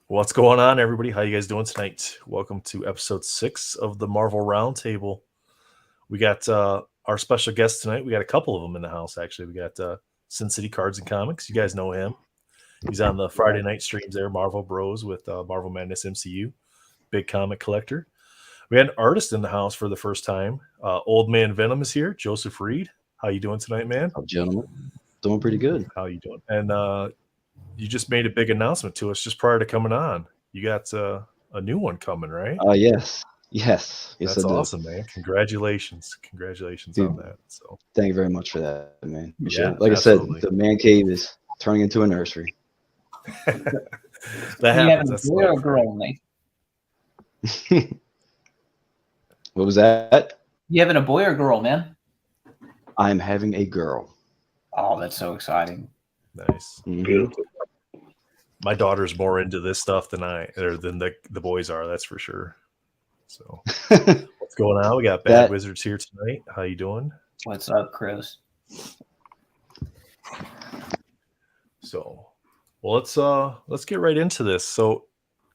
What's going on, everybody? How you guys doing tonight? Welcome to episode 6 of the Marvel Roundtable. We got our special guest tonight. We got a couple of them in the house, actually. We got Sin City Cards and Comics. You guys know him. He's on the Friday night streams there, Marvel Bros with Marvel Madness MCU. Big comic collector. We had an artist in the house for the first time. Old Man Venom is here. Joseph Reed. How you doing tonight, man? Oh, gentlemen, doing pretty good. How you doing? And you just made a big announcement to us just prior to coming on. You got a new one coming, right? Yes. That's awesome, man. Congratulations Dude, on that. So thank you very much for that, man. yeah, like absolutely. I said, the man cave is turning into a nursery. That You happens. having a That's boy or life, girl, Nate? What was that? You having a boy or girl, man? I'm having a girl. Oh, that's so exciting. Nice. Mhm. My daughter's more into this stuff than the boys are. That's for sure. So what's going on? We got Bad Wizards here tonight. How you doing? What's up, Chris? So, well, let's get right into this. So,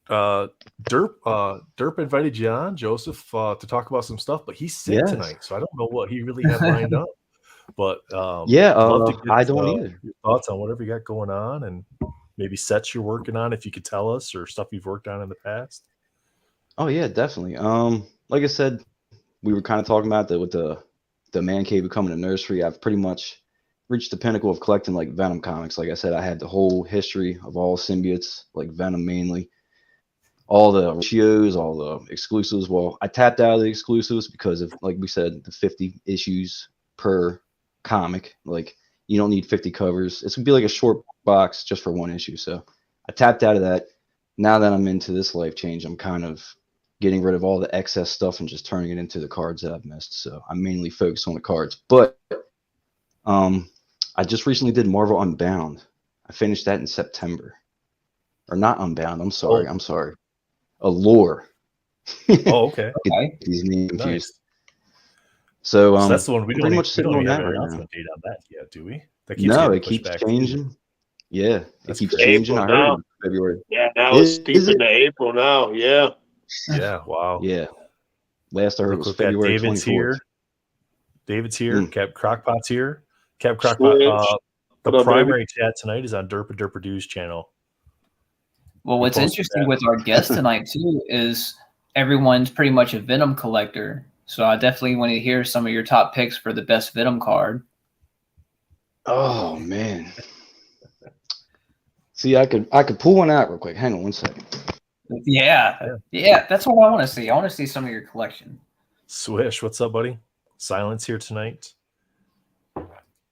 Derp invited you on, Joseph, to talk about some stuff, but he's sick tonight, so I don't know what he really had lined up. But love to get, I don't either. Your thoughts on whatever you got going on, and maybe sets you're working on, if you could tell us, or stuff you've worked on in the past. Oh yeah, definitely. Like I said, we were kind of talking about that with the man cave becoming a nursery. I've pretty much reached the pinnacle of collecting like Venom comics. Like I said, I had the whole history of all symbiotes, like Venom mainly, all the ratios, all the exclusives. Well, I tapped out of the exclusives because of, like we said, the 50 issues per comic. Like you don't need 50 covers. It's gonna be like a short box just for one issue. So I tapped out of that. Now that I'm into this life change, I'm kind of getting rid of all the excess stuff and just turning it into the cards that I've missed. So I'm mainly focused on the cards. But I just recently did Marvel Unbound. I finished that in September. Or not Unbound. I'm sorry. Allure. Oh, okay. These names confused. Nice. So that's the one we don't pretty much sitting on that have an right announcement now. date on that yet, do we? No, it keeps changing. Yeah, it keeps changing. I heard in February. Yeah, now it's deep into April now. Yeah. Yeah, wow. Yeah. Last I heard was February 24th. David's here. Cap Crockpot's here. Cap Crockpot. The primary chat tonight is on Derpa Dew's channel. Well, what's interesting with our guest tonight too is everyone's pretty much a Venom collector. So I definitely want to hear some of your top picks for the best Venom card. Oh man. See, I could pull one out real quick. Hang on one second. Yeah, that's what I want to see. I want to see some of your collection. Swish, what's up, buddy? Silence here tonight.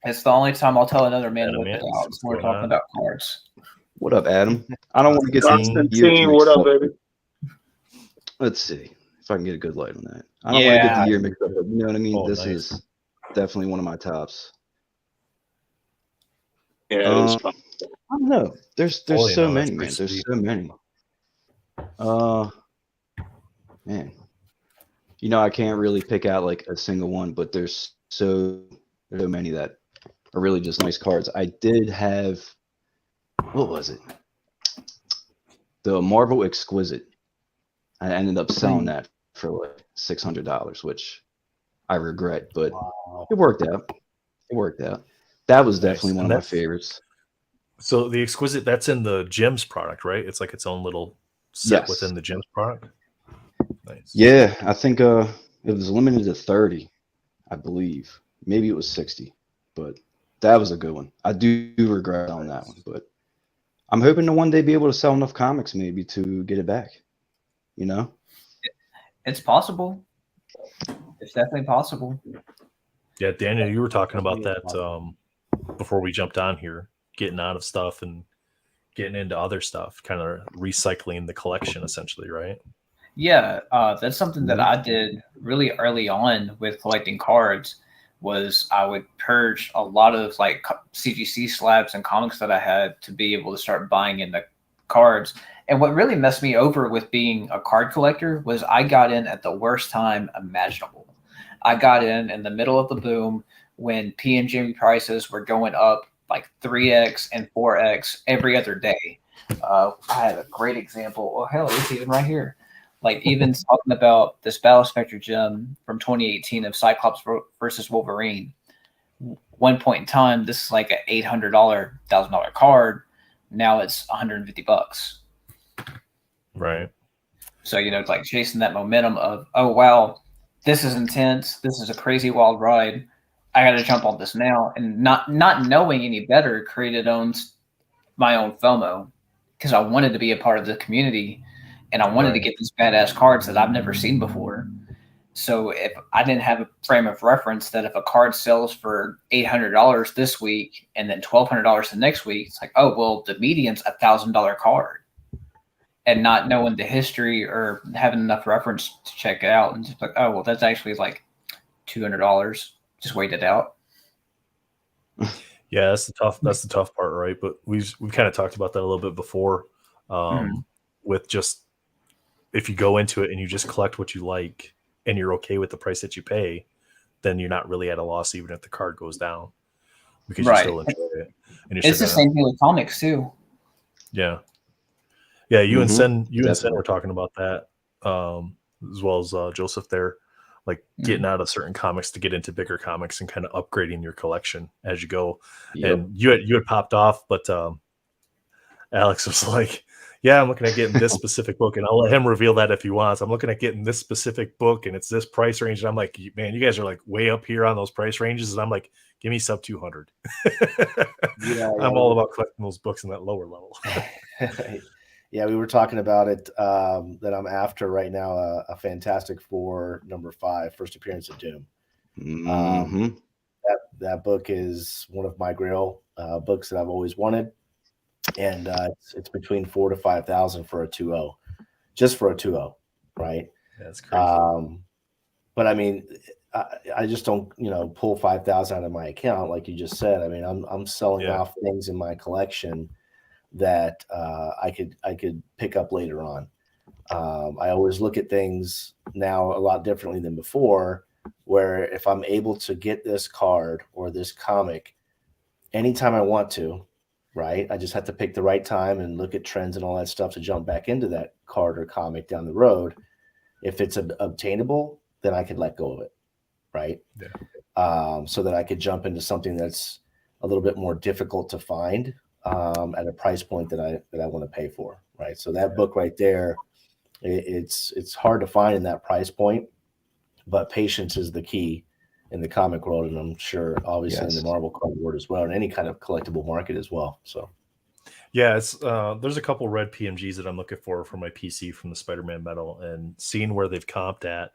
It's the only time I'll tell another man to whip it out. We're talking about cards. What up, Adam? I don't want to get Constantine, what up, baby? Let's see if I can get a good light on that. I don't want to get the year mixed up. You know what I mean? This is definitely one of my tops. Yeah, it's fun. I don't know. There's so many, man. There's so many. Man. You know, I can't really pick out like a single one, but there's so many that are really just nice cards. I did have, what was it? The Marvel Exquisite. I ended up selling that for like $600, which I regret, but it worked out. That was definitely one of my favorites. So the Exquisite, that's in the Gems product, right? It's like its own little set within the Gems product. Nice. Yeah, I think it was limited to 30, I believe. Maybe it was 60, but that was a good one. I do regret on that one, but I'm hoping to one day be able to sell enough comics maybe to get it back. You know? It's possible. It's definitely possible. Yeah, Daniel, you were talking about that before we jumped on here, getting out of stuff and getting into other stuff, kind of recycling the collection essentially, right? Yeah, that's something that I did really early on with collecting cards. Was I would purge a lot of like CGC slabs and comics that I had to be able to start buying in the cards. And what really messed me over with being a card collector was I got in at the worst time imaginable. I got in the middle of the boom when PNG prices were going up like 3x and 4x every other day. I had a great example. Oh hell, it's even right here. Like even talking about this Battle Spectre gem from 2018 of Cyclops versus Wolverine. One point in time, this is like an $800, $1,000 card. Now it's $150. Right. So it's like chasing that momentum of, oh wow, this is intense. This is a crazy wild ride. I got to jump on this now, and not knowing any better, created my own FOMO because I wanted to be a part of the community, and I wanted to get these badass cards that I've never seen before. So if I didn't have a frame of reference that if a card sells for $800 this week and then $1,200 the next week, it's like, oh well, the median's $1,000 card. And not knowing the history or having enough reference to check it out, and just like, oh well, that's actually like $200. Just wait it out. Yeah, that's the tough part, right? But we've kind of talked about that a little bit before, with just if you go into it and you just collect what you like and you're okay with the price that you pay, then you're not really at a loss even if the card goes down because you still enjoy it. And it's the same thing with comics too. Yeah. Yeah, you and Sen were talking about that, as well as Joseph there, like getting out of certain comics to get into bigger comics and kind of upgrading your collection as you go. Yep. And you had popped off, but Alex was like, yeah, I'm looking at getting this specific book, and I'll let him reveal that if he wants. I'm looking at getting this specific book, and it's this price range. And I'm like, man, you guys are like way up here on those price ranges. And I'm like, give me sub 200. I'm all about collecting those books in that lower level. Yeah, we were talking about it, that I'm after right now, a Fantastic Four #5, first appearance of Doom. That book is one of my grail books that I've always wanted. And it's between 4,000 to 5,000 for a 2.0, just for a 2.0, right? That's crazy. But I mean, I just don't, pull 5,000 out of my account, like you just said. I mean, I'm selling off things in my collection that I could pick up later on. I always look at things now a lot differently than before, where if I'm able to get this card or this comic anytime I want to, right? I just have to pick the right time and look at trends and all that stuff to jump back into that card or comic down the road. If it's obtainable, then I could let go of it, right? Yeah. So that I could jump into something that's a little bit more difficult to find at a price point that I want to pay for, right? So that book right there, it's hard to find in that price point, but patience is the key in the comic world, and I'm sure obviously in the Marvel card world as well, and any kind of collectible market as well. So yeah, it's there's a couple red PMGs that I'm looking for my PC from the Spider-Man metal, and seeing where they've comped at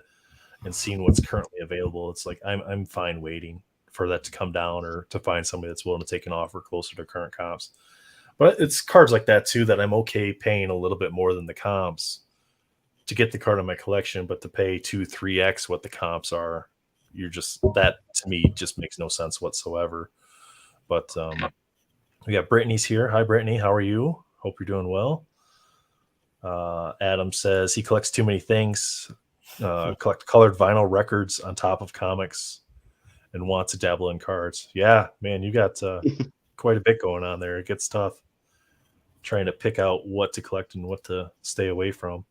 and seeing what's currently available, it's like I'm fine waiting for that to come down or to find somebody that's willing to take an offer closer to current comps. But it's cards like that too that I'm okay paying a little bit more than the comps to get the card in my collection, but to pay 2-3x what the comps are, that to me just makes no sense whatsoever. But we got Brittany's here. Hi, Brittany. How are you? Hope you're doing well. Adam says he collects too many things. Collect colored vinyl records on top of comics and wants to dabble in cards. Yeah, man, you got quite a bit going on there. It gets tough trying to pick out what to collect and what to stay away from.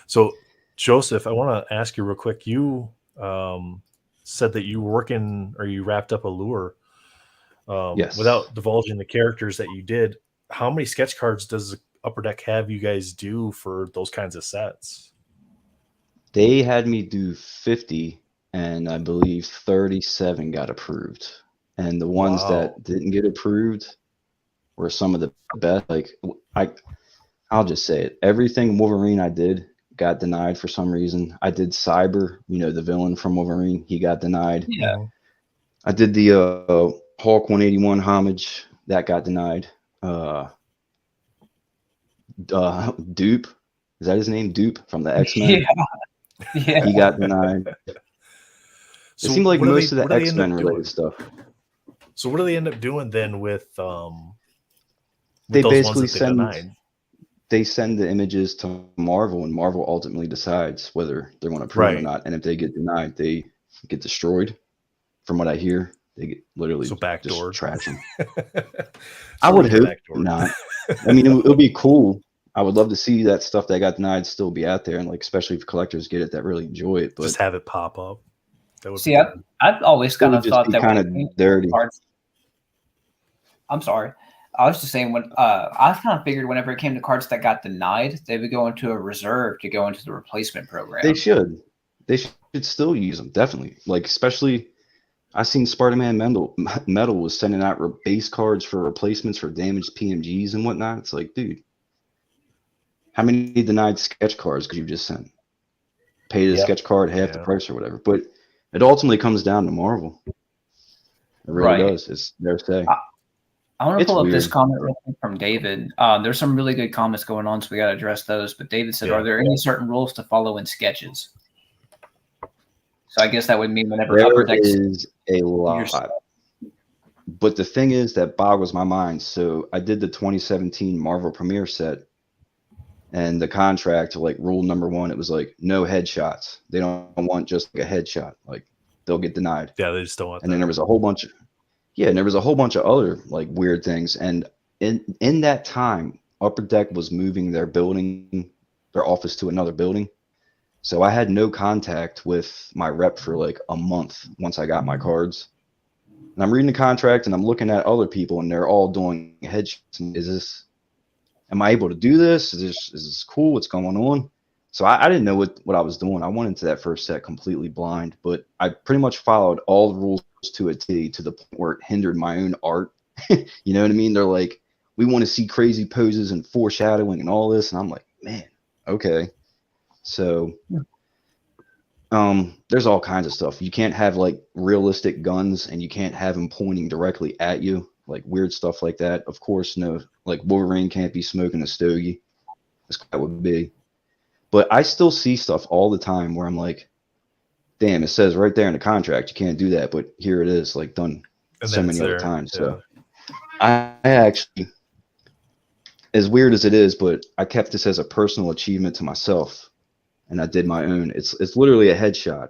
So, Joseph, I want to ask you real quick. You said that you were working or you wrapped up a lure. Yes. Without divulging the characters that you did, how many sketch cards does Upper Deck have you guys do for those kinds of sets? They had me do 50, and I believe 37 got approved. And the ones that didn't get approved were some of the best. Like I'll just say it. Everything Wolverine I did got denied for some reason. I did Cyber, the villain from Wolverine. He got denied. Yeah. I did the Hulk 181 homage. That got denied. Dupe. Is that his name? Dupe from the X-Men? Yeah. He got denied. So it seemed like most of the X-Men related stuff. So what do they end up doing then with they those basically ones that they denied? They send the images to Marvel, and Marvel ultimately decides whether they want to approve it or not. And if they get denied, they get destroyed. From what I hear, They get literally So backdoor. just trash them. So I would we're hope backdoor. not. I mean, it would be cool. I would love to see that stuff that got denied still be out there, and like especially if collectors get it that really enjoy it. But just have it pop up. That would See, be good. I've always it kind would of just thought be that kind when it came of to dirty. cards, I'm sorry. I was just saying when I kind of figured whenever it came to cards that got denied, they would go into a reserve to go into the replacement program. They should. They should still use them, definitely. Like, especially, I seen Sparta-Man Metal was sending out base cards for replacements for damaged PMGs and whatnot. It's like, dude, how many denied sketch cards could you just send? Pay the Yep. sketch card half the Yeah. price or whatever. But it ultimately comes down to Marvel. It really Right. does. It's their say. I want to It's pull up this weird. comment real quick from David. There's some really good comments going on, so we got to address those. But David said, Yeah. "Are there any certain rules to follow in sketches?" So I guess that would mean whenever There Upper Decks, is a lot. But the thing is that boggles my mind. So I did the 2017 Marvel Premiere set, and the contract, like rule number 1, it was like no headshots. They don't want just like a headshot. Like they'll get denied. Yeah, they just don't want And that. then there was a whole bunch of other like weird things. And in that time, Upper Deck was moving their office to another building. So I had no contact with my rep for like a month once I got my cards. And I'm reading the contract and I'm looking at other people and they're all doing headshots. Am I able to do this? Is this cool? What's going on? So I didn't know what I was doing. I went into that first set completely blind, but I pretty much followed all the rules to a T, to the point where it hindered my own art. You know what I mean? They're like, we want to see crazy poses and foreshadowing and all this. And I'm like, man, okay. So there's all kinds of stuff. You can't have like realistic guns and you can't have them pointing directly at you, like weird stuff like that. Of course, no, like Wolverine can't be smoking a stogie. That would be. But I still see stuff all the time where I'm like, damn, it says right there in the contract you can't do that, but here it is, like done And so then many it's other there. times. Yeah. So I actually, as weird as it is, but I kept this as a personal achievement to myself, and I did my own. It's literally a headshot.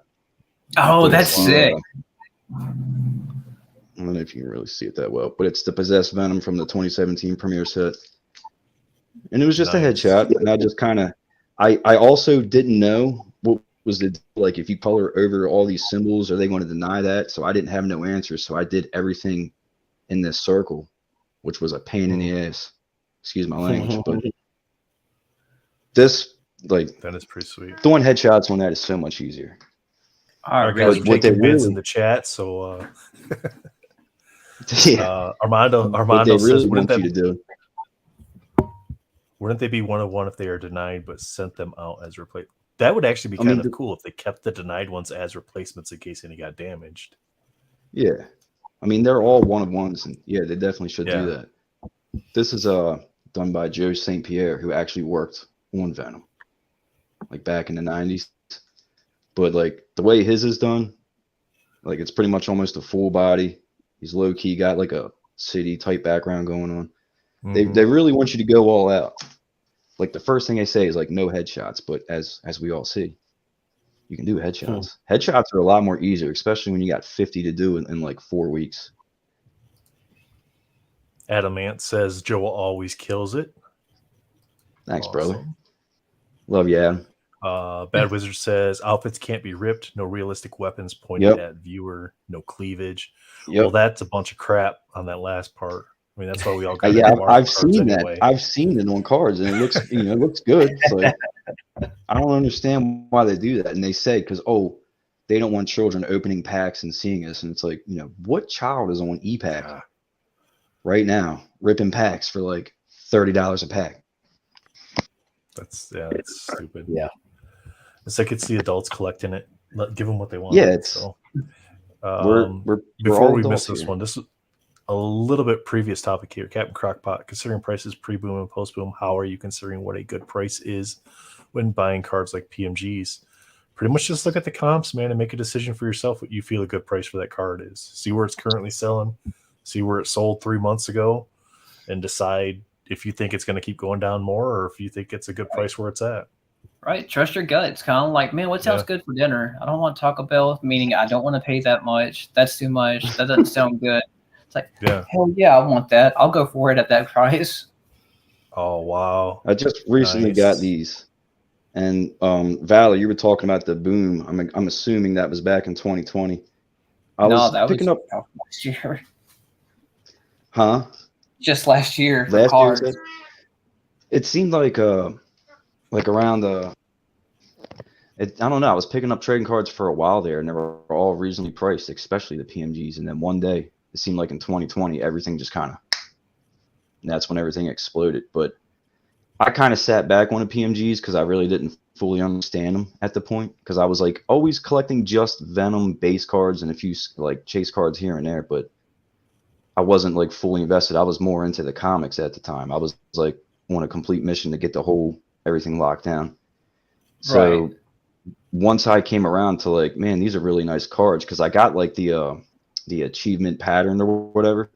oh, But that's it's, sick. I don't know if you can really see it that well, but it's the Possessed Venom from the 2017 premiere set. And it was just a Nice. headshot. And I just kind of, I also didn't know what was the, like, if you color over all these symbols, are they going to deny that? So I didn't have no answers. So I did everything in this circle, which was a pain in the ass. Excuse my language. But this, like, That is pretty sweet. doing headshots on that is so much easier. I Our really guys what are taking they bids really- in the chat, so Yeah. Armando What they says, really wouldn't want you to that, do. wouldn't they be 1-1 if they are denied but sent them out as replace? That would actually be I mean, kind of cool if they kept the denied ones as replacements in case any got damaged. Yeah. I mean, they're all 1-of-1s, and yeah, they definitely should Yeah. do that. This is done by Joe St. Pierre, who actually worked on Venom, like back in the 90s. But like the way his is done, like it's pretty much almost a full body. He's low key got like a city type background going on. Mhm. They really want you to go all out. Like the first thing they say is like no headshots, but as we all see, you can do headshots. Headshots are a lot more easier, especially when you got 50 to do in like 4 weeks. Adamant says Joe always kills it. Thanks, Awesome. brother. Love you, Adam. Bad Wizard says outfits can't be ripped, no realistic weapons pointed Yep. at viewer, no cleavage. Yep. Well, that's a bunch of crap on that last part. I mean, that's why we all got Yeah, into Marvel I've cards seen anyway. that. I've seen it on cards, and it looks, it looks good. So I don't understand why they do that. And they say because they don't want children opening packs and seeing us, and it's like, what child is on ePack Yeah. right now ripping packs for like $30 a pack? That's stupid. Yeah. It's like it's the adults collecting it. Give them what they want. Yeah, it's- so. We're Before all we adults miss this here. one, this is a little bit previous topic here. Captain Crockpot, considering prices pre-boom and post-boom, how are you considering what a good price is when buying cards like PMGs? Pretty much just look at the comps, man, and make a decision for yourself what you feel a good price for that card is. See where it's currently selling, see where it sold 3 months ago, and decide if you think it's going to keep going down more or if you think it's a good price where it's at. Right. Trust your gut. It's kind of like, man, what sounds good for dinner? I don't want Taco Bell, meaning I don't want to pay that much. That's too much. That doesn't sound good. It's like, hell yeah, I want that. I'll go for it at that price. Oh, wow. I just recently got these. And Valor, you were talking about the boom. I'm assuming that was back in 2020. I was picking up last year. Huh? Just last year. Last year, it seemed like around I don't know. I was picking up trading cards for a while there, and they were all reasonably priced, especially the PMGs. And then one day, it seemed like in 2020, everything just kind of, and that's when everything exploded. But I kind of sat back on the PMGs because I really didn't fully understand them at the point, because I was like always collecting just Venom base cards and a few like chase cards here and there, but I wasn't like fully invested. I was more into the comics at the time. I was like on a complete mission to get the whole everything locked down. So once I came around to like, man, these are really nice cards, because I got like the achievement pattern or whatever.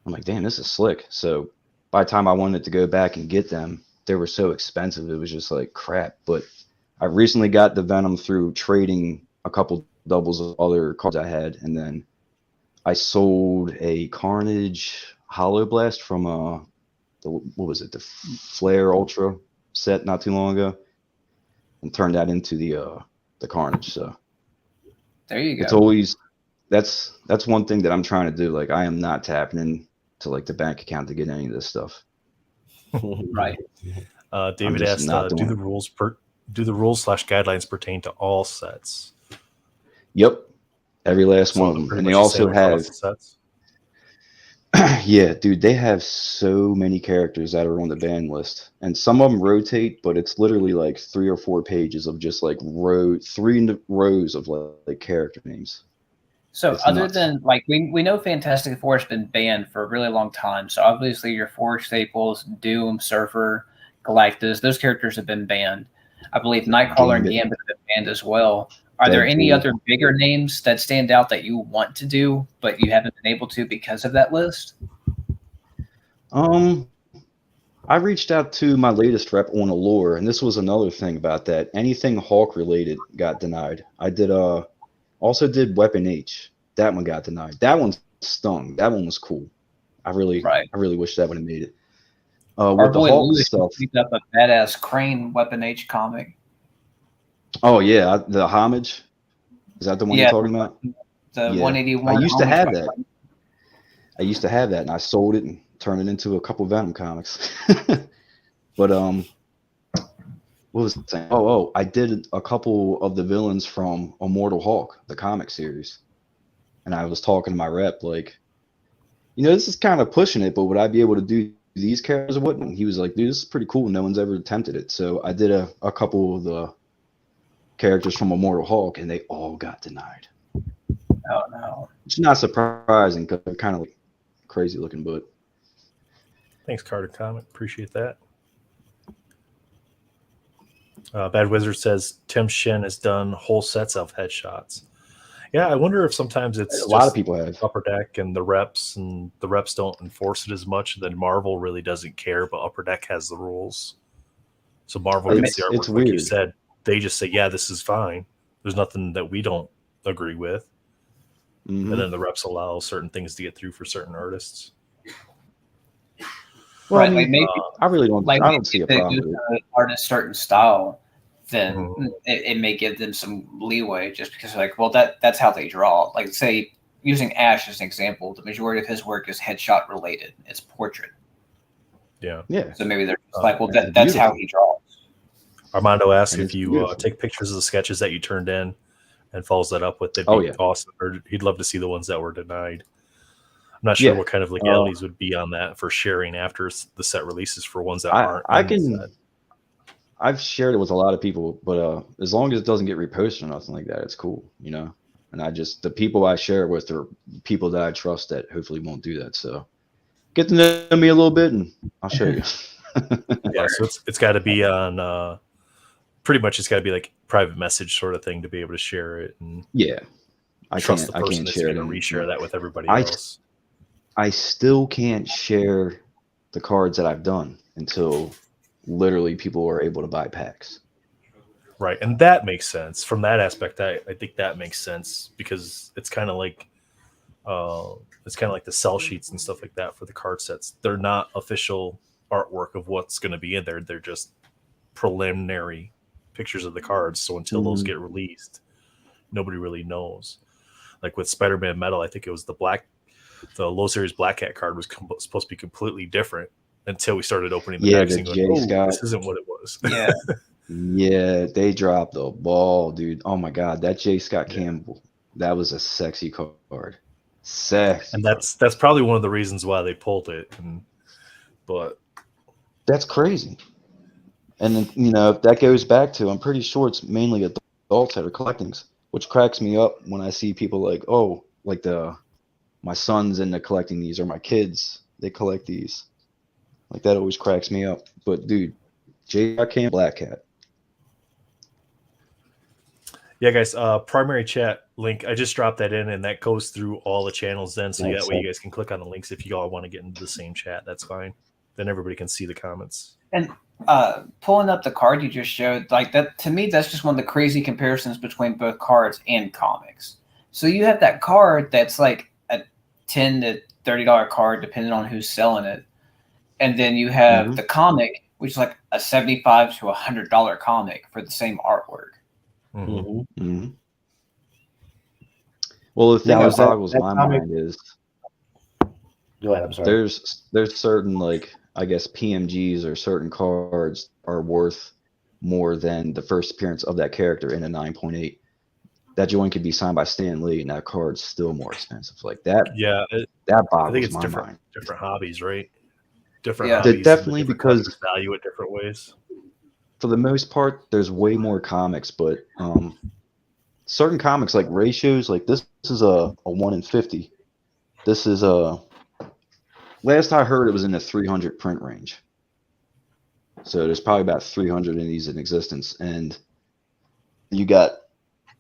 I'm like, damn, this is slick. So by the time I wanted to go back and get them, they were so expensive. It was just like crap. But I recently got the Venom through trading a couple doubles of other cards I had, and then I sold a Carnage Hollow Blast from what was it, the Flare Ultra set not too long ago, and turned that into the Carnage. So there you go. It's always that's one thing that I'm trying to do. Like, I am not tapping into like the bank account to get any of this stuff. Right. David asked, do the rules/guidelines pertain to all sets? Yep. Every last one of them. And they also have sets. Yeah, dude, they have so many characters that are on the ban list, and some of them rotate, but it's literally like 3 or 4 pages of just like 3 rows of like character names. So other than like we know Fantastic Four has been banned for a really long time. So obviously your Four staples, Doom, Surfer, Galactus, those characters have been banned. I believe Nightcrawler and Gambit have been banned as well. Are there any other bigger names that stand out that you want to do, but you haven't been able to because of that list? I reached out to my latest rep on Allure, and this was another thing about that. Anything Hulk related got denied. I did also did Weapon H. That one got denied. That one stung. That one was cool. I really wish that would have made it. With the Hulk stuff, picked up a badass Crane Weapon H comic. Oh yeah, the Homage. Is that the one you're talking about? The 181. I used to have that. I used to have that, and I sold it and turned it into a couple Venom comics. But what was it saying? Oh, I did a couple of the villains from Immortal Hulk, the comic series, and I was talking to my rep like, this is kind of pushing it, but would I be able to do these characters or what? And he was like, dude, this is pretty cool. No one's ever attempted it. So I did a couple of the characters from Immortal Hulk, and they all got denied. Oh no! It's not surprising because they're kind of like crazy looking, but thanks, Carter Comic. Appreciate that. Bad Wizard says Tim Shin has done whole sets of headshots. Yeah, I wonder if sometimes it's a lot of people have Upper Deck and the reps don't enforce it as much. Then Marvel really doesn't care, but Upper Deck has the rules. So Marvel gets the artwork, it's like weird. You said. They just say, yeah, this is fine. There's nothing that we don't agree with. Mm-hmm. And then the reps allow certain things to get through for certain artists. Well, I mean, maybe, I really don't. Like, I don't see a problem with it. Artist certain style, then it may give them some leeway, just because, like, well, that's how they draw. Like, say, using Ash as an example, the majority of his work is headshot related. It's portrait. Yeah. So maybe they're just like, well, that's how he draws. Armando asks if you take pictures of the sketches that you turned in and follows that up with. They'd be awesome. Or he'd love to see the ones that were denied. I'm not sure what kind of legalities would be on that for sharing after the set releases for ones that aren't. I've shared it with a lot of people, but as long as it doesn't get reposted or nothing like that, it's cool, And the people I share it with are people that I trust that hopefully won't do that. So get to know me a little bit, and I'll show you. Yeah, so it's got to be on. Pretty much, it's got to be like private message sort of thing to be able to share it. And I trust the person I can't that's share going to reshare that with everybody else. I still can't share the cards that I've done until literally people are able to buy packs. Right, and that makes sense from that aspect. I think that makes sense because it's kind of like the sell sheets and stuff like that for the card sets. They're not official artwork of what's going to be in there. They're just preliminary pictures of the cards. So until those get released, nobody really knows. Like with Spider-Man Metal, I think it was the low series Black Cat card was supposed to be completely different until we started opening the packs and going, this isn't what it was. Yeah. Yeah, they dropped the ball, dude. Oh my God, that J. Scott Campbell, that was a sexy card. Sexy. And that's probably one of the reasons why they pulled it. But that's crazy. And then, you know, that goes back to, I'm pretty sure it's mainly adults that are collecting, which cracks me up when I see people like, oh, like my son's into collecting these, or my kids, they collect these. Like that always cracks me up. But dude, J. Scott Campbell, Black Cat. Yeah, guys, primary chat link. I just dropped that in, and that goes through all the channels then. So that way you guys can click on the links if you all want to get into the same chat. That's fine. Then everybody can see the comments. And pulling up the card you just showed, like that, to me, that's just one of the crazy comparisons between both cards and comics. So you have that card that's like a $10 to $30 card, depending on who's selling it. And then you have the comic, which is like a $75 to $100 comic for the same artwork. Well, the thing that boggles my mind is, go ahead. I'm sorry. There's certain, like, I guess PMGs or certain cards are worth more than the first appearance of that character in a 9.8. That joint could be signed by Stan Lee, and that card's still more expensive. Like that. Yeah, that boggles I think it's my different hobbies, right? Different Yeah. hobbies. Definitely, because value it different ways. For the most part, there's way more comics, but certain comics like ratios, like this is a 1 in 50. This is last I heard it was in the 300 print range. So there's probably about 300 of these in existence, and you got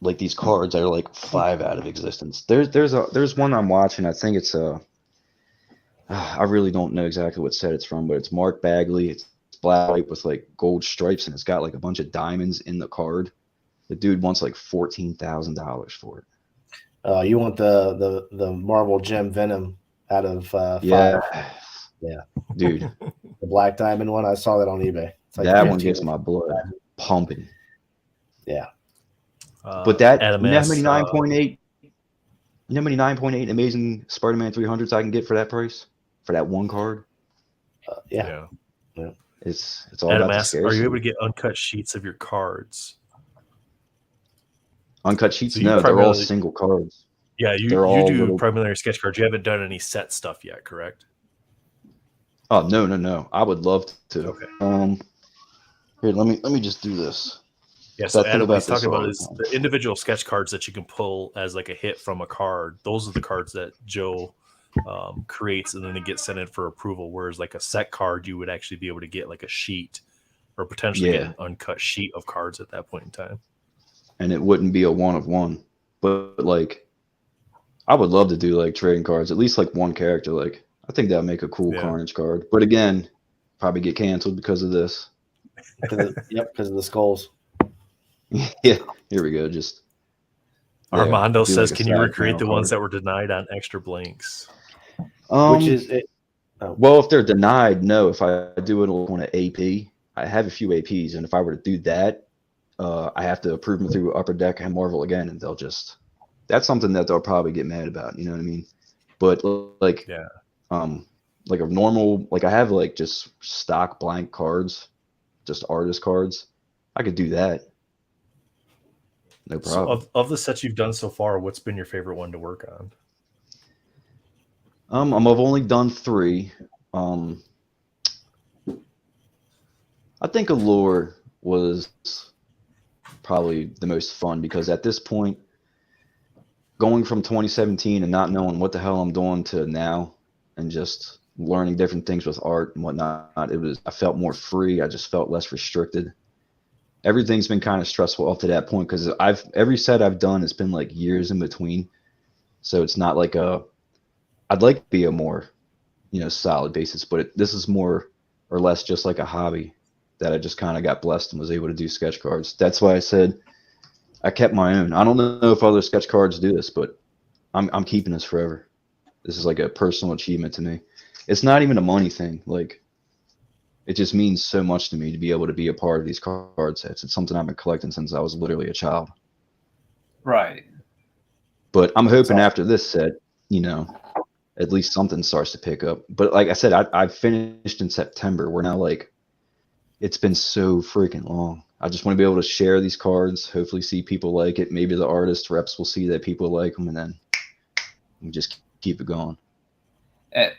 like these cards that are like 5 out of existence. There's one I'm watching. I think it's I really don't know exactly what set it's from, but it's Mark Bagley. It's black white with like gold stripes, and it's got like a bunch of diamonds in the card. The dude wants like $14,000 for it. You want the Marvel Gem Venom out of 5? Yeah, dude. The black diamond one. I saw that on eBay. It's like that one gets my blood pumping. Yeah. But that, Adam you know how S, many 9.8? You know how many 9.8 Amazing Spider-Man 300s I can get for that price? For that one card? Yeah. It's all Adam about the asks, scarcity. are you able to get uncut sheets of your cards? Uncut sheets? So you no, they're all primarily- single cards. Yeah, you all do little- primarily sketch cards. You haven't done any set stuff yet, correct? Oh no! I would love to. Okay. Here, let me just do this. Yeah, so I think Adam, what about he's talking this all about the is time. the individual sketch cards that you can pull as like a hit from a card. Those are the cards that Joe creates, and then they get sent in for approval. Whereas like a set card, you would actually be able to get like a sheet or potentially get an uncut sheet of cards at that point in time. And it wouldn't be a 1 of 1, but like I would love to do like trading cards, at least like one character. Like I think that'd make a cool Carnage card. But again, probably get canceled because of this. Because of the skulls. Yeah, here we go. Just Armando do says, like a "Can you side recreate the panel ones card. that were denied on extra blanks?" Which is it. Well, if they're denied, no. If I do it on an AP, I have a few APs, and if I were to do that, I have to approve them through Upper Deck and Marvel again, and they'll just. That's something that they'll probably get mad about. You know what I mean? But like, like a normal, like I have like just stock blank cards, just artist cards. I could do that. No problem. So of the sets you've done so far, what's been your favorite one to work on? I've only done 3. I think Allure was probably the most fun because at this point, going from 2017 and not knowing what the hell I'm doing to now, and just learning different things with art and whatnot, I felt more free. I just felt less restricted. Everything's been kind of stressful up to that point because every set I've done has been like years in between, so it's not like I'd like to be a more, solid basis, but this is more or less just like a hobby. that I just kind of got blessed and was able to do sketch cards. That's why I said I kept my own. I don't know if other sketch cards do this, but I'm keeping this forever. This is like a personal achievement to me. It's not even a money thing. Like, it just means so much to me to be able to be a part of these card sets. It's something I've been collecting since I was literally a child. Right. But I'm hoping after this set, you know, at least something starts to pick up. But like I said, I finished in September. We're now like, it's been so freaking long. I just want to be able to share these cards, hopefully see people like it. Maybe the artist reps will see that people like them, and then we just keep it going.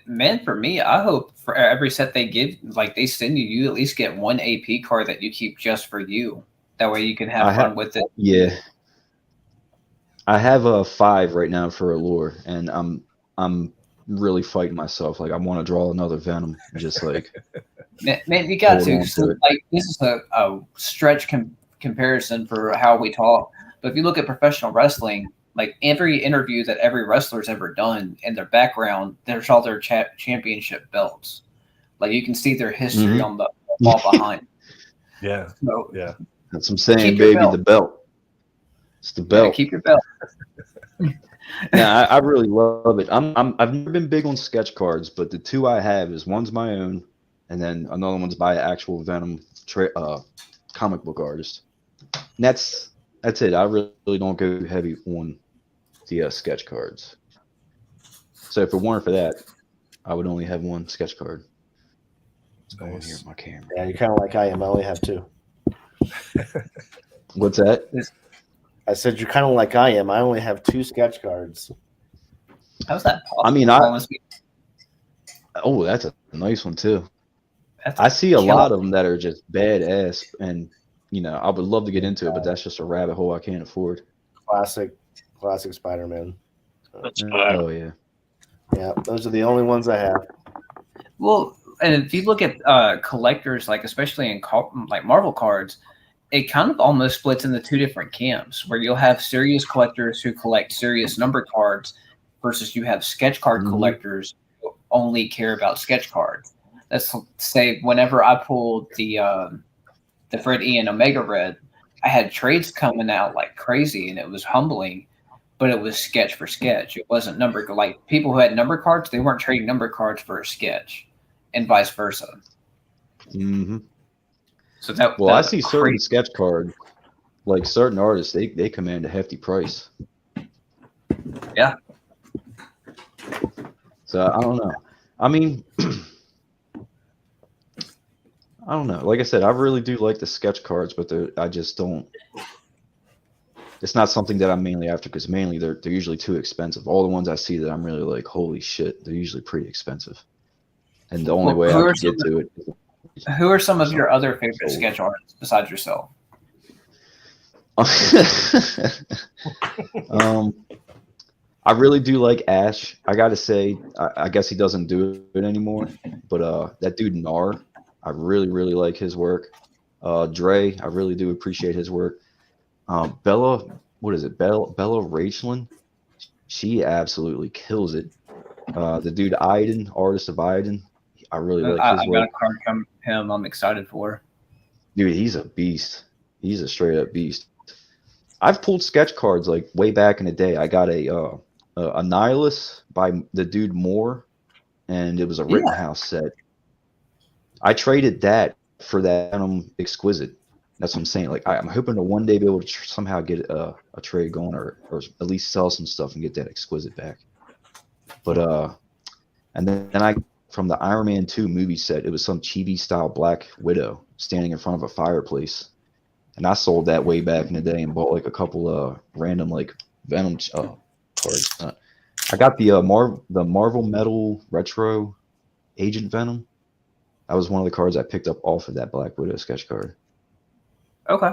Man, for me, I hope for every set they give, like they send you, you at least get one AP card that you keep just for you. That way you can have fun with it. Yeah. I have a 5 right now for Allure, and I'm really fighting myself. Like, I want to draw another Venom. Just like, man, you got to. So, like, this is a stretch comparison for how we talk. But if you look at professional wrestling, like every interview that every wrestler's ever done, in their background, there's all their championship belts. Like, you can see their history on the wall behind. Yeah. So, yeah. That's what I'm saying, baby. The belt. It's the belt. Yeah, keep your belt. Yeah, I really love it. I've never been big on sketch cards, but the 2 I have is one's my own, and then another one's by an actual Venom comic book artist. And that's it. I really don't go heavy on the sketch cards. So if it weren't for that, I would only have one sketch card. It's going here, my camera. Yeah, you're kind of like I am. I only have 2. What's that? I said you're kind of like I am. I only have 2 sketch cards. How's that possible? I mean, that's a nice one too. That's I see a lot of them that are just badass, and you know, I would love to get into it, but that's just a rabbit hole I can't afford. Classic Spider-Man. That's fine. Oh yeah. Yeah, those are the only ones I have. Well, and if you look at collectors, like especially in like Marvel cards, it kind of almost splits into 2 different camps, where you'll have serious collectors who collect serious number cards versus you have sketch card collectors who only care about sketch cards. Let's say whenever I pulled the Fred Ian Omega Red, I had trades coming out like crazy, and it was humbling, but it was sketch for sketch. It wasn't number, like people who had number cards, they weren't trading number cards for a sketch, and vice versa. Mm-hmm. So that I see certain sketch cards, like certain artists, they command a hefty price. Yeah. So I don't know. I mean, I don't know. Like I said, I really do like the sketch cards, but I just don't. It's not something that I'm mainly after, because mainly they're usually too expensive. All the ones I see that I'm really like, holy shit, they're usually pretty expensive. And the only way I can get to it. Who are some of your other favorite sketch artists besides yourself? I really do like Ash. I gotta say, I guess he doesn't do it anymore, but that dude Nar, I really like his work. Dre, I really do appreciate his work. Bella, what is it? Bella Rachlin, she absolutely kills it. The dude Iden, artist of Iden, I really like his work. I've got a card from him I'm excited for. Dude, he's a beast. He's a straight up beast. I've pulled sketch cards like way back in the day. I got a Nihilus by the dude Moore, and it was a Rittenhouse set. I traded that for that Venom Exquisite. That's what I'm saying. Like, I'm hoping to one day be able to somehow get a trade going, or at least sell some stuff and get that Exquisite back. But and then I, from the Iron Man 2 movie set, it was some chibi style Black Widow standing in front of a fireplace, and I sold that way back in the day and bought like a couple random like Venom cards. I got the Marvel Metal Retro Agent Venom. That was one of the cards I picked up off of that Black Widow sketch card. Okay.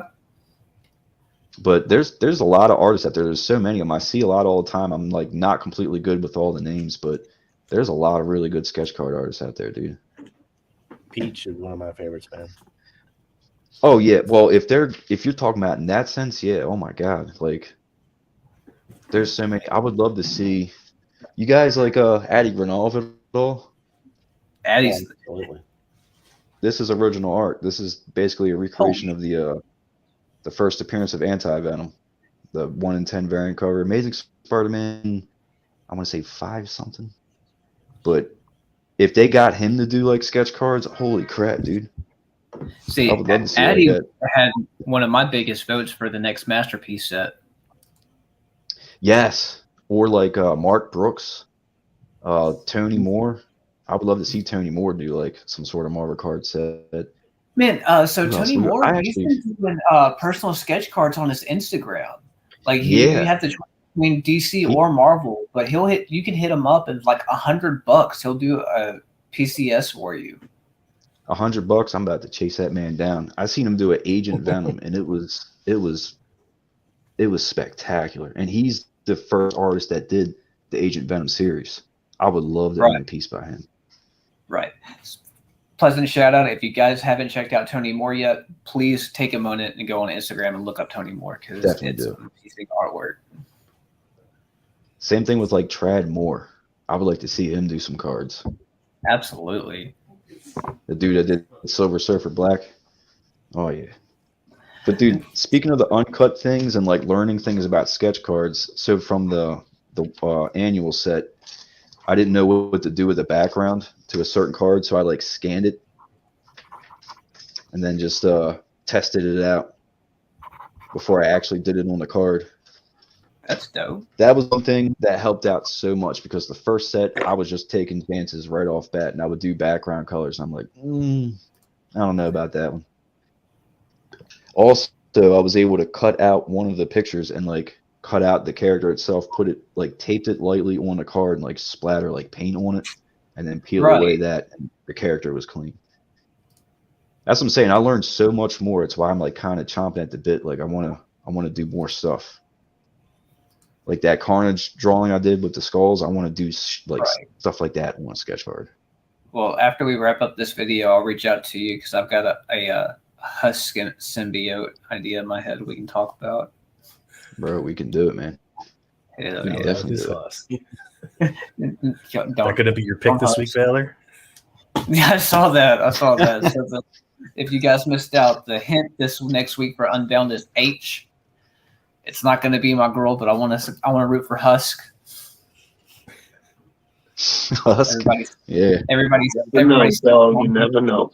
But there's a lot of artists out there. There's so many of them. I see a lot all the time. I'm like not completely good with all the names, but there's a lot of really good sketch card artists out there, dude. Peach is one of my favorites, man. Oh yeah, well if you're talking about in that sense, yeah. Oh my god, like there's so many. I would love to see you guys like Addy Granov at all. Addy's this is original art. This is basically a recreation of the first appearance of Anti-Venom, the 1 in 10 variant cover. Amazing Spider-Man, I want to say 5 something. But if they got him to do like sketch cards, holy crap, dude. See, I would love to see Addy like that. had one of my biggest votes for the next Masterpiece set. Yes. Or like Mark Brooks, Tony Moore. I would love to see Tony Moore do like some sort of Marvel card set. Man, so Who else? Tony Moore, I he's actually- been doing personal sketch cards on his Instagram. Like Yeah. you have to choose between DC or Marvel, but you can hit him up and like $100. He'll do a PCS for you. $100, I'm about to chase that man down. I seen him do an Agent Venom, and it was spectacular. And he's the first artist that did the Agent Venom series. I would love to own a piece by him. Right. Pleasant shout out. If you guys haven't checked out Tony Moore yet, please take a moment and go on Instagram and look up Tony Moore because Definitely it's do. amazing artwork. Same thing with like Trad Moore. I would like to see him do some cards. Absolutely. The dude that did Silver Surfer Black. Oh yeah. But dude, speaking of the uncut things and like learning things about sketch cards, so from the annual set, I didn't know what to do with the background to a certain card, so I like scanned it and then just tested it out before I actually did it on the card. That's dope. That was one thing that helped out so much because the first set I was just taking chances right off bat, and I would do background colors. I'm like, I don't know about that one. Also, I was able to cut out one of the pictures and like cut out the character itself, put it like taped it lightly on the card and like splatter like paint on it, and then peel away that, and the character was clean. That's what I'm saying. I learned so much more. It's why I'm like kind of chomping at the bit. Like I want to do more stuff. Like that Carnage drawing I did with the skulls, I want to do stuff like that on a sketch card. Well, after we wrap up this video, I'll reach out to you because I've got a Husk symbiote idea in my head we can talk about. Bro, we can do it, man. Yeah, Yeah, definitely do it. Not going to be your pick this week, Baylor? Yeah, I saw that. So if you guys missed out, the hint this next week for Unbound is H. It's not going to be my girl, but I want to root for Husk. Husk. Everybody's dog. You never know.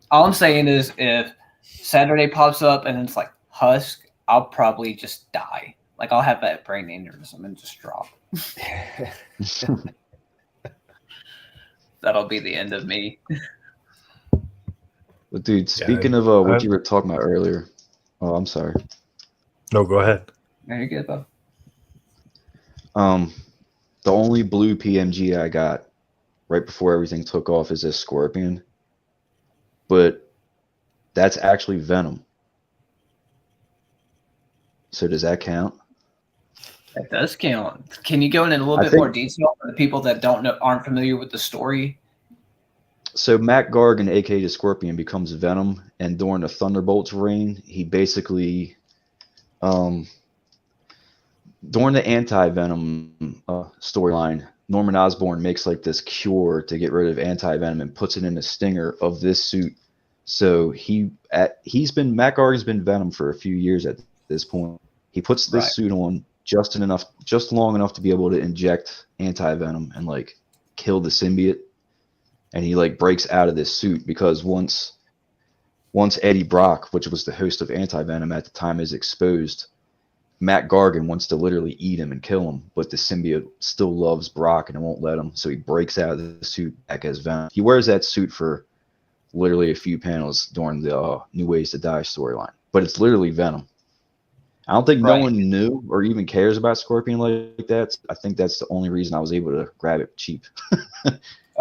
All I'm saying is, if Saturday pops up and it's like Husk, I'll probably just die. Like I'll have that brain aneurysm and just drop. That'll be the end of me. But dude, speaking of what you were talking about earlier. Oh, I'm sorry. No, go ahead. No, you're good, though. The only blue PMG I got right before everything took off is this Scorpion. But that's actually Venom. So does that count? That does count. Can you go in a little bit more detail for the people that aren't familiar with the story? So Mac Gargan, aka the Scorpion, becomes Venom, and during the Thunderbolts reign, he basically, during the Anti-Venom storyline, Norman Osborn makes like this cure to get rid of Anti-Venom and puts it in a stinger of this suit. So Mac Gargan's been Venom for a few years at this point. He puts this suit on just long enough to be able to inject Anti-Venom and like kill the symbiote. And he like breaks out of this suit because once Eddie Brock, which was the host of Anti-Venom at the time, is exposed, Mac Gargan wants to literally eat him and kill him, but the symbiote still loves Brock and it won't let him. So he breaks out of the suit back as Venom. He wears that suit for literally a few panels during the New Ways to Die storyline, but it's literally Venom. I don't think no one knew or even cares about Scorpion like that. I think that's the only reason I was able to grab it cheap.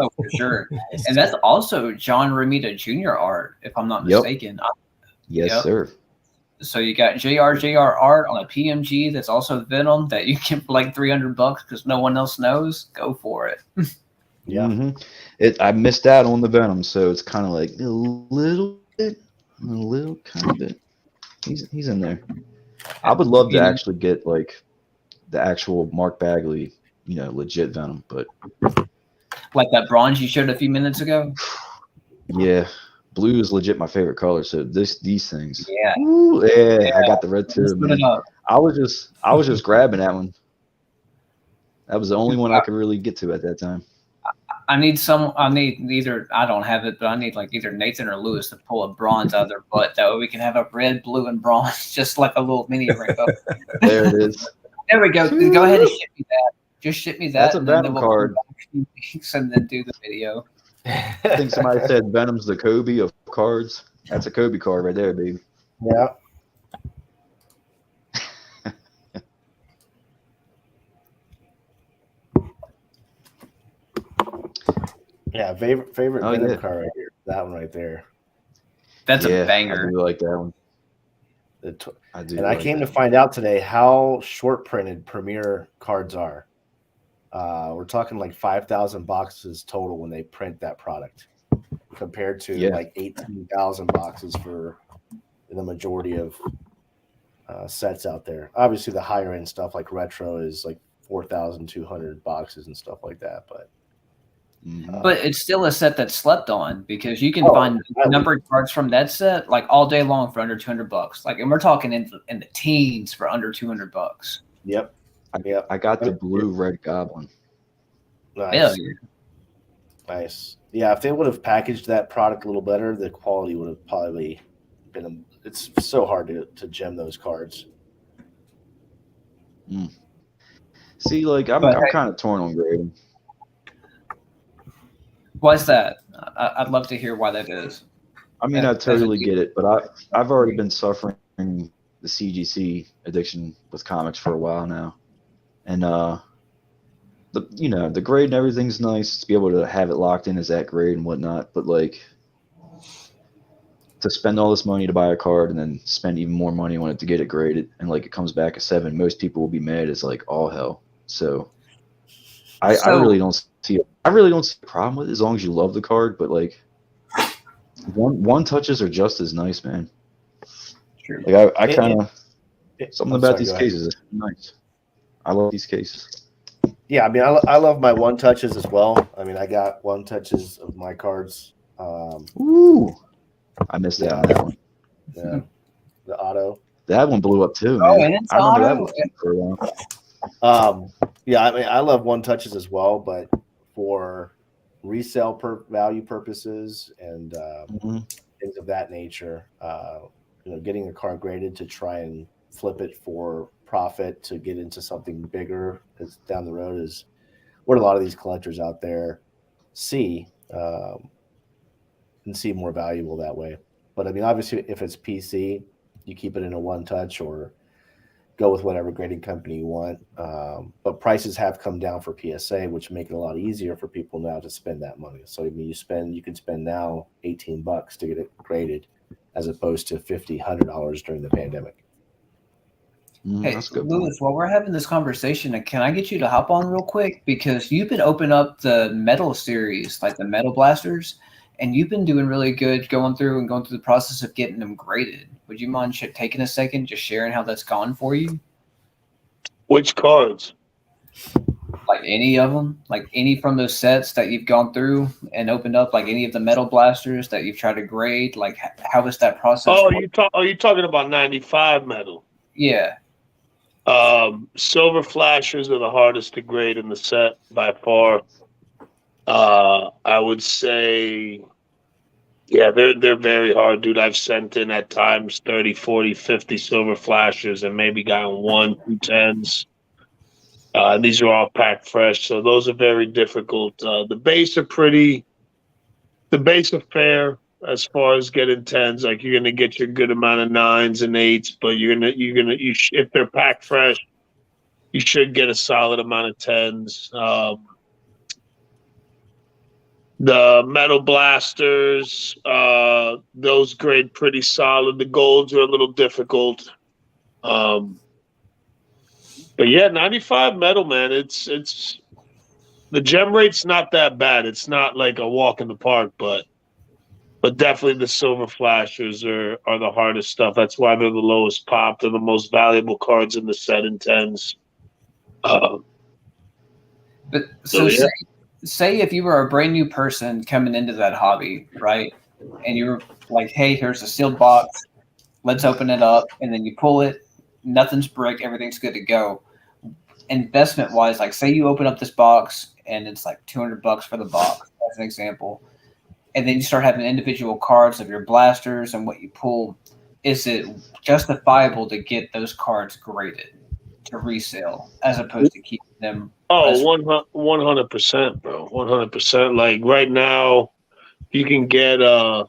Oh, for sure. And that's also John Romita Jr. art, if I'm not mistaken. Yes, sir. So you got JR art on a PMG that's also Venom that you get for like $300 because no one else knows. Go for it. Yeah. Mm-hmm. I missed out on the Venom, so it's kind of like a little kind of bit. He's in there. I would love to actually get like the actual Mark Bagley, legit Venom, but Like that bronze you showed a few minutes ago. Yeah, blue is legit my favorite color. So these things. Yeah. Ooh, yeah, I got the red too, Let's put man. it up. I was just grabbing that one. That was the only one I could really get to at that time. I need either, I don't have it, but I need like either Nathan or Lewis to pull a bronze out of their butt. That way we can have a red, blue, and bronze, just like a little mini rainbow. There it is. There we go. Go ahead and ship me that. Just ship me that. That's a and then Venom we'll card. come back in a few weeks and then do the video. I think somebody said Venom's the Kobe of cards. That's a Kobe card right there, baby. Yeah. Yeah, favorite Oh, Venom yeah. card right here. That one right there. That's Yeah, a banger. I do like that one. I do. And I like came that to one. find out today how short printed Premier cards are. We're talking like 5,000 boxes total when they print that product, compared to Yeah. like 18,000 boxes for the majority of sets out there. Obviously, the higher end stuff like retro is like 4,200 boxes and stuff like that. But Mhm. But it's still a set that's slept on because you can Oh, find absolutely. numbered cards from that set like all day long for under $200. Like, and we're talking in the teens for under $200. yep, yep, I got the blue red goblin. nice. Hell yeah. Nice. Yeah, if they would have packaged that product a little better, the quality would have probably been. It's so hard to gem those cards. See, like I'm But- kind of torn on grading. Why's that? I'd love to hear why that is. I mean, Yeah, I totally as a- get it, but I've already been suffering the CGC addiction with comics for a while now, and the grade and everything's nice to be able to have it locked in as that grade and whatnot, but like to spend all this money to buy a card and then spend even more money on it to get it graded and like it comes back a 7, most people will be mad. It's like all hell. So I really don't see a problem with it as long as you love the card, but like one touches are just as nice, man. True. Like I kind of something I'm about sorry, these go ahead. cases is nice. I love these cases. Yeah, I mean, I love my one touches as well. I mean, I got one touches of my cards. Ooh, I missed out on that one. Yeah, the auto. That one blew up too, Oh, man. and it's I remember that auto? one for a while. Yeah, I mean, I love one touches as well, but for resale value purposes and Mhm. things of that nature, getting a card graded to try and flip it for profit to get into something bigger down the road is what a lot of these collectors out there see and see more valuable that way. But I mean, obviously, if it's PC, you keep it in a one touch or go with whatever grading company you want. But prices have come down for PSA, which make it a lot easier for people now to spend that money. So I mean, you can spend now $18 to get it graded, as opposed to $50, $100 during the pandemic. Hey, That's a good Lewis, while we're having this conversation, can I get you to hop on real quick? Because you've been opening up the metal series, like the metal blasters, and you've been doing really good going through the process of getting them graded. Would you mind taking a second, just sharing how that's gone for you? Which cards? Like any of them, like any from those sets that you've gone through and opened up, like any of the metal blasters that you've tried to grade, like how was that process? Oh, are you talking about 95 metal? Yeah. Silver flashers are the hardest to grade in the set by far. I would say, yeah, they're very hard, dude. I've sent in at times 30, 40, 50 silver flashers and maybe gotten 1, 2 10s. These are all packed fresh, so those are very difficult. The base are fair as far as getting 10s. Like you're gonna get your good amount of 9s and 8s, but if they're packed fresh, you should get a solid amount of 10s. The metal blasters, those grade pretty solid. The golds are a little difficult. But yeah, 95 metal, man. It's the gem rate's not that bad. It's not like a walk in the park, but definitely the silver flashers are the hardest stuff. That's why they're the lowest pop. They're the most valuable cards in the set in 10s. But So, yeah. say if you were a brand new person coming into that hobby, right? And you're like, hey, here's a sealed box. Let's open it up. And then you pull it. Nothing's brick. Everything's good to go. Investment wise, like say you open up this box and it's like $200 for the box, as an example. And then you start having individual cards of your blasters and what you pull. Is it justifiable to get those cards graded to resale as opposed to keeping them? Oh, 100%, bro. 100%. Like right now, you can get a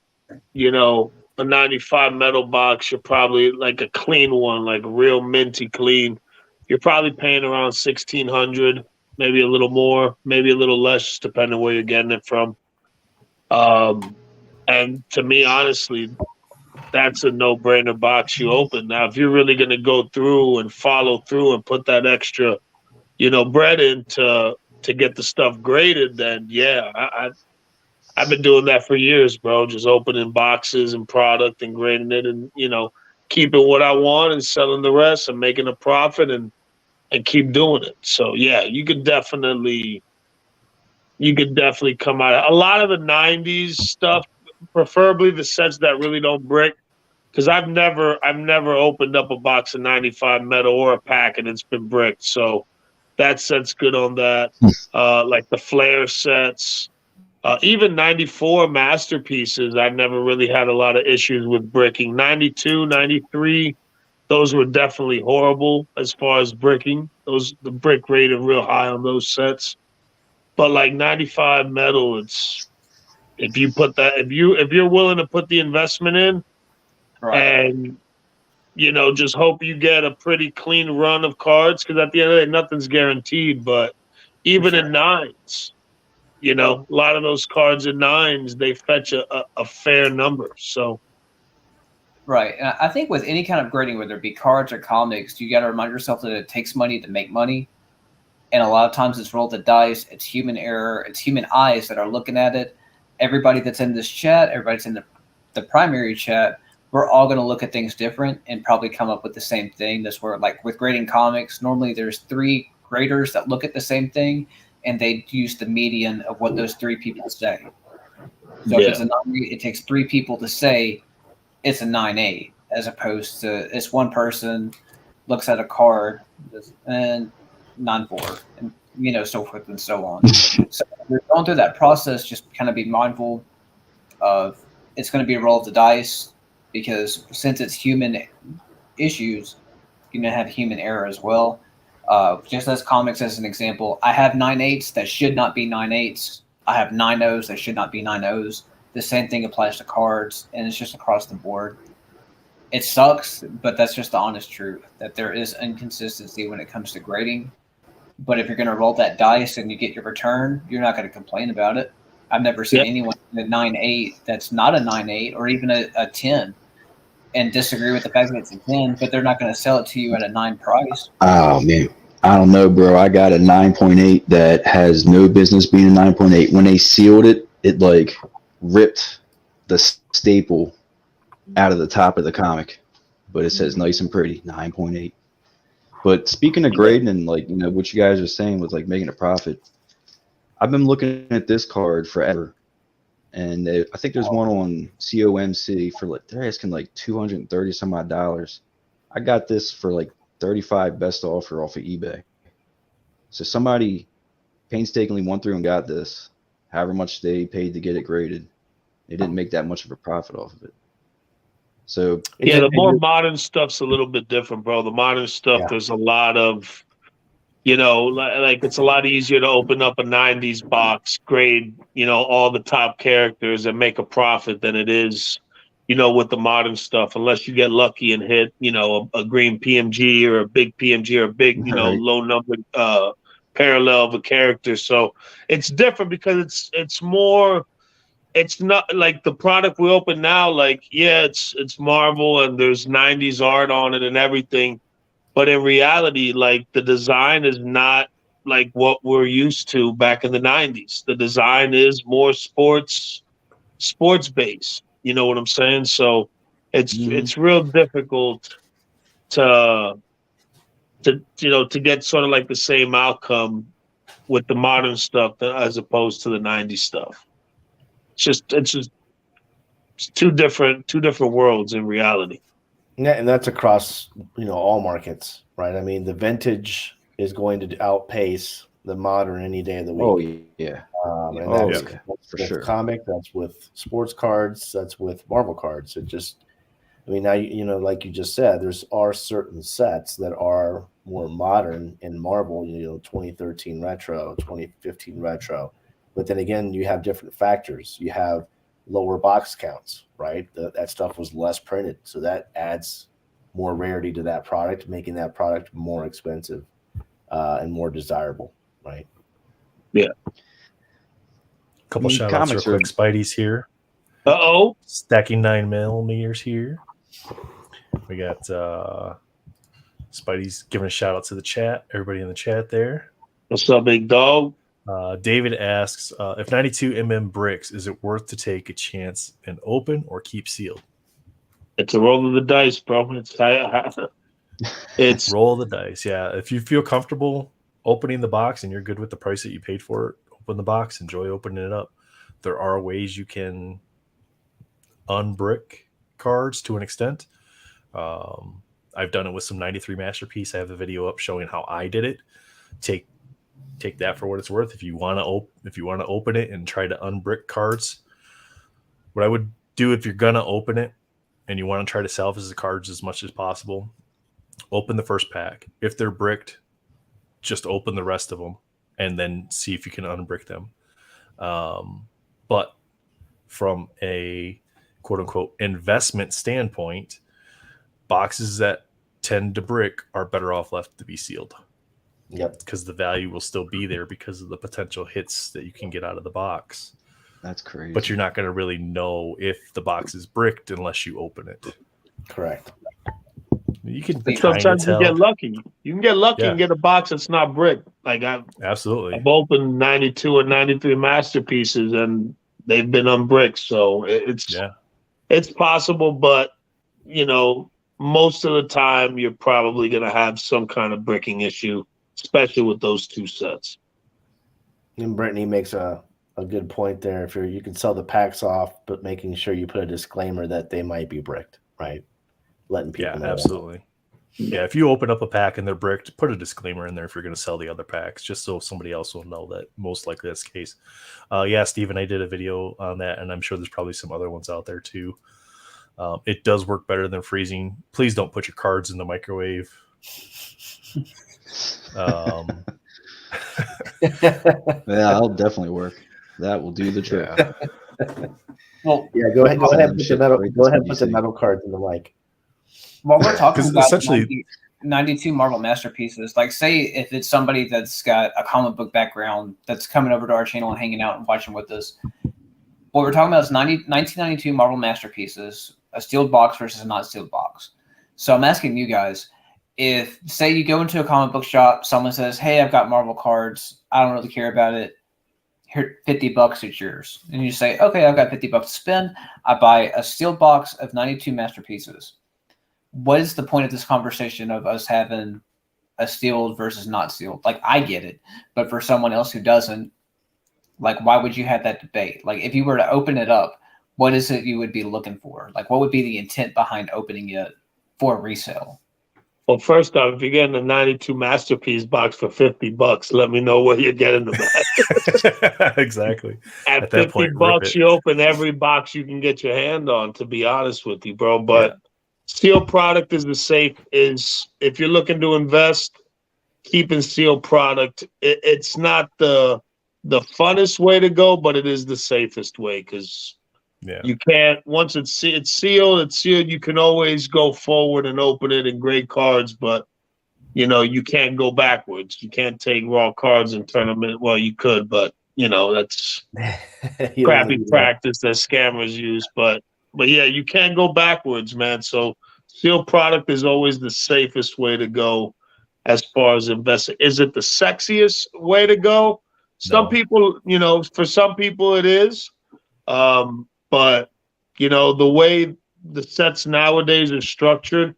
95 metal box. You're probably like a clean one, like real minty clean. You're probably paying around 1,600, maybe a little more, maybe a little less, depending where you're getting it from. And to me, honestly, that's a no-brainer box you open. Now, if you're really going to go through and follow through and put that extra bread in to get the stuff graded, then yeah, I've been doing that for years, bro. Just opening boxes and product and grading it and, keeping what I want and selling the rest and making a profit and keep doing it. So yeah, you could definitely come out. A lot of the 90s stuff, preferably the sets that really don't brick, because I've never opened up a box of 95 metal or a pack and it's been bricked. So that set's good on that. Like the flare sets, even 94 masterpieces, I never really had a lot of issues with bricking. 92, 93, those were definitely horrible as far as bricking. The brick rate is real high on those sets. But like 95 metal, it's if you're willing to put the investment in, Right. and just hope you get a pretty clean run of cards, because at the end of the day, nothing's guaranteed. But even in nines, a lot of those cards in nines, they fetch a fair number. So. Right. And I think with any kind of grading, whether it be cards or comics, you got to remind yourself that it takes money to make money. And a lot of times it's roll the dice. It's human error. It's human eyes that are looking at it. Everybody that's in this chat, everybody's in the primary chat, we're all going to look at things different and probably come up with the same thing. That's where, like with grading comics, normally there's 3 graders that look at the same thing, and they use the median of what those 3 people say. So if it's a 9-8, it takes 3 people to say it's a 9-8, as opposed to it's one person looks at a card and 9-4, and so forth and so on. So if you're going through that process, just kind of be mindful of it's going to be a roll of the dice, because since it's human issues, you're going to have human error as well. Just as comics, as an example, I have 9-8s that should not be 9-8s. I have 9-0s that should not be 9-0s. The same thing applies to cards, and it's just across the board. It sucks, but that's just the honest truth, that there is inconsistency when it comes to grading. But if you're going to roll that dice and you get your return, you're not going to complain about it. I've never seen anyone in a 9-8 that's not a 9-8 or even a 10 and disagree with the fact that it's a 10, but they're not going to sell it to you at a 9 price. Oh, man. I don't know, bro. I got a 9.8 that has no business being a 9.8. When they sealed it, it like ripped the staple out of the top of the comic, but it says nice and pretty 9.8. But speaking of grading and what you guys are saying with like making a profit, I've been looking at this card forever, and I think there's one on COMC for they're asking like $230 some odd dollars. I got this for like 35 best offer off of eBay. So somebody painstakingly went through and got this, however much they paid to get it graded. They didn't make that much of a profit off of it. So yeah, the more modern stuff's a little bit different, bro. The modern stuff, there's a lot of, like it's a lot easier to open up a 90s box, grade, all the top characters and make a profit than it is, with the modern stuff, unless you get lucky and hit, a green PMG or a big PMG or a big, low numbered parallel of a character. So it's different because it's more. It's not like the product we open now, it's Marvel and there's 90s art on it and everything. But in reality, the design is not like what we're used to back in the 90s. The design is more sports based. You know what I'm saying? So it's real difficult to get sort of like the same outcome with the modern stuff as opposed to the '90s stuff. It's just two different worlds in reality. Yeah, and that's across all markets, right? I mean, the vintage is going to outpace the modern any day of the week. Oh yeah. And that's for with sure. comic, that's with sports cards, that's with Marvel cards. It just, I mean, now like you just said, are certain sets that are more modern in Marvel. 2013 retro, 2015 retro, but then again, you have different factors. You have lower box counts, right? That stuff was less printed, so that adds more rarity to that product, making that product more expensive and more desirable, right? Yeah. Couple shout outs real Comics are- quick. Spidey's here. Uh-oh. Stacking 9mm here. We got Spidey's giving a shout out to the chat. Everybody in the chat there. What's up, big dog? David asks, if 92mm bricks, is it worth to take a chance and open or keep sealed? It's a roll of the dice, bro. It's Roll the dice. Yeah. If you feel comfortable opening the box and you're good with the price that you paid for it, open the box, enjoy opening it up. There are ways you can unbrick cards to an extent. I've done it with some 93 Masterpiece. I have the video up showing how I did it. Take that for what it's worth. If you want to open it and try to unbrick cards, what I would do if you're gonna open it and you want to try to salvage the cards as much as possible, open the first pack. If they're bricked, just open the rest of them and then see if you can unbrick them. But from a quote unquote investment standpoint, boxes that tend to brick are better off left to be sealed. Yep. Because the value will still be there because of the potential hits that you can get out of the box. That's crazy. But you're not going to really know if the box is bricked unless you open it. Correct. You can sometimes you get lucky. You can get lucky Yeah. and get a box that's not bricked. Like I've opened 92 and 93 Masterpieces and they've been unbricked. So it's possible, but most of the time you're probably going to have some kind of bricking issue, especially with those two sets. And Brittany makes a good point there. If you can sell the packs off, but making sure you put a disclaimer that they might be bricked, right? Letting people know. Absolutely. Yeah, if you open up a pack and they're bricked, put a disclaimer in there if you're going to sell the other packs, just so somebody else will know that most likely that's the case. Steven, I did a video on that, and I'm sure there's probably some other ones out there too. It does work better than freezing. Please don't put your cards in the microwave. Yeah, that'll definitely work. That will do the trick. Yeah. Well, Yeah, go ahead. Go ahead. Put Shit, the metal. right, Go ahead. that's Put the what you metal cards in the mic. while we're talking 'Cause about essentially- 92 Marvel Masterpieces, like say if it's somebody that's got a comic book background that's coming over to our channel and hanging out and watching with us, what we're talking about is 1992 Marvel Masterpieces, a sealed box versus a not sealed box. So I'm asking you guys, if say you go into a comic book shop, someone says, "Hey, I've got Marvel cards. I don't really care about it. Here, $50, it's yours." And you say, "Okay, I've got $50 to spend. I buy a sealed box of 92 Masterpieces." What is the point of this conversation of us having a sealed versus not sealed? Like, I get it, but for someone else who doesn't, like, why would you have that debate? Like, if you were to open it up, what is it you would be looking for? Like, what would be the intent behind opening it for resale? Well, first off, if you're getting a 92 Masterpiece box for $50, let me know where you're getting the back. Exactly. At that $50, point, rip it. you open every box you can get your hand on, to be honest with you, bro. But sealed product is if you're looking to invest, keeping sealed product, it's not the funnest way to go, but it is the safest way because you can't, once it's sealed, you can always go forward and open it in great cards, but you can't go backwards. You can't take raw cards and turn them in. Well, you could, but that's crappy practice that scammers use. But yeah, you can't go backwards, man. So sealed product is always the safest way to go as far as investing. Is it the sexiest way to go? Some people, for some people it is. But the way the sets nowadays are structured,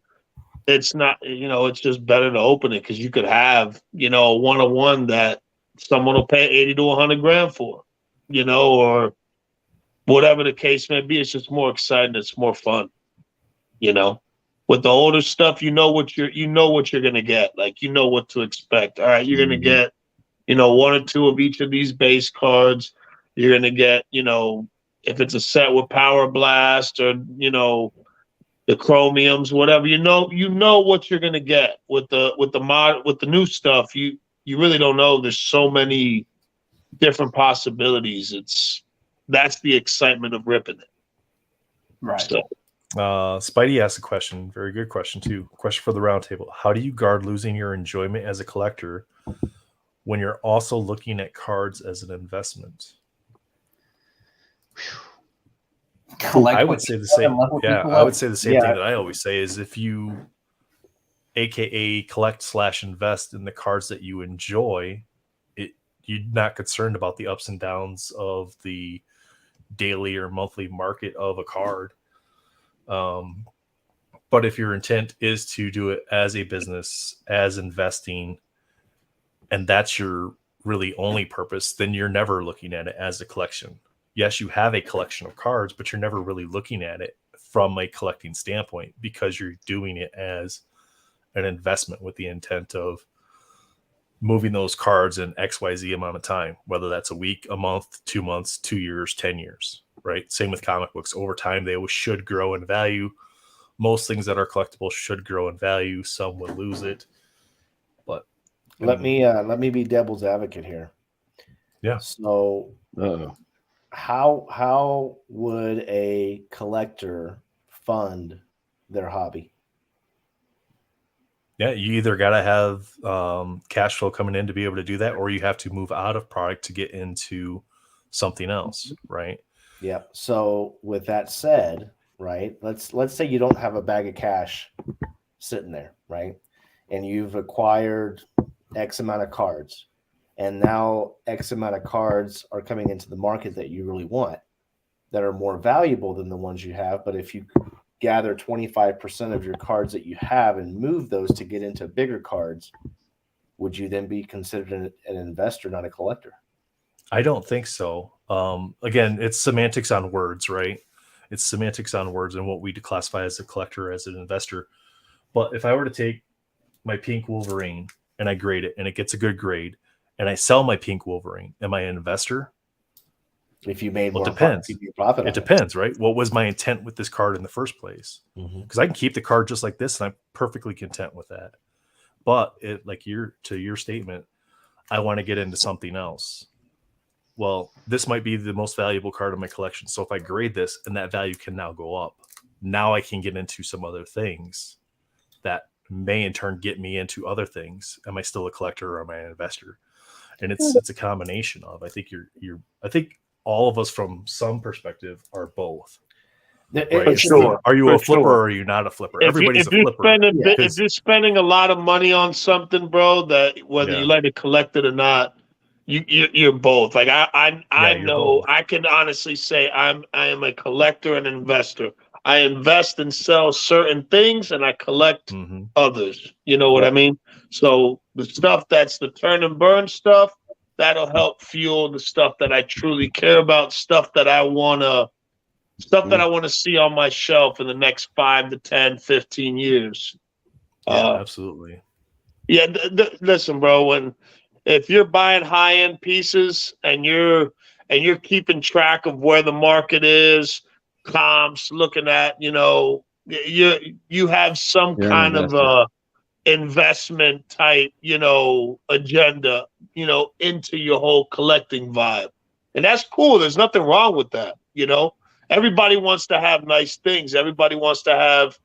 it's not, it's just better to open it because you could have, a 1-of-1 that someone will pay 80 to 100 grand for, or whatever the case may be. It's just more exciting. It's more fun, With the older stuff, you know what you're going to get. Like, you know what to expect. All right, you're going to get, one or two of each of these base cards. You're going to get, if it's a set with Power Blast or, the chromiums, whatever, you know what you're going to get with the new stuff. You really don't know. There's so many different possibilities. That's the excitement of ripping it. Right. So, Spidey asked a question. Very good question too. Question for the roundtable: how do you guard losing your enjoyment as a collector when you're also looking at cards as an investment? I would say the same. Yeah, I would say the same thing that I always say is if you, AKA collect/invest in the cards that you enjoy, you're not concerned about the ups and downs of the daily or monthly market of a card. But if your intent is to do it as a business, as investing, and that's your really only purpose, then you're never looking at it as a collection. Yes, you have a collection of cards, but you're never really looking at it from a collecting standpoint because you're doing it as an investment with the intent of moving those cards in XYZ amount of time, whether that's a week, a month, 2 months, 2 years, 10 years, right? Same with comic books. Over time, they should grow in value. Most things that are collectible should grow in value. Some will lose it. But let me be devil's advocate here. Yeah. So how would a collector fund their hobby? Yeah, you either got to have cash flow coming in to be able to do that, or you have to move out of product to get into something else, right? Yeah. So with that said, right, let's say you don't have a bag of cash sitting there, right? And you've acquired X amount of cards, and now X amount of cards are coming into the market that you really want, that are more valuable than the ones you have. But if you gather 25% of your cards that you have and move those to get into bigger cards, would you then be considered an investor, not a collector? I don't think so. Again, it's semantics on words, right? It's semantics on words and what we classify as a collector, as an investor. But if I were to take my pink Wolverine and I grade it and it gets a good grade and I sell my pink Wolverine, am I an investor? If you made more, it depends. Profit it depends, right? What was my intent with this card in the first place? Because I can keep the card just like this, and I'm perfectly content with that. But to your statement, I want to get into something else. Well, this might be the most valuable card in my collection. So if I grade this, and that value can now go up, now I can get into some other things that may in turn get me into other things. Am I still a collector or am I an investor? And it's a combination of. I think I think all of us from some perspective are both. Right? Sure. Are you a flipper or are you not a flipper? Everybody's a flipper. If you're spending a lot of money on something, bro, that whether you like to collect it or not, you're both. Like I know both. I can honestly say I am a collector and an investor. I invest and sell certain things and I collect others. You know what I mean? So the stuff that's the turn and burn stuff, that'll help fuel the stuff that I truly care about, stuff that I want to see on my shelf in the next 5 to 10, 15 years. Yeah, absolutely. Yeah. Listen, bro, if you're buying high end pieces and you're keeping track of where the market is, comps, looking at, you have some kind of investment type, agenda, into your whole collecting vibe. And that's cool. There's nothing wrong with that. Everybody wants to have nice things. Everybody wants to have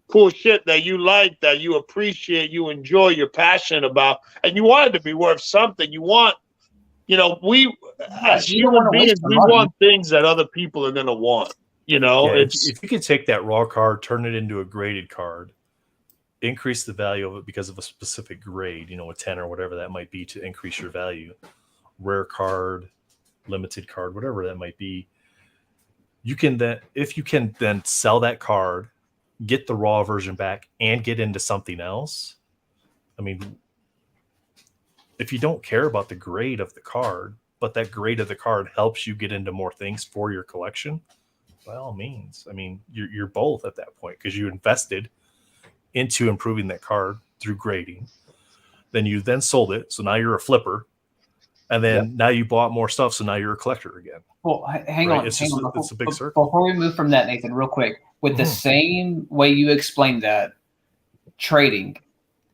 cool shit that you like, that you appreciate, you enjoy, you're passionate about, and you want it to be worth something. You want, as human beings, we want things that other people are going to want. If you could take that raw card, turn it into a graded card, increase the value of it because of a specific grade, a 10 or whatever that might be to increase your value, rare card, limited card, whatever that might be. If you can then sell that card, get the raw version back and get into something else. I mean, if you don't care about the grade of the card, but that grade of the card helps you get into more things for your collection, by all means. I mean, you're both at that point because you invested into improving that card through grading. Then you then sold it, so now you're a flipper, and then now you bought more stuff, so now you're a collector again. Well, hang on. It's a big circle. Before we move from that, Nathan, real quick, with the same way you explained that, trading,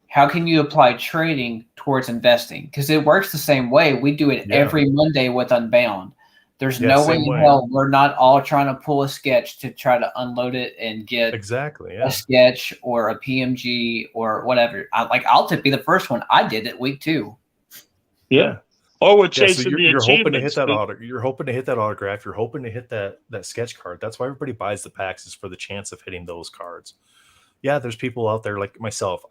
how can you apply trading towards investing? Because it works the same way. We do it every Monday with Unbound. There's no way in hell we're not all trying to pull a sketch to try to unload it and get a sketch or a PMG or whatever. I'll be the first one. I did it week 2. Yeah. Or we're chasing so the you're hoping to achievements. hit that you're hoping to hit that autograph. You're hoping to hit that sketch card. That's why everybody buys the packs, is for the chance of hitting those cards. Yeah, there's people out there like myself.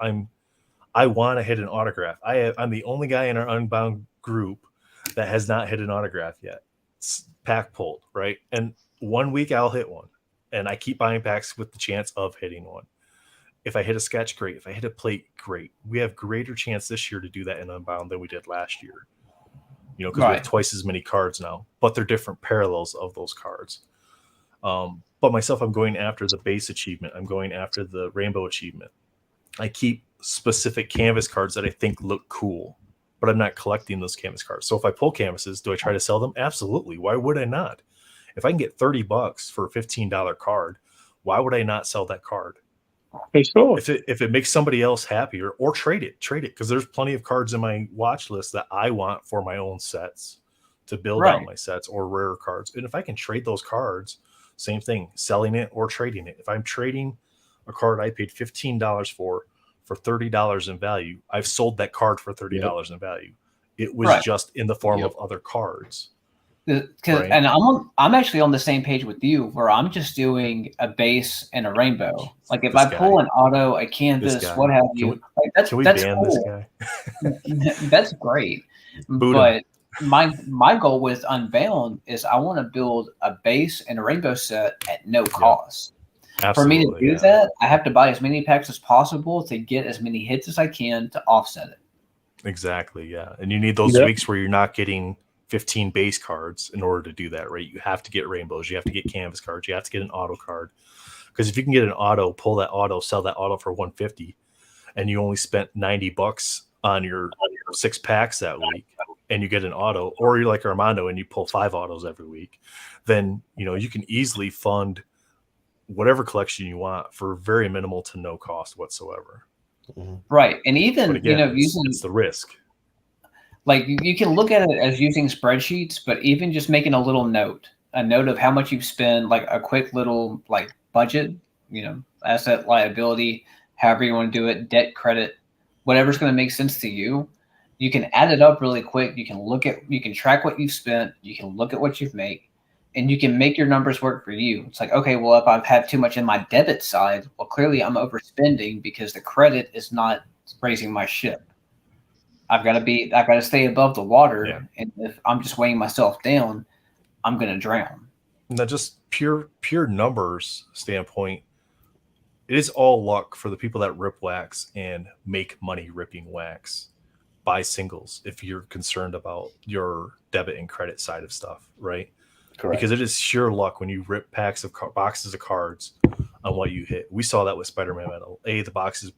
I want to hit an autograph. I'm the only guy in our Unbound group that has not hit an autograph yet. It's pack pulled, right? And one week I'll hit one, and I keep buying packs with the chance of hitting one. If I hit a sketch, great. If I hit a plate, great. We have greater chance this year to do that in Unbound than we did last year. You know, because we have twice as many cards now, but they're different parallels of those cards. But myself, I'm going after the base achievement. I'm going after the rainbow achievement. I keep specific canvas cards that I think look cool, but I'm not collecting those canvas cards. So if I pull canvases, do I try to sell them? Absolutely. Why would I not? If I can get $30 for a $15 card, why would I not sell that card? Hey, sure. If it makes somebody else happier, or trade it, because there's plenty of cards in my watch list that I want for my own sets to build out my sets, or rare cards. And if I can trade those cards, same thing, selling it or trading it. If I'm trading a card I paid $15 for $30 in value, I've sold that card for $30 in value. It was just in the form of other cards. And I'm actually on the same page with you, where I'm just doing a base and a rainbow. Like if I pull an auto, a canvas, what have you, that's cool. This guy? That's great. But my goal with Unbound is I want to build a base and a rainbow set at no cost. Absolutely, for me to do that, I have to buy as many packs as possible to get as many hits as I can to offset it. Exactly, yeah. And you need those weeks where you're not getting 15 base cards in order to do that, right? You have to get rainbows, you have to get canvas cards, you have to get an auto card. Because if you can get an auto, pull that auto, sell that auto for $150, and you only spent $90 on your 6 packs that week, and you get an auto, or you're like Armando and you pull 5 autos every week, then you can easily fund whatever collection you want for very minimal to no cost whatsoever. Right. And even again, using it's the risk. Like you can look at it as using spreadsheets, but even just making a little note of how much you've spent, like a quick little budget, asset, liability, however you want to do it, debt, credit, whatever's going to make sense to you. You can add it up really quick. You can track what you've spent. You can look at what you've made, and you can make your numbers work for you. It's like, okay, well, if I've had too much in my debit side, well, clearly I'm overspending because the credit is not raising my ship. I've got to stay above the water, and if I'm just weighing myself down, I'm going to drown. Now, just pure numbers standpoint, it is all luck for the people that rip wax and make money ripping wax. Buy singles if you're concerned about your debit and credit side of stuff, right? Correct. Because it is sheer luck when you rip boxes of cards on what you hit. We saw that with Spider-Man Metal. The box is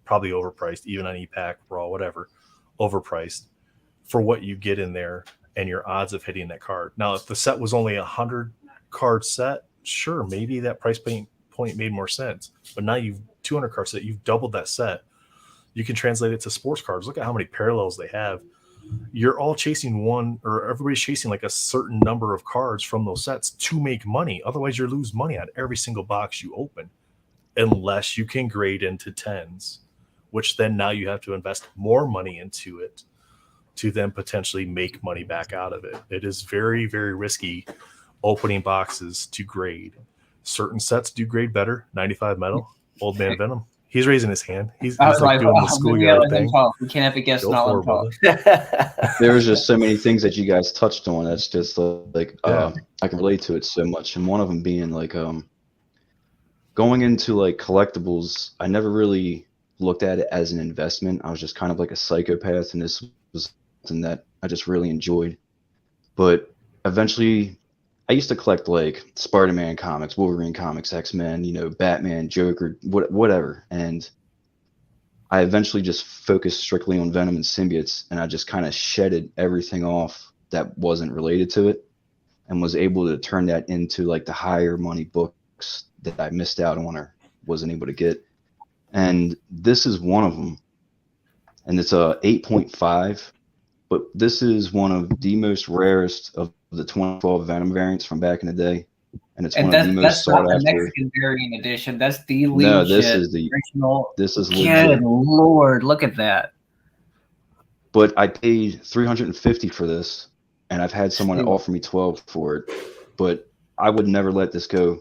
probably overpriced, even on ePack, Raw, whatever. Overpriced for what you get in there and your odds of hitting that card. Now, if the set was only 100 card set, sure, maybe that price point made more sense. But now you've 200 card set, you've doubled that set. You can translate it to sports cards. Look at how many parallels they have. You're all chasing one, or everybody's chasing like a certain number of cards from those sets to make money. Otherwise, you lose money on every single box you open, unless you can grade into 10s. Which then now you have to invest more money into it to then potentially make money back out of it. It is very, very risky opening boxes to grade. Certain sets do grade better. 95 Metal, Old Man Venom. He's raising his hand. He's like doing the schoolyard thing. We can't have a guest not let him talk. There's just so many things that you guys touched on. That's just I can relate to it so much. And one of them being going into collectibles, I never really looked at it as an investment. I was just kind of like a psychopath, and this was something that I just really enjoyed. But eventually, I used to collect like Spider-Man comics, Wolverine comics, X-Men, Batman, Joker, whatever. And I eventually just focused strictly on Venom and symbiotes, and I just kind of shedded everything off that wasn't related to it, and was able to turn that into like the higher money books that I missed out on or wasn't able to get. And this is one of them, and it's a 8.5. But this is one of the most rarest of the 2012 Venom variants from back in the day, and it's one of the most sought not the after. Mexican variant edition. That's the No, legit this is the original. this is Good legit. Lord, look at that. But I paid $350 for this, and I've had someone Shoot. offer me 12 for it. But I would never let this go,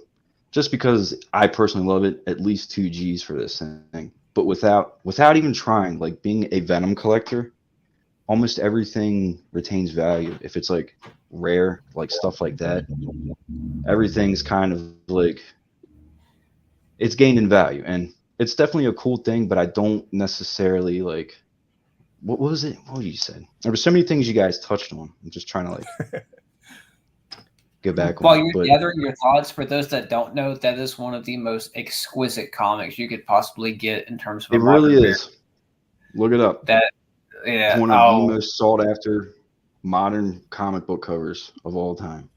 just because I personally love it. At least 2 G's for this thing. But without even trying, like being a Venom collector, almost everything retains value. If it's like rare, like stuff like that, everything's kind of like it's gained in value, and it's definitely a cool thing. But I don't necessarily like. What was it? What you said? There were so many things you guys touched on. I'm just trying to like go back While on. you're gathering your thoughts, for those that don't know, that is one of the most exquisite comics you could possibly get in terms of. It really is. Look it up. Yeah, it's one of the most sought after modern comic book covers of all time.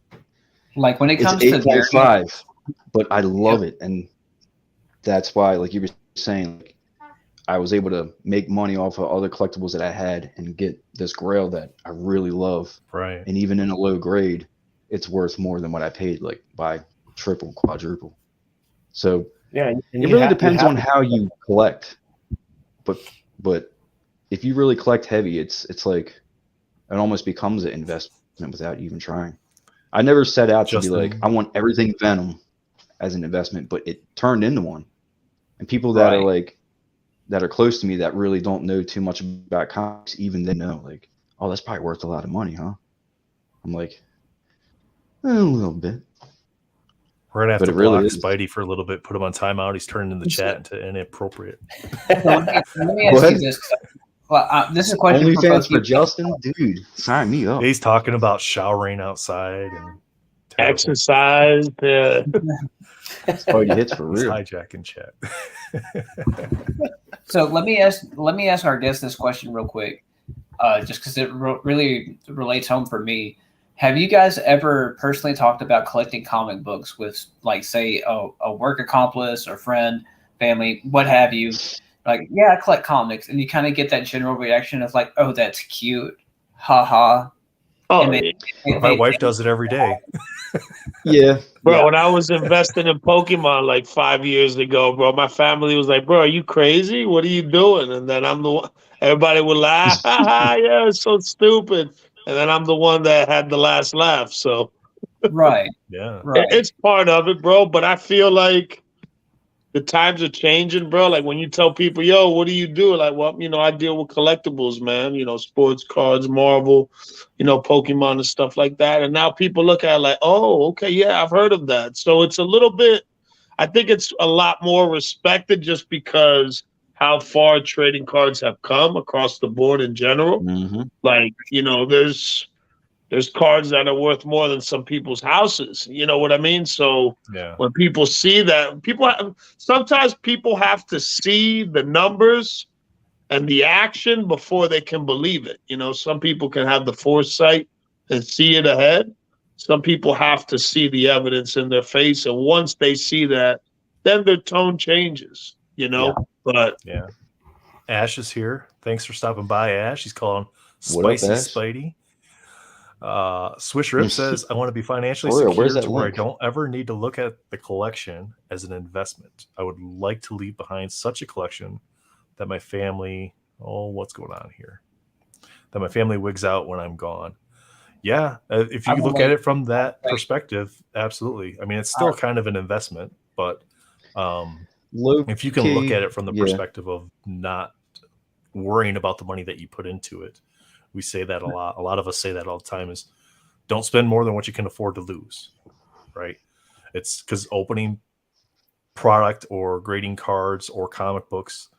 Like when it comes it's to 8.5, but I love it, and that's why, like you were saying, like, I was able to make money off of other collectibles that I had and get this Grail that I really love. Right. And even in a low grade, it's worth more than what I paid, like by triple, quadruple. So yeah, it really depends on how you collect. But if you really collect heavy, it's like it almost becomes an investment without even trying. I never set out to be like, I want everything Venom as an investment, but it turned into one. And people that are like that are close to me that really don't know too much about comics, even they know like, oh, that's probably worth a lot of money, huh? I'm like, a little bit. We're gonna have But to it really block is. Spidey for a little bit, put him on timeout. He's turning in the chat into inappropriate. let me ask you this. Well, this is a question for OnlyFans both for you. Justin, dude, sign me up. He's talking about showering outside and terrible. Exercise. Yeah. Spidey hits for He's real. hijacking chat. So let me ask our guest this question real quick, just because it really relates home for me. Have you guys ever personally talked about collecting comic books with, like, say, a work accomplice or friend, family, what have you? Like, yeah, I collect comics, and you kind of get that general reaction of like, oh, that's cute, haha. Oh, My wife does it every day. Yeah, bro, when I was investing in Pokemon like 5 years ago, bro, my family was like, bro, are you crazy? What are you doing? And then I'm the one, everybody would laugh. Yeah, it's so stupid. And then I'm the one that had the last laugh. So Right. Yeah. Right. it's part of it, bro. But I feel like the times are changing, bro. Like when you tell people, yo, what do you do? Like, well, I deal with collectibles, man. Sports cards, Marvel, Pokemon and stuff like that. And now people look at it like, oh, okay, yeah, I've heard of that. So it's a little bit, I think it's a lot more respected just because how far trading cards have come across the board in general. Mm-hmm. Like, there's cards that are worth more than some people's houses. You know what I mean? So Yeah. when people see that, sometimes people have to see the numbers and the action before they can believe it. Some people can have the foresight and see it ahead. Some people have to see the evidence in their face. And once they see that, then their tone changes, Yeah. But Yeah. Ash is here. Thanks for stopping by, Ash. He's calling What up, Spicy Ash? Spidey. Swish Rip says, I want to be financially For real, secure where's that to where I link? don't ever need to look at the collection as an investment. I would like to leave behind such a collection that my family, what's going on here? That my family wigs out when I'm gone. Yeah, if you look at it from that perspective, absolutely. I mean, it's still kind of an investment, but if you can look at it from the perspective of not worrying about the money that you put into it, we say that a lot. A lot of us say that all the time is don't spend more than what you can afford to lose, right? It's because opening product or grading cards or comic books,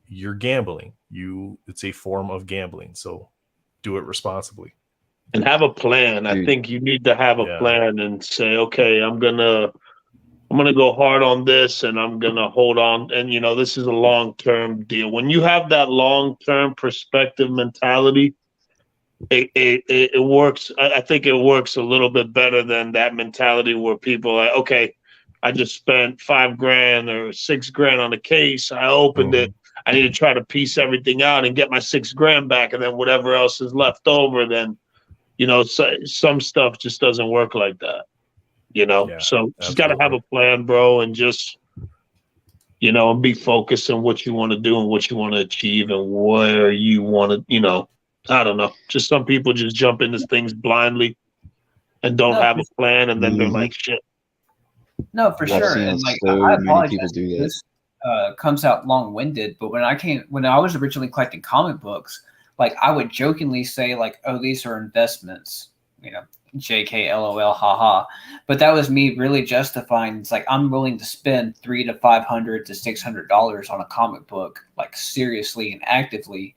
you're gambling. It's a form of gambling. So do it responsibly. And have a plan. I Dude. think you need to have a Yeah. plan and say, okay, I'm gonna go hard on this, and I'm gonna hold on. And this is a long-term deal. When you have that long-term perspective mentality, it works. I think it works a little bit better than that mentality where people are like, okay, I just spent $5,000 or $6,000 on a case. I opened it. I need to try to piece everything out and get my $6,000 back, and then whatever else is left over, then some stuff just doesn't work like that. Yeah, So just got to have a plan, bro, and just and be focused on what you want to do and what you want to achieve and where you want to. I don't know. Just some people just jump into things blindly and don't have a plan, and then they're like, shit. No, for I've sure. seen And like, so I many apologize. people do that. This comes out long-winded, but when I was originally collecting comic books, like I would jokingly say like, "Oh, these are investments," JK, LOL, haha. But that was me really justifying. It's like I'm willing to spend $300 to $500 to $600 on a comic book, like seriously and actively,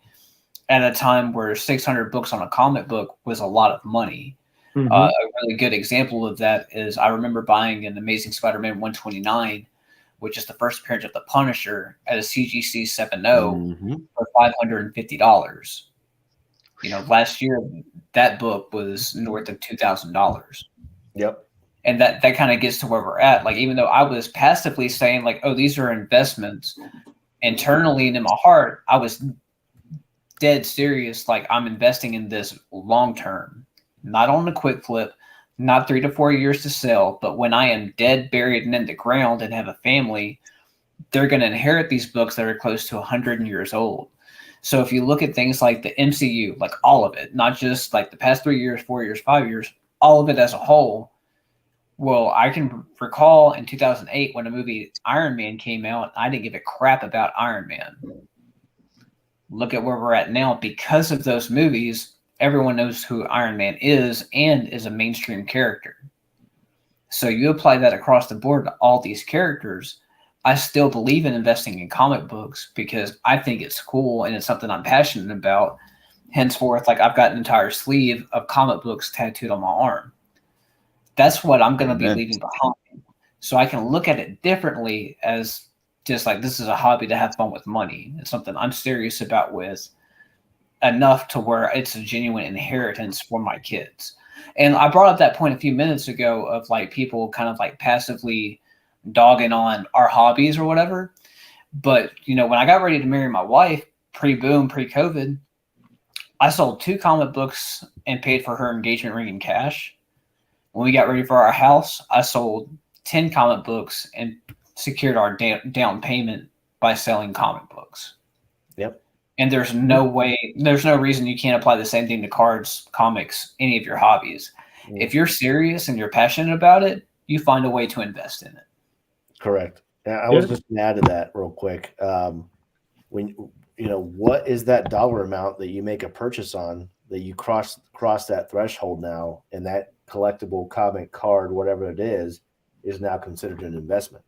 at a time where 600 books on a comic book was a lot of money. Mhm. A really good example of that is I remember buying an Amazing Spider-Man 129, which is the first appearance of the Punisher at a CGC 7.0 for $550. Last year that book was north of $2,000. Yep. And that kind of gets to where we're at. Like, even though I was passively saying like, oh, these are investments, internally and in my heart, I was dead serious. Like, I'm investing in this long term, not on a quick flip, not 3 to 4 years to sell, but when I am dead, buried, and in the ground and have a family, they're going to inherit these books that are close to 100 years old. So if you look at things like the MCU, like all of it, not just like the past 3 years, 4 years, 5 years, all of it as a whole. Well, I can recall in 2008 when the movie Iron Man came out, I didn't give a crap about Iron Man. Look at where we're at now. Because of those movies, everyone knows who Iron Man is and is a mainstream character. So you apply that across the board to all these characters. I still believe in investing in comic books because I think it's cool and it's something I'm passionate about. Henceforth, like I've got an entire sleeve of comic books tattooed on my arm. That's what I'm going to be leaving behind. So I can look at it differently as just like this is a hobby to have fun with money. It's something I'm serious about with enough to where it's a genuine inheritance for my kids. And I brought up that point a few minutes ago of like people kind of like passively dogging on our hobbies or whatever. But, when I got ready to marry my wife, pre-boom, pre-COVID, I sold 2 comic books and paid for her engagement ring in cash. When we got ready for our house, I sold 10 comic books and secured our down payment by selling comic books. Yep. And there's no reason you can't apply the same thing to cards, comics, any of your hobbies. Mm. If you're serious and you're passionate about it, you find a way to invest in it. Correct. And I was just going to add to that real quick. When what is that dollar amount that you make a purchase on that you cross that threshold now, and that collectible comic card, whatever it is now considered an investment.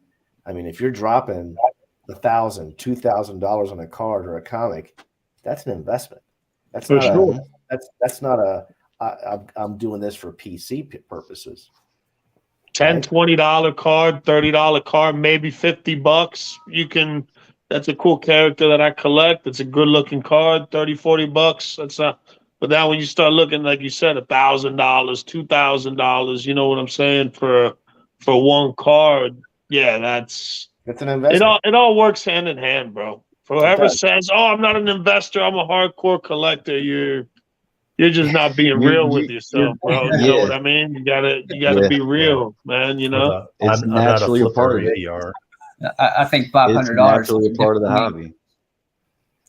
I mean, if you're dropping $1,000, $2,000 on a card or a comic, that's an investment. That's For not sure. that's not a I'm doing this for PC purposes. $10, $20 card, $30 card, maybe $50. That's a cool character that I collect. It's a good looking card, $30, $40. That's not. But now when you start looking, like you said, $1,000, $2,000, you know what I'm saying, for one card, yeah, that's an investment. It all works hand in hand, bro. For whoever says, "Oh, I'm not an investor, I'm a hardcore collector," you're just not being real with yourself, bro. You know what I mean? You gotta be real, man. It's I'm not a naturally a flipper part of it. AR. I think $500. It's naturally a part of the hobby.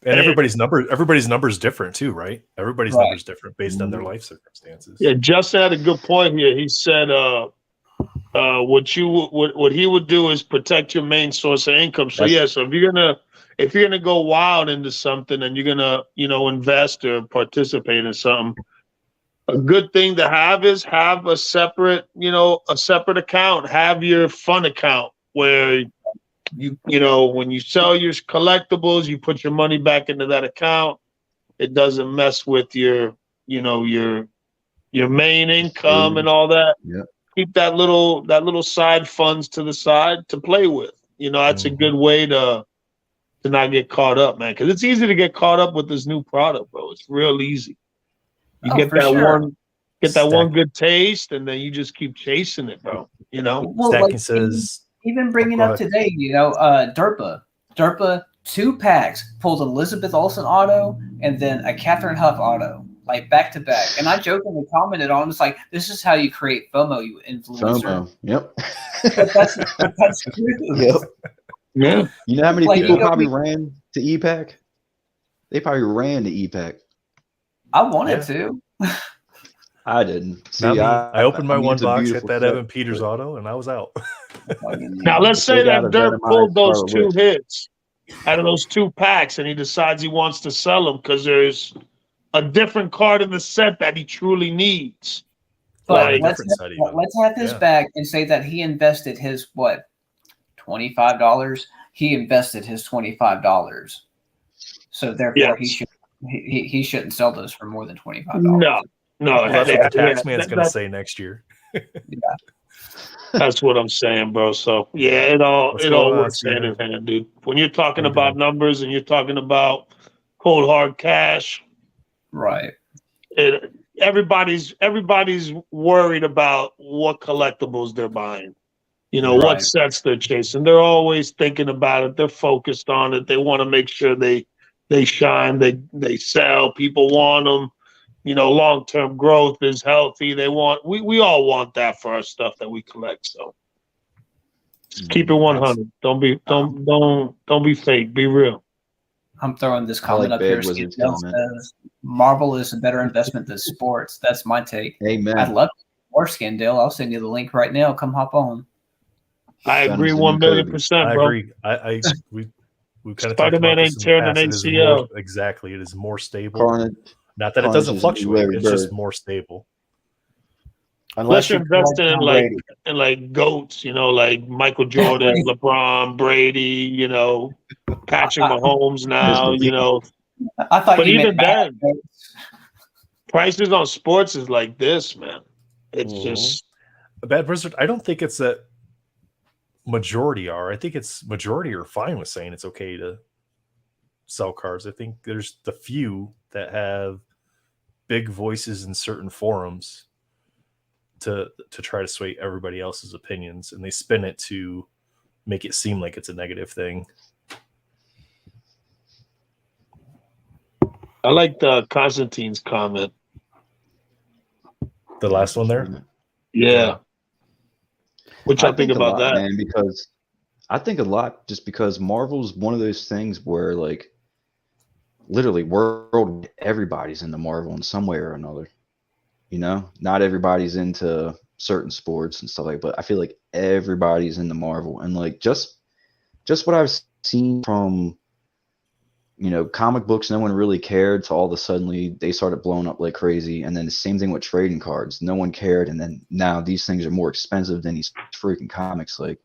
And everybody's number is different too, right? Everybody's number is different based on their life circumstances. Yeah, Justin had a good point here. He said, what he would do is protect your main source of income. So so if you're gonna go wild into something and you're gonna invest or participate in something, a good thing to have is have a separate account. Have your fun account where when you sell your collectibles, you put your money back into that account. It doesn't mess with your your main income and all that. Yeah. Keep that little side funds to the side to play with. That's a good way to not get caught up, man. Because it's easy to get caught up with this new product, bro. It's real easy. You get that one good taste, and then you just keep chasing it, bro. Well, Stacking says, even bringing up today, Derpa 2-packs pulled Elizabeth Olsen auto and then a Catherine Huff auto, like back to back. And I jokingly commented on, it's like, this is how you create FOMO, you influencer. FOMO. Yep. But that's true. Yep. Yeah. You know how many Like, people probably ran to EPAC? They probably ran to EPAC. I wanted to. I didn't. See, not me. I opened my mean, one it's a box, hit beautiful that set, Evan Peters but- auto, and I was out. Now let's say They got that a Dirk Venomized pulled those Scarlet 2 hits out of those 2 packs, and he decides he wants to sell them because there's a different card in the set that he truly needs. But Like, let's have his back and say that he invested his $25. He invested his $25. So therefore, he shouldn't sell those for more than $25. No. Well, that's what the tax yeah, man's going to say next year. That's what I'm saying, bro. So it all What's going on, works hand in Steven? hand, dude. When you're talking How you about doing? numbers and you're talking about cold hard cash, Right. everybody's worried about what collectibles they're buying. What Right. sets they're chasing. They're always thinking about it. They're focused on it. They want to make sure they shine. They sell. People want them. Long-term growth is healthy. We all want that for our stuff that we collect. So just keep it 100. Don't be fake. Be real. I'm throwing this I comment like up here. Bad Wizard's Skidell comment. says, Marvel is a better investment than sports. That's my take. Amen. I'd love more Skindale. I'll send you the link right now. Come hop on. I agree Venom's the new Kirby. 1,000,000%, I bro. agree. We kind of Spider-Man ain't tearing an ACL. Exactly. It is more stable. Carnage. Not that it Carnage doesn't is fluctuate. Larry It's just Bird. more stable. Unless you're investing in Tom like Brady. goats, like Michael Jordan, LeBron, Brady, Patrick Mahomes now, I thought But you even meant then, prices on sports is like this, man. It's Mhm. just A Bad Wizard, I don't think it's that majority are. I think it's majority are fine with saying it's okay to sell cards. I think there's the few that have big voices in certain forums to try to sway everybody else's opinions, and they spin it to make it seem like it's a negative thing. I like the Constantine's comment. The last one there. Yeah. What y'all think a about lot, that? man? Because I think a lot just because Marvel's one of those things where like literally world everybody's into Marvel in some way or another. Not everybody's into certain sports and stuff like that, but I feel like everybody's into Marvel. And like just what I've seen from comic books, no one really cared. So all of a sudden they started blowing up like crazy. And then the same thing with trading cards. No one cared. And then now these things are more expensive than these freaking comics. Like,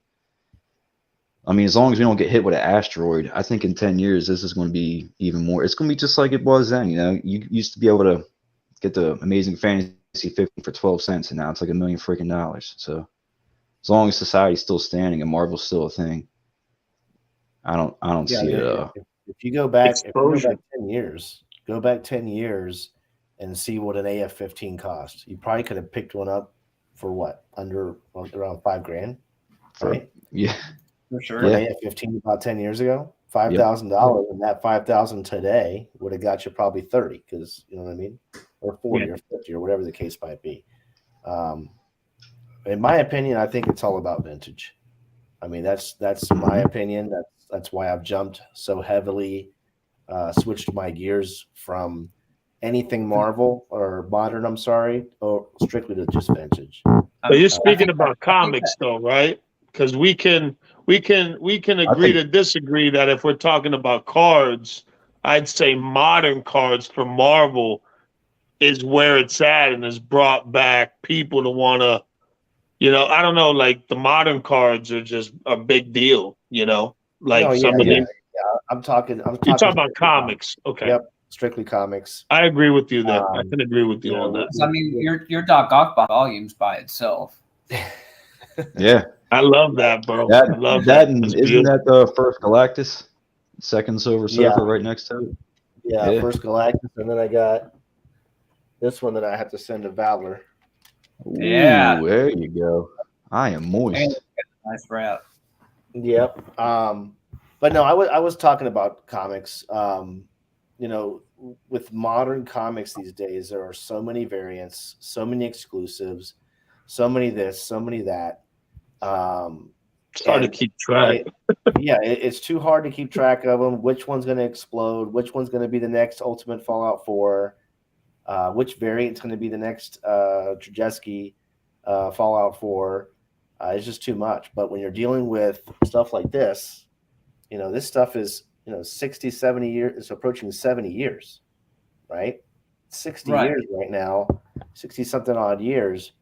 I mean, as long as we don't get hit with an asteroid, I think in 10 years, this is going to be even more. It's going to be just like it was then. You used to be able to get the Amazing Fantasy 50 for 12 cents, and now it's like $1 million freaking dollars. So as long as society's still standing and Marvel's still a thing, I don't see it. If you go back 10 years, and see what an AF-15 cost. You probably could have picked one up for what, around $5,000, right? Yeah. For sure. For an AF-15 about 10 years ago, $5,000, and that $5,000 today would have got you probably 30, because you know what I mean, or 40 or 50 or whatever the case might be. In my opinion, I think it's all about vintage. I mean, that's my opinion. That's why I've jumped so heavily, switched my gears from anything Marvel or modern, or strictly to just vintage. But you're speaking about comics, though, right? Because we can agree to disagree that if we're talking about cards, I'd say modern cards for Marvel is where it's at and has brought back people to want to, I don't know, like the modern cards are just a big deal, like I'm talking You're about comics. Okay. Yep. strictly comics. I agree with you there. I Um, can agree with you you on know, that. I mean, your Doc Ock volumes by itself. Yeah, I love that, bro. that I love that that. and That's isn't beautiful. that the first Galactus, second Silver Yeah. Surfer right next to it? Yeah, Yeah. first Galactus, and then I got this one that I had to send to Valor. Yeah. Ooh, there you go. I am moist. Nice wrap. Yep. But no, I was talking about comics. You know, with modern comics these days, there are so many variants, so many exclusives, so many this, so many that. It's hard to and keep track. it's too hard to keep track of them. Which one's going to explode? Which one's going to be the next Ultimate Fallout 4? Which variant's going to be the next Trzeski Fallout 4? It's just too much. But when you're dealing with stuff like this, you know, this stuff is, you know, 60, 70 years, it's approaching 70 years, right? 60 Right. years right now, 60 something odd years.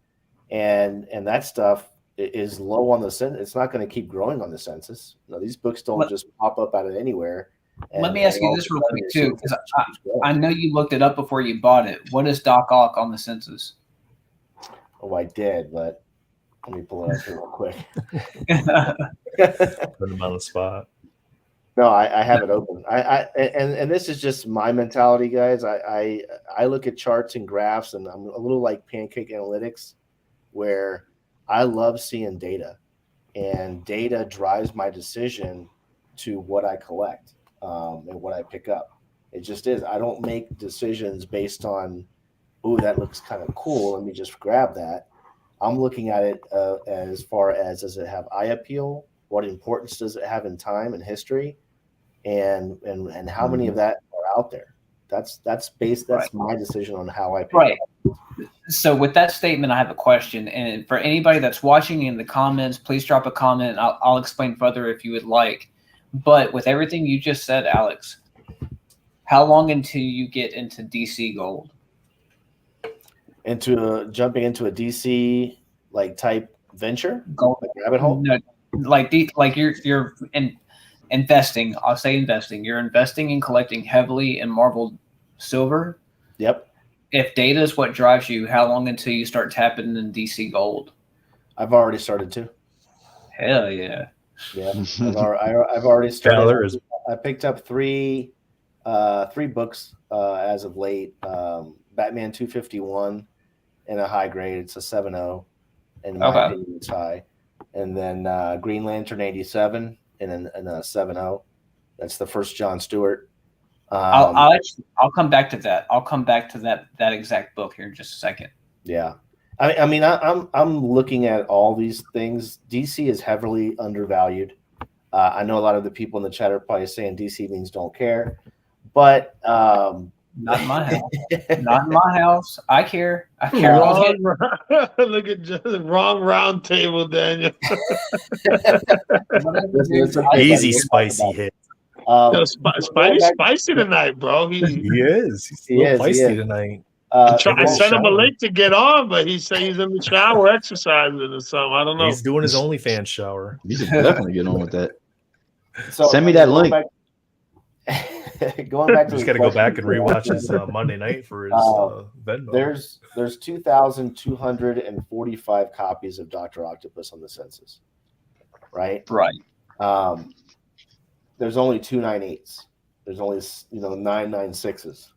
And that stuff is low on the census. It's not going to keep growing on the census. You know, these books don't just pop up out of anywhere. Let me ask you this real quick too, because I know you looked it up before you bought it. What is Doc Ock on the census? Oh, I did, but let me pull it up here real quick. Put him on the spot. No, I have it open. And this is just my mentality, guys. I look at charts and graphs, and I'm a little like Pancake Analytics, where I love seeing data, and data drives my decision to what I collect and what I pick up. It just is. I don't make decisions based on, oh, that looks kind of cool, let me just grab that. I'm looking at it as far as, does it have eye appeal? What importance does it have in time and history? And how many of that are out there? That's Right. my decision on how I pick Right. up. So with that statement, I have a question. And for anybody that's watching in the comments, please drop a comment. I'll explain further if you would like. But with everything you just said, Alex, how long until you get into DC Gold? Jumping into a DC like type venture, Gold like rabbit hole. No, like you're investing. I'll say investing. You're investing and collecting heavily in Marvel Silver. Yep. If data is what drives you, how long until you start tapping in DC Gold? I've already started to. Hell yeah. Yeah, I've already started. Tyler is I picked up three books as of late. Batman 251 in a high grade. It's a 7.0. In my opinion, it's high. And then Green Lantern 87 in a 7.0. That's the first John Stewart. I'll come back to that. I'll come back to that exact book here in just a second. Yeah. I mean, I'm looking at all these things. DC is heavily undervalued. I know a lot of the people in the chat are probably saying DC means don't care, but not in my house. Not in my house. I care. I care. Look at just the wrong round table, Daniel. easy spicy hit. Spidey's spicy tonight, bro. He is. He's a little feisty tonight. I sent him a link to get on, but he said he's in the shower exercising or something. I don't know. He's doing his OnlyFans shower. You should definitely get on with that. So, send me that link. Going back to He's got to go back and rewatch his Monday night for his Venmo. There's 2,245 copies of Dr. Octopus on the census, right? Right. There's only 298s. There's only 996s.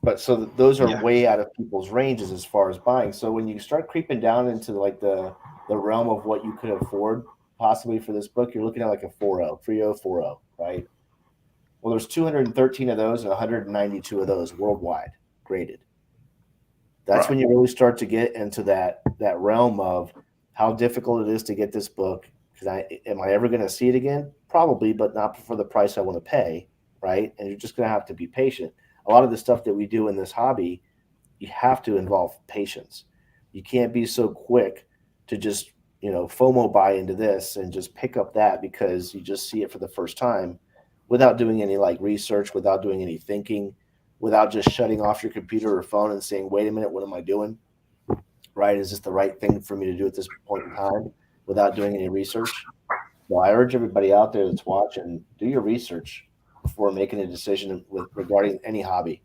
But so those are way out of people's ranges as far as buying. So when you start creeping down into like the realm of what you could afford possibly for this book, you're looking at like a 3040, right? Well, there's 213 of those and 192 of those worldwide graded. That's when you really start to get into that realm of how difficult it is to get this book. Because am I ever going to see it again? Probably, but not for the price I want to pay, right? And you're just going to have to be patient. A lot of the stuff that we do in this hobby, you have to involve patience. You can't be so quick to just, FOMO buy into this and just pick up that because you just see it for the first time without doing any research, without doing any thinking, without just shutting off your computer or phone and saying, wait a minute, what am I doing? Right? Is this the right thing for me to do at this point in time without doing any research? So I urge everybody out there that's watching, do your research. before making a decision regarding any hobby.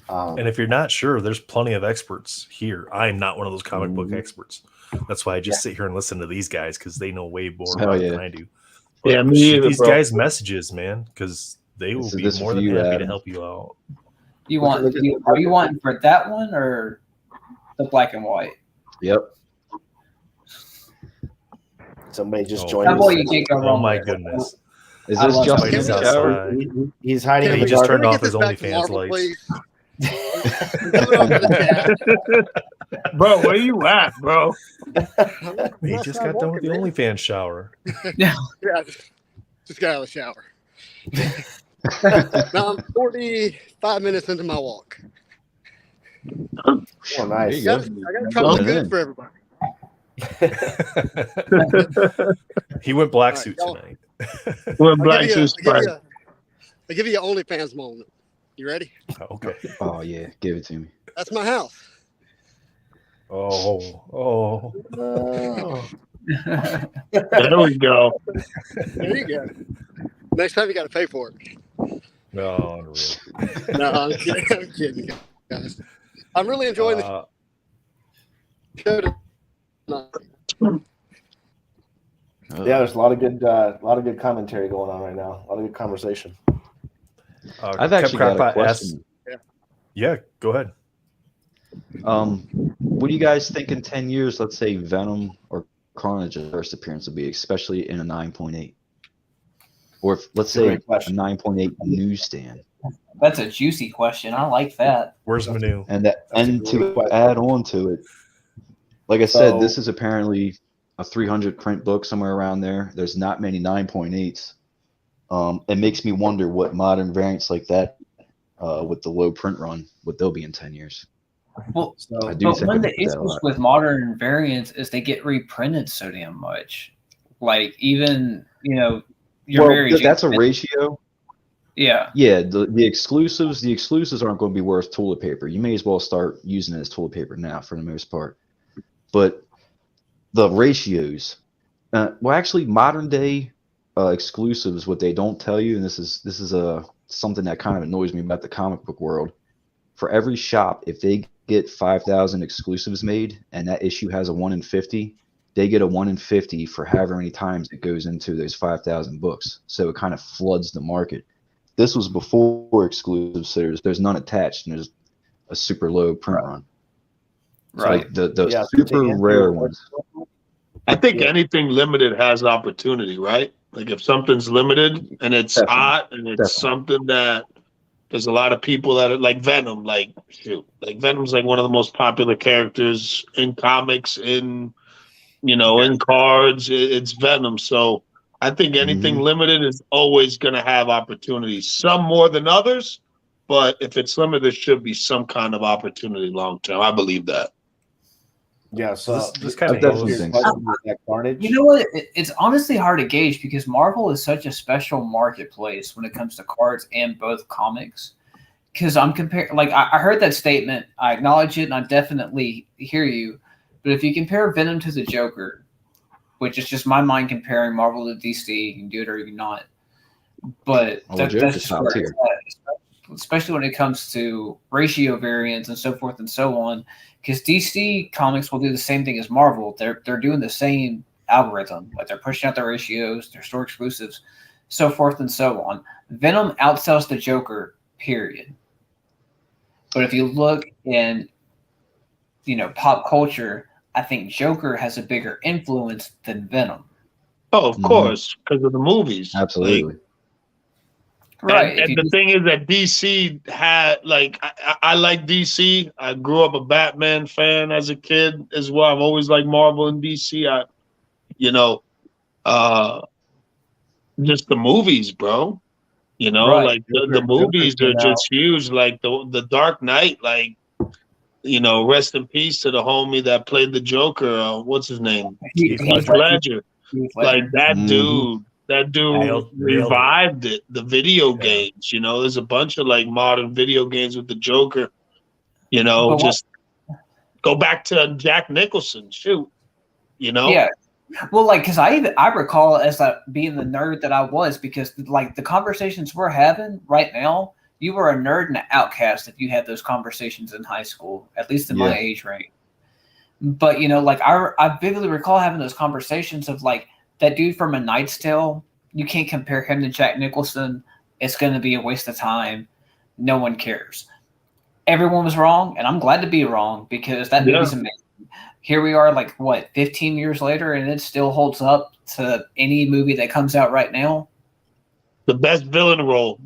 And if you're not sure, there's plenty of experts here. I'm not one of those comic book Mhm. experts. That's why I just sit here and listen to these guys because they know way more Hell about it yeah. than I do. Yeah, me shoot either, these bro. guys messages, man, because they will This is- be this is more for than you, happy to Adam. help you out. Are you wanting for that one or the black and white? Yep. Somebody just Oh, joined That us. boy, you can't go Oh wrong. my with. goodness. Is I this love Justin Somebody's in the shower? outside. He's hiding Yeah, in he the just dark. turned Can we off get his this back to OnlyFans Marvel, lights. please? Coming over the chat. Bro, where you at, bro? He just got done with the OnlyFans shower. Yeah, just got out of the shower. Now I'm 45 minutes into my walk. Oh, There nice. you go. I got to try what's good for everybody. He went black All right, suit y'all- tonight. We're I'll black give you suits. I'll give you an OnlyFans moment. You ready? Okay. Oh yeah, give it to me. That's my house. Oh. There we go. There you go. Next time you got to pay for it. No, unreal. No, I'm kidding. I'm kidding, guys. I'm really enjoying the show tonight. Yeah, there's a lot of good commentary going on right now. A lot of good conversation. I've actually got a Crapot question. yeah, go ahead. What do you guys think in 10 years, let's say Venom or Carnage's first appearance will be, especially in a 9.8? Or if, let's That's a say great a question. 9.8 newsstand. That's a juicy question. I like that. Where's Manu? And That's a and great to question. add on to it, like I said, So- this is apparently a 300 print book, somewhere around there. There's not many 9.8s. It makes me wonder what modern variants like that with the low print run, what they'll be in 10 years. Well, So I do but think one of we the do that a issues lot. with modern variants is they get reprinted so damn much. Like even your Well, Mary that's a Jane- ratio. Yeah. Yeah, the exclusives aren't going to be worth toilet paper. You may as well start using it as toilet paper now for the most part. But the ratios, well, actually, modern day exclusives, what they don't tell you, and this is something that kind of annoys me about the comic book world. For every shop, if they get 5,000 exclusives made, and that issue has a 1 in 50, they get a 1 in 50 for however many times it goes into those 5,000 books. So it kind of floods the market. This was before exclusives, so there's none attached, and there's a super low print run. So Right. like the Yeah, super to answer rare your ones. I think anything limited has opportunity, right? Like if something's limited and it's Definitely. hot and it's Definitely. something that there's a lot of people that are like Venom, like Venom's like one of the most popular characters in comics, in in cards. It's Venom. So I think anything limited is always going to have opportunities. Some more than others, but if it's limited, there should be some kind of opportunity long term. I believe that. Yeah, so This kind I of definitely goes. think question with that Carnage. You know what? It's honestly hard to gauge because Marvel is such a special marketplace when it comes to cards and both comics. Because I'm comparing, like I heard that statement, I acknowledge it, and I definitely hear you. But if you compare Venom to the Joker, which is just my mind comparing Marvel to DC, you can do it or you can not. But Oh, the that's Joker's just top where tier. it's at, especially when it comes to ratio variants and so forth and so on. Because DC Comics will do the same thing as Marvel. They're doing the same algorithm. Like they're pushing out their ratios, their store exclusives, so forth and so on. Venom outsells the Joker, period. But if you look in, pop culture, I think Joker has a bigger influence than Venom. Oh, of Mhm. course, because of the movies. Absolutely. Right. And the thing is that DC had I like DC. I grew up a Batman fan as a kid as well. I've always liked Marvel and DC. Just the movies, bro. Right. Like the movies are just huge. Like the Dark Knight, rest in peace to the homie that played the Joker. What's his name? Heath Heath Ledger. Ledger. Like that Mhm. dude Nailed it. revived it. The video Yeah. games, there's a bunch of like modern video games with the Joker. But Just go back to Jack Nicholson. Shoot, Yeah. Well, like, because I recall as being the nerd that I was, because like the conversations we're having right now, you were a nerd and an outcast if you had those conversations in high school, at least in my age range. But like I vividly recall having those conversations of like that dude from A Knight's Tale. You can't compare him to Jack Nicholson. It's going to be a waste of time. No one cares. Everyone was wrong, and I'm glad to be wrong because that movie's amazing. Here we are, like, 15 years later, and it still holds up to any movie that comes out right now. The best villain role.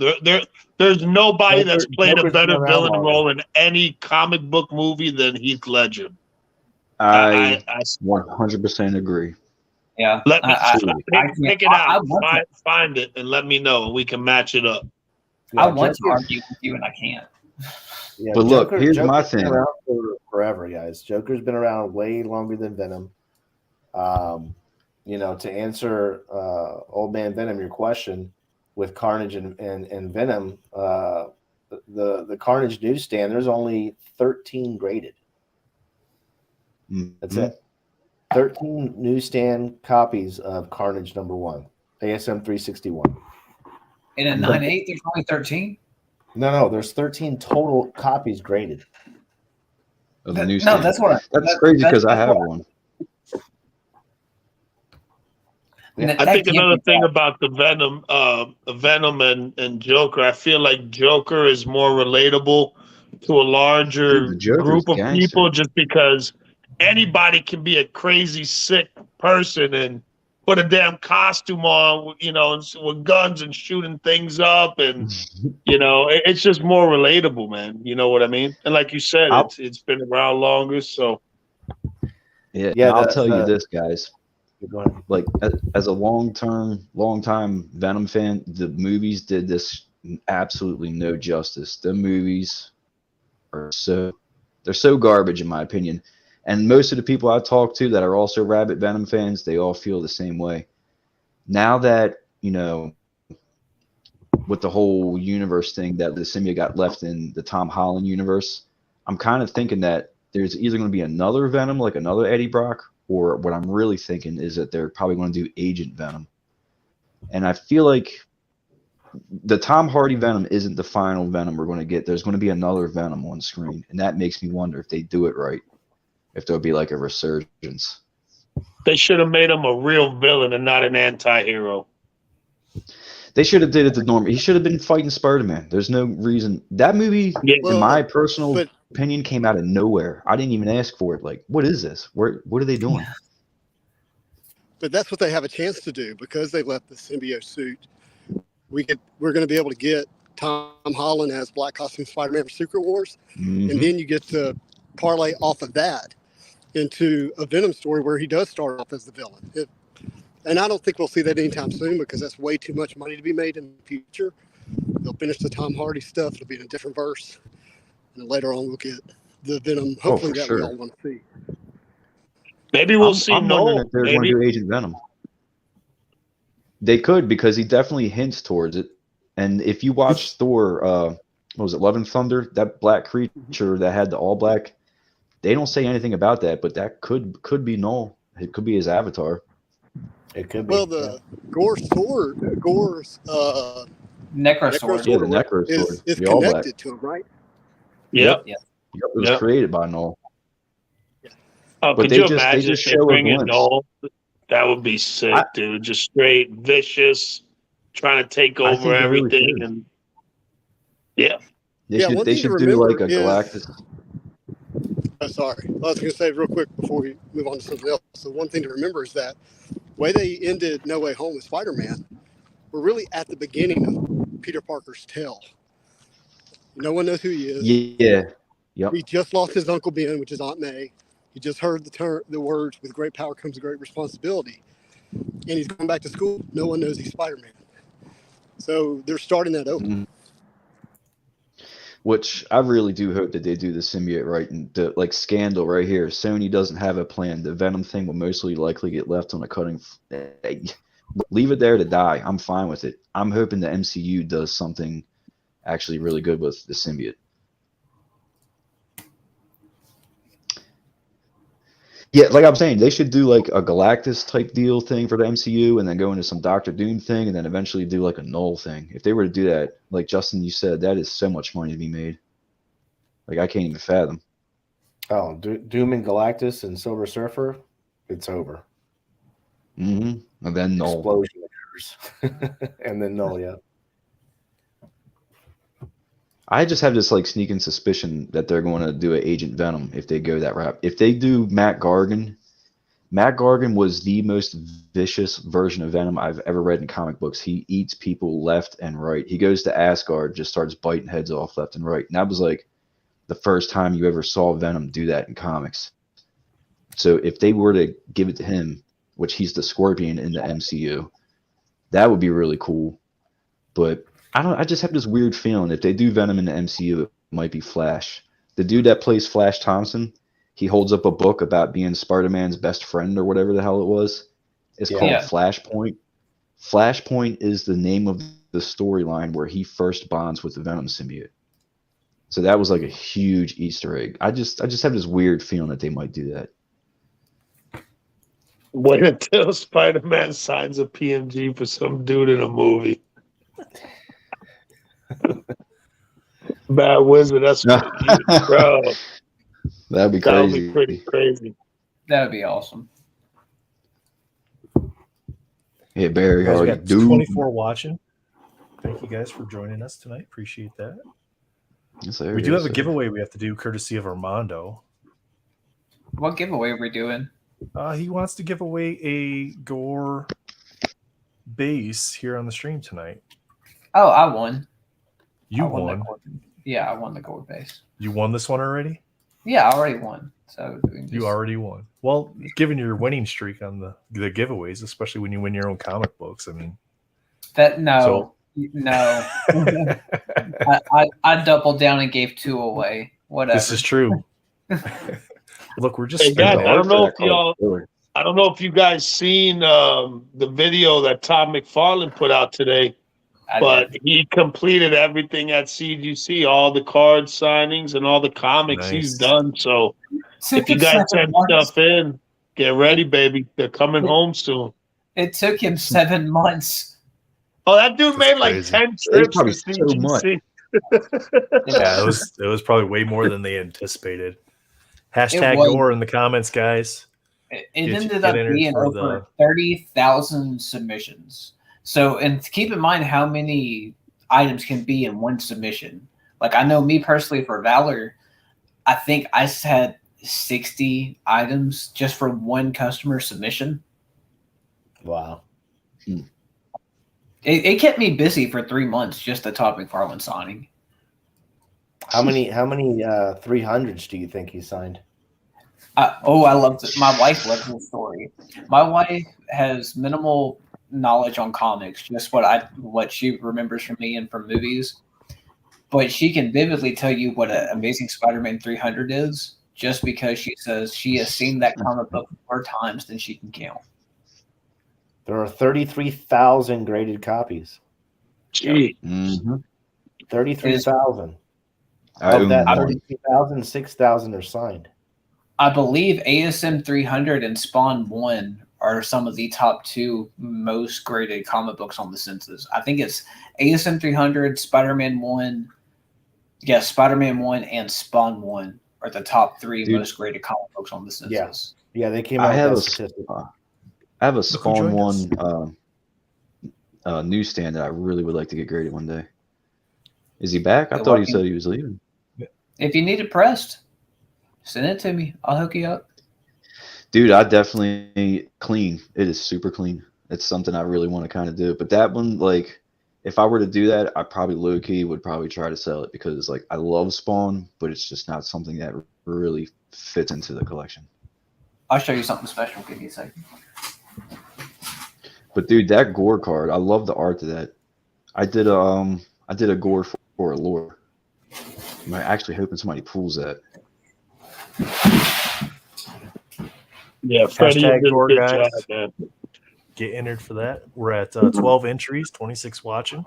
There's nobody that's played a better villain role in any comic book movie than Heath Ledger. I 100% agree. Yeah. Let me pick it out. Find it and let me know, and we can match it up. Yeah, I want to argue with you, and I can't. Yeah, but look, here's my thing. Been around for forever, guys. Joker's been around way longer than Venom. To answer Old Man Venom, your question with Carnage and Venom, the Carnage newsstand, there's only 13 graded. That's it. 13 newsstand copies of Carnage #1, ASM 361. In a 9.8, there's only 13? No, there's 13 total copies graded. Of the newsstand. No, that's crazy because I have one. I think another thing about the Venom and Joker, I feel like Joker is more relatable to a larger group of people, just because anybody can be a crazy, sick person and put a damn costume on, with guns and shooting things up, and it's just more relatable, man. You know what I mean? And like you said, it's been around longer, so yeah. I'll tell you this, guys. Like, as a long time Venom fan, the movies did this absolutely no justice. The movies are so garbage, in my opinion. And most of the people I talk to that are also rabid Venom fans, they all feel the same way. Now that, with the whole universe thing, that the symbiote got left in the Tom Holland universe, I'm kind of thinking that there's either going to be another Venom, like another Eddie Brock, or what I'm really thinking is that they're probably going to do Agent Venom. And I feel like the Tom Hardy Venom isn't the final Venom we're going to get. There's going to be another Venom on screen, and that makes me wonder if they do it right. If there'll be like a resurgence. They should have made him a real villain and not an anti-hero. They should have did it the norm. He should have been fighting Spider-Man. There's no reason. That movie, in my personal opinion, came out of nowhere. I didn't even ask for it. Like, what is this? What are they doing? But that's what they have a chance to do because they left the symbiote suit. We're going to be able to get Tom Holland as Black Costume Spider-Man for Secret Wars, and then you get to parlay off of that into a Venom story where he does start off as the villain. And I don't think we'll see that anytime soon because that's way too much money to be made in the future. They'll finish the Tom Hardy stuff. It'll be in a different verse. And then later on, we'll get the Venom, hopefully, that we all want to see. Maybe we'll see I'm wondering if they're going to do Agent Venom. They could, because he definitely hints towards it. And if you watch Thor, what was it, Love and Thunder, that black creature that had the all black, they don't say anything about that, but that could be Null. It could be his avatar. It could be. Well, the Gore's Necro Sword. Yeah, the Necro Sword is connected to him, right? Yep. It was created by Null. Oh, could you imagine if they bring in Null? That would be sick, dude. Just straight vicious, trying to take over everything. Really and they should do like a Galactus. Sorry. I was going to say real quick before we move on to something else. So one thing to remember is that the way they ended No Way Home with Spider-Man, we're really at the beginning of Peter Parker's tale. No one knows who he is. Yeah. Yep. He just lost his Uncle Ben, which is Aunt May. He just heard the words, with great power comes a great responsibility. And he's going back to school. No one knows he's Spider-Man. So they're starting that over. Which I really do hope that they do the symbiote right. And the scandal right here. Sony doesn't have a plan. The Venom thing will mostly likely get left on a cutting. Leave it there to die. I'm fine with it. I'm hoping the MCU does something actually really good with the symbiote. Yeah, like I'm saying, they should do like a Galactus type deal thing for the MCU, and then go into some Doctor Doom thing, and then eventually do like a Null thing. If they were to do that, like Justin, you said, that is so much money to be made. Like I can't even fathom. Oh, Doom and Galactus and Silver Surfer, it's over. And then Null. Explosion occurs, and then Null. Yeah. I just have this like sneaking suspicion that they're going to do an Agent Venom if they go that route. If they do Matt Gargan was the most vicious version of Venom I've ever read in comic books. He eats people left and right. He goes to Asgard, just starts biting heads off left and right. And that was like the first time you ever saw Venom do that in comics. So if they were to give it to him, which he's the Scorpion in the MCU, that would be really cool. But I just have this weird feeling if they do Venom in the MCU, it might be Flash. The dude that plays Flash Thompson, he holds up a book about being Spider-Man's best friend or whatever the hell it was. It's called Flashpoint. Flashpoint is the name of the storyline where he first bonds with the Venom symbiote. So that was like a huge Easter egg. I just have this weird feeling that they might do that. Wait until Spider-Man signs a PMG for some dude in a movie. Bad Wizard, that's bro. That'd be crazy. That would be pretty crazy. That would be awesome. Hey Barry, Guys, how we are you got doing? 24 watching. Thank you guys for joining us tonight. Appreciate that. Yes, We do have a giveaway we have to do courtesy of Armando. What giveaway are we doing? He wants to give away a Gore base here on the stream tonight. Oh, I won. You I won. Yeah, I won the gold base. You won this one already? Yeah, I already won. So You already won. Well, given your winning streak on the giveaways, especially when you win your own comic books, I mean, that no. I doubled down and gave 2 away. Whatever. This is true. Look, we're just. Hey guys, I don't know if you guys seen the video that Todd McFarlane put out today, but he completed everything at CGC, all the card signings and all the comics he's done. So if you guys send stuff in, get ready, baby. They're coming home soon. It took him 7 months. Oh, that dude made like crazy. 10 trips to CGC. much. Yeah, it was probably way more than they anticipated. Hashtag Gore in the comments, guys. It ended up being over 30,000 submissions. So, and keep in mind how many items can be in one submission. Like I know me personally for Valor, I think I had 60 items just for one customer submission. Wow. It kept me busy for 3 months, just the Todd McFarlane signing. How many 300s do you think he signed? I love it. My wife loves this story. My wife has minimal knowledge on comics, just what she remembers from me and from movies. But she can vividly tell you what an Amazing Spider-Man 300 is, just because she says she has seen that comic book more times than she can count. There are 33,000 graded copies. Gee. 33,000. Of that 33,000, 6,000 are signed. I believe ASM 300 and Spawn 1 are some of the top 2 most graded comic books on the census. I think it's ASM 300, Spider-Man 1. Yeah, Spider-Man 1 and Spawn 1 are the top 3 most graded comic books on the census. Yeah, they came out with that statistic. I have a Spawn 1 newsstand that I really would like to get graded one day. Is he back? I thought he said he was leaving. If you need it pressed, send it to me. I'll hook you up. Dude, I definitely clean. It is super clean. It's something I really want to kind of do. But that one, like, if I were to do that, I probably low-key would probably try to sell it because, like, I love Spawn, but it's just not something that really fits into the collection. I'll show you something special. Give me a second. But dude, that Gore card, I love the art of that. I did a Gore for a lore. I'm actually hoping somebody pulls that. Yeah, Freddie did a Gore, good guys. job, man. Get entered for that. We're at 12 entries, 26 watching.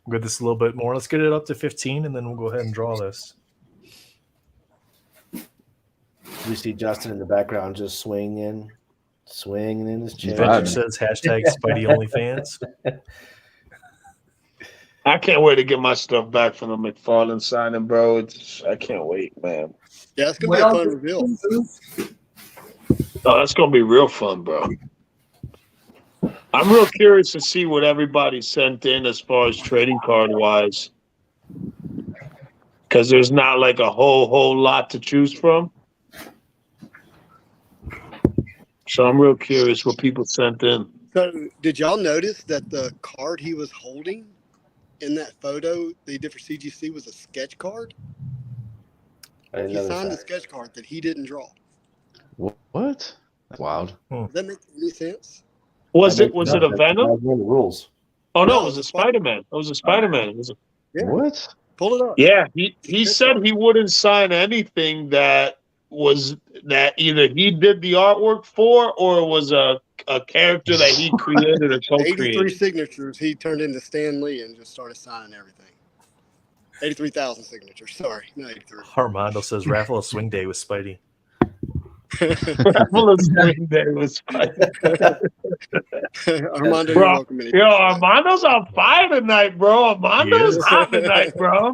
We'll get this a little bit more. Let's get it up to 15, and then we'll go ahead and draw this. We see Justin in the background just swinging in his chair. Venture says hashtag Spidey OnlyFans. I can't wait to get my stuff back from the McFarlane signing, bro. I can't wait, man. Yeah, it's gonna be a fun reveal. Oh, that's gonna be real fun, bro. I'm real curious to see what everybody sent in as far as trading card wise, because there's not like a whole lot to choose from. So I'm real curious what people sent in. So, did y'all notice that the card he was holding in that photo they did for CGC was a sketch card? I He signed a sketch card that he didn't draw. What? That's wild. Does that make any sense? Was it a Venom? That's one of the rules. Oh no, No, it was a Spider-Man. It was a Spider-Man. Yeah. What? Pull it up. Yeah, he said he wouldn't sign anything that either he did the artwork for or was a character that he created or 83 co-created. signatures. He turned into Stan Lee and just started signing everything. 83,000 signatures. Sorry, not 83. Armando says raffle a swing day with Spidey. Marvelous Swing Day was Spider. Armando, Bro, you're welcome. Yo, Armando's on fire tonight, bro. Armando's Yes. hot tonight, bro.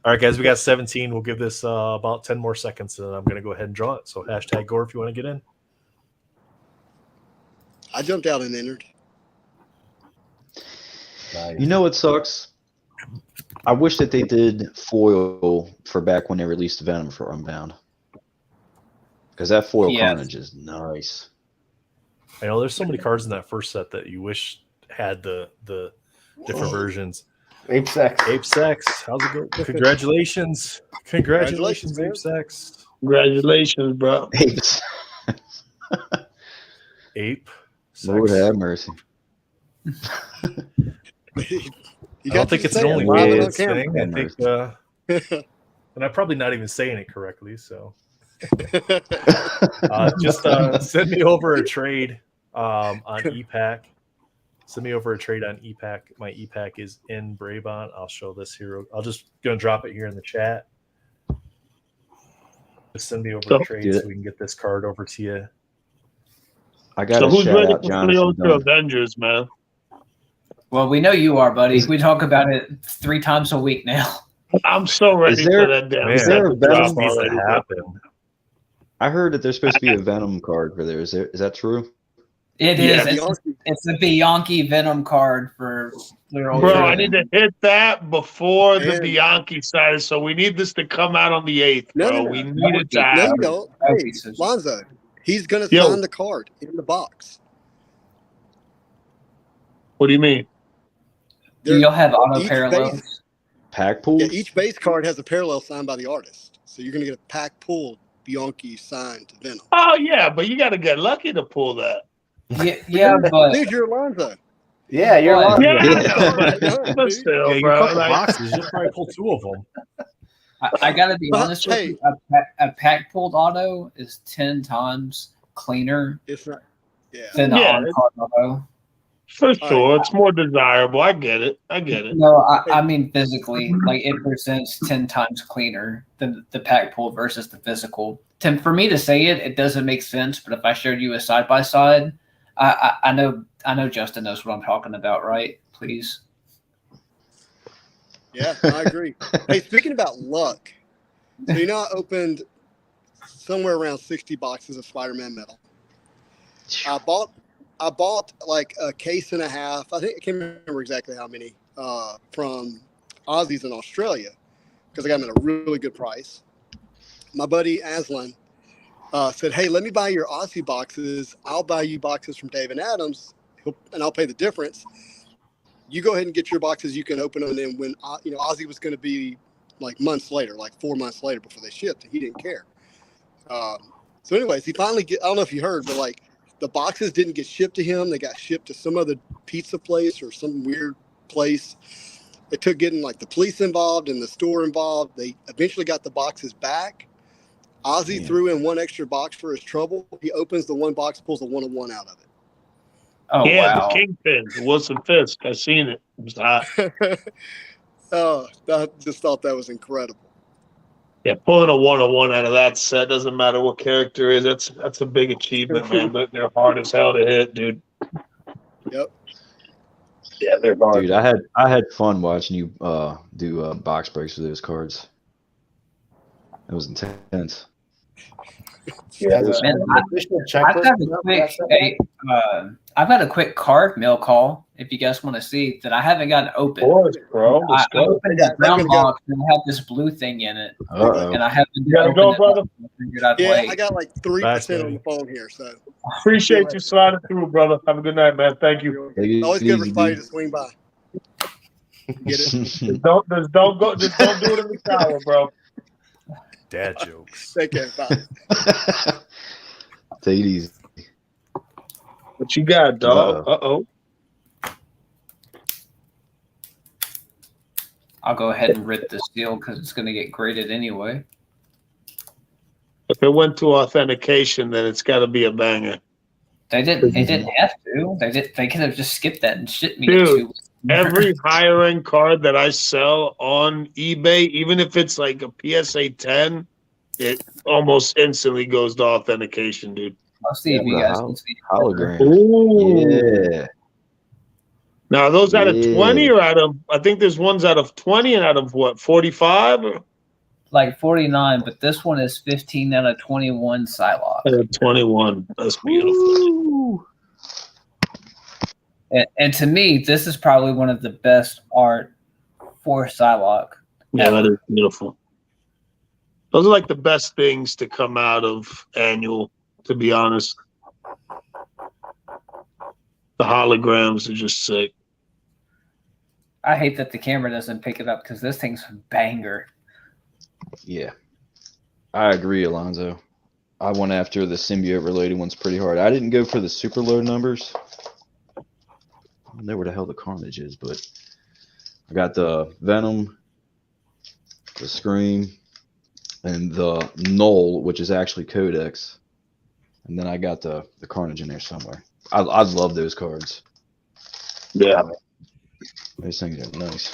All right, guys, we got 17. We'll give this about 10 more seconds, and I'm going to go ahead and draw it. So hashtag Gore if you want to get in. I jumped out and entered. Nice. You know what sucks? I wish that they did foil for back when they released Venom for Unbound. Because that foil Yes. carnage is nice. I know there's so many cards in that first set that you wish had the different versions. Ape sex. Ape Sex, how's it go? Congratulations. Congratulations, Ape Congratulations, Sex. Congratulations, bro. Apes. Ape Sex. Lord have mercy. You I don't think it's an only live one on thing. I camera. think, and I'm probably not even saying it correctly. So just send me over a trade on EPAC. Send me over a trade on EPAC. My EPAC is in Brabant. I'll show this here. I'll just gonna drop it here in the chat. Just send me over a trade so we can get this card over to you. I got So to who's shout ready out for Jonathan to Dunn. Avengers, man? Well, we know you are, buddy. We talk about it 3 times a week now. I'm so ready Is there- for that damn Man, is there set a to drop Venom needs to already, bro. happen. I heard that there's supposed to be a Venom card for there. Is that true? It Yeah. is. It's a Bianchi Venom card for Clear Bro, Ultra. I need to hit that before the And- Bianchi side, so we need this to come out on the 8th, No, bro. no, no. We need it to No, happen. you don't. Okay, Hey, so- Lonzo, he's going to Yo. sign the card in the box. What do you mean? Do y'all have auto Each parallels? Pack pool? Yeah, each base card has a parallel signed by the artist. So you're going to get a pack pulled Bianchi signed to Venom. Oh, yeah, but you got to get lucky to pull that. Yeah, but Dude, you're Lonzo. Yeah, you're What? on. Yeah, Yeah. but still, Yeah, you bro. couple like- boxes. You'll probably pull 2 of them. I gotta be But, honest with hey. you. A pack pulled auto is 10 times cleaner It's not. Yeah. than Yeah, an on-card auto. For sure, it's more desirable. I get it. No, I mean physically, like it presents 10 times cleaner than the pack pull versus the physical. For me to say it, it doesn't make sense. But if I showed you a side by side, I know Justin knows what I'm talking about, right? Please. Yeah, I agree. Hey, speaking about luck, so you know I opened somewhere around 60 boxes of Spider-Man metal. I bought like a case and a half. I can't remember exactly how many from Aussies in Australia because I got them at a really good price. My buddy Aslan said, "Hey, let me buy your Aussie boxes. I'll buy you boxes from Dave and Adams, and I'll pay the difference. You go ahead and get your boxes. You can open them." And then when Aussie was going to be like months later, like 4 months later before they shipped, he didn't care. So, anyways, he finally I don't know if you heard, but like the boxes didn't get shipped to him. They got shipped to some other pizza place or some weird place. It took getting like the police involved and the store involved. They eventually got the boxes back. Ozzy threw in one extra box for his trouble. He opens the one box, pulls a 101 out of Oh Yeah, wow! the Kingpin, the Wilson Fisk. I seen it. It was hot. it. Oh, I just thought that was incredible. Yeah, pulling a 101 out of that set doesn't matter what character is. That's a big achievement, man. But they're hard as hell to hit, dude. Yep. Yeah, they're hard. Dude, I had fun watching you do box breaks with those cards. It was intense. Yeah, Man, official I've checklist. got a quick, I've got a quick card mail call if you guys want to see that I haven't gotten open. Of course, bro. I Let's go. opened this brown box and it had this blue thing in it, Uh-oh. and I haven't You gotta opened go, it brother. up. I figured I'd Yeah, wait. I got like 3% on the phone here, so Appreciate you sliding through, brother. Have a good night, man. Thank you. Take it always good for easy, somebody dude. to swing by. Get it? Just don't do it in the shower, bro. Dad jokes. Take care. Bye. Take it easy. What you got, dog? Uh-oh. I'll go ahead and rip this deal because it's going to get graded anyway. If it went to authentication, then it's got to be a banger. They didn't have to. They could have just skipped that and shipped me Dude, to. Every higher end card that I sell on eBay, even if it's like a PSA 10, it almost instantly goes to authentication, dude. I'll see if you Yeah, guys can see. Hologram. Ooh. Yeah. Now, are those out of Yeah. 20 or out of, I think there's ones out of 20 and out of what, 45? Like 49, but this one is 15 out of 21 Psylocke. Out of 21. That's beautiful. Woo. And to me, this is probably one of the best art for Psylocke. Yeah, that is beautiful. Those are like the best things to come out of annual, to be honest. The holograms are just sick. I hate that the camera doesn't pick it up because this thing's a banger. Yeah. I agree, Alonzo. I went after the symbiote related ones pretty hard. I didn't go for the super low numbers. I don't know where the hell the Carnage is, but I got the Venom, the Scream, and the Null, which is actually Codex. And then I got the Carnage in there somewhere. I love those cards. Yeah. Those things are nice.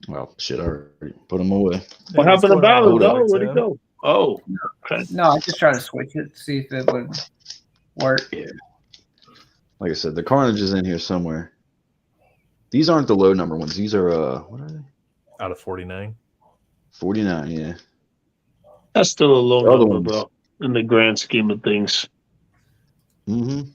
Well, shit, I already put them away. What happened to Battle, though? Where'd Where'd he go? Oh. Okay. No, I just tried to switch it to see if it would work. Yeah. Like I said, the Carnage is in here somewhere. These aren't the low number ones. These are what are they? Out of 49. 49, yeah. That's still a low The other number, ones. bro, in the grand scheme of things. Mm-hmm.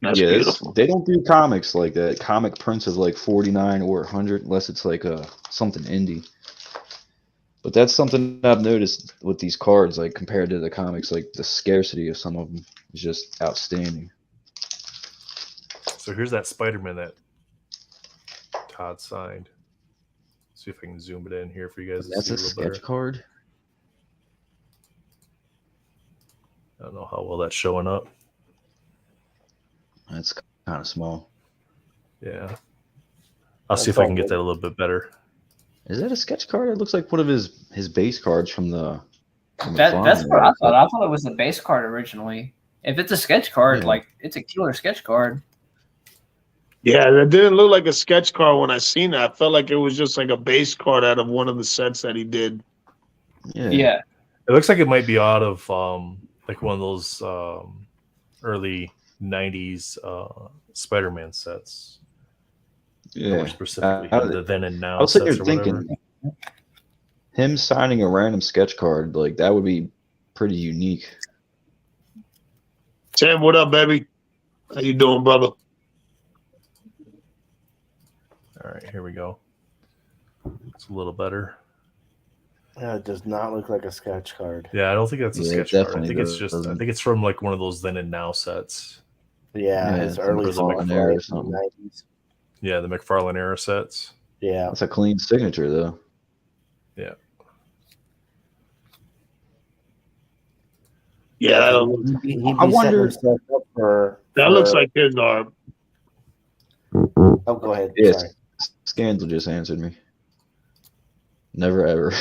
That's Yeah, beautiful. they don't do comics like that. Comic prints of like 49 or 100, unless it's like something indie. But that's something I've noticed with these cards, like compared to the comics, like the scarcity of some of them is just outstanding. So here's that Spider-Man that Todd signed. See if I can zoom it in here for you guys to That's see a a little sketch better. card. I don't know how well that's showing up. That's kind of small. Yeah. I'll see if I can get that a little bit better. Is that a sketch card? It looks like one of his base cards from the. That's what I thought. I thought it was the base card originally. If it's a sketch card, Yeah. like it's a killer sketch card. Yeah, that didn't look like a sketch card when I seen that. I felt like it was just like a base card out of one of the sets that he did. Yeah. Yeah. It looks like it might be out of like one of those early 90s Spider-Man sets. Yeah. Or specifically the then and now I was sitting sets here or whatever. thinking, him signing a random sketch card, like that would be pretty unique. Sam, what up, baby? How you doing, brother? All right, here we go. It's a little better. Yeah, it does not look like a sketch card. Yeah, I don't think that's a Yeah, it sketch card. I definitely think it's just. I doesn't. think it's from like one of those then and now sets. Yeah, Yeah, it's some early McFarlane stuff, era or right? something. 90s. Yeah, the McFarlane era sets. Yeah. That's a clean signature, though. Yeah, that, He'd be I wonder- setting himself up for. looks like his arm. Oh, go ahead. Yes. Sorry. Scandal just answered me. Never ever.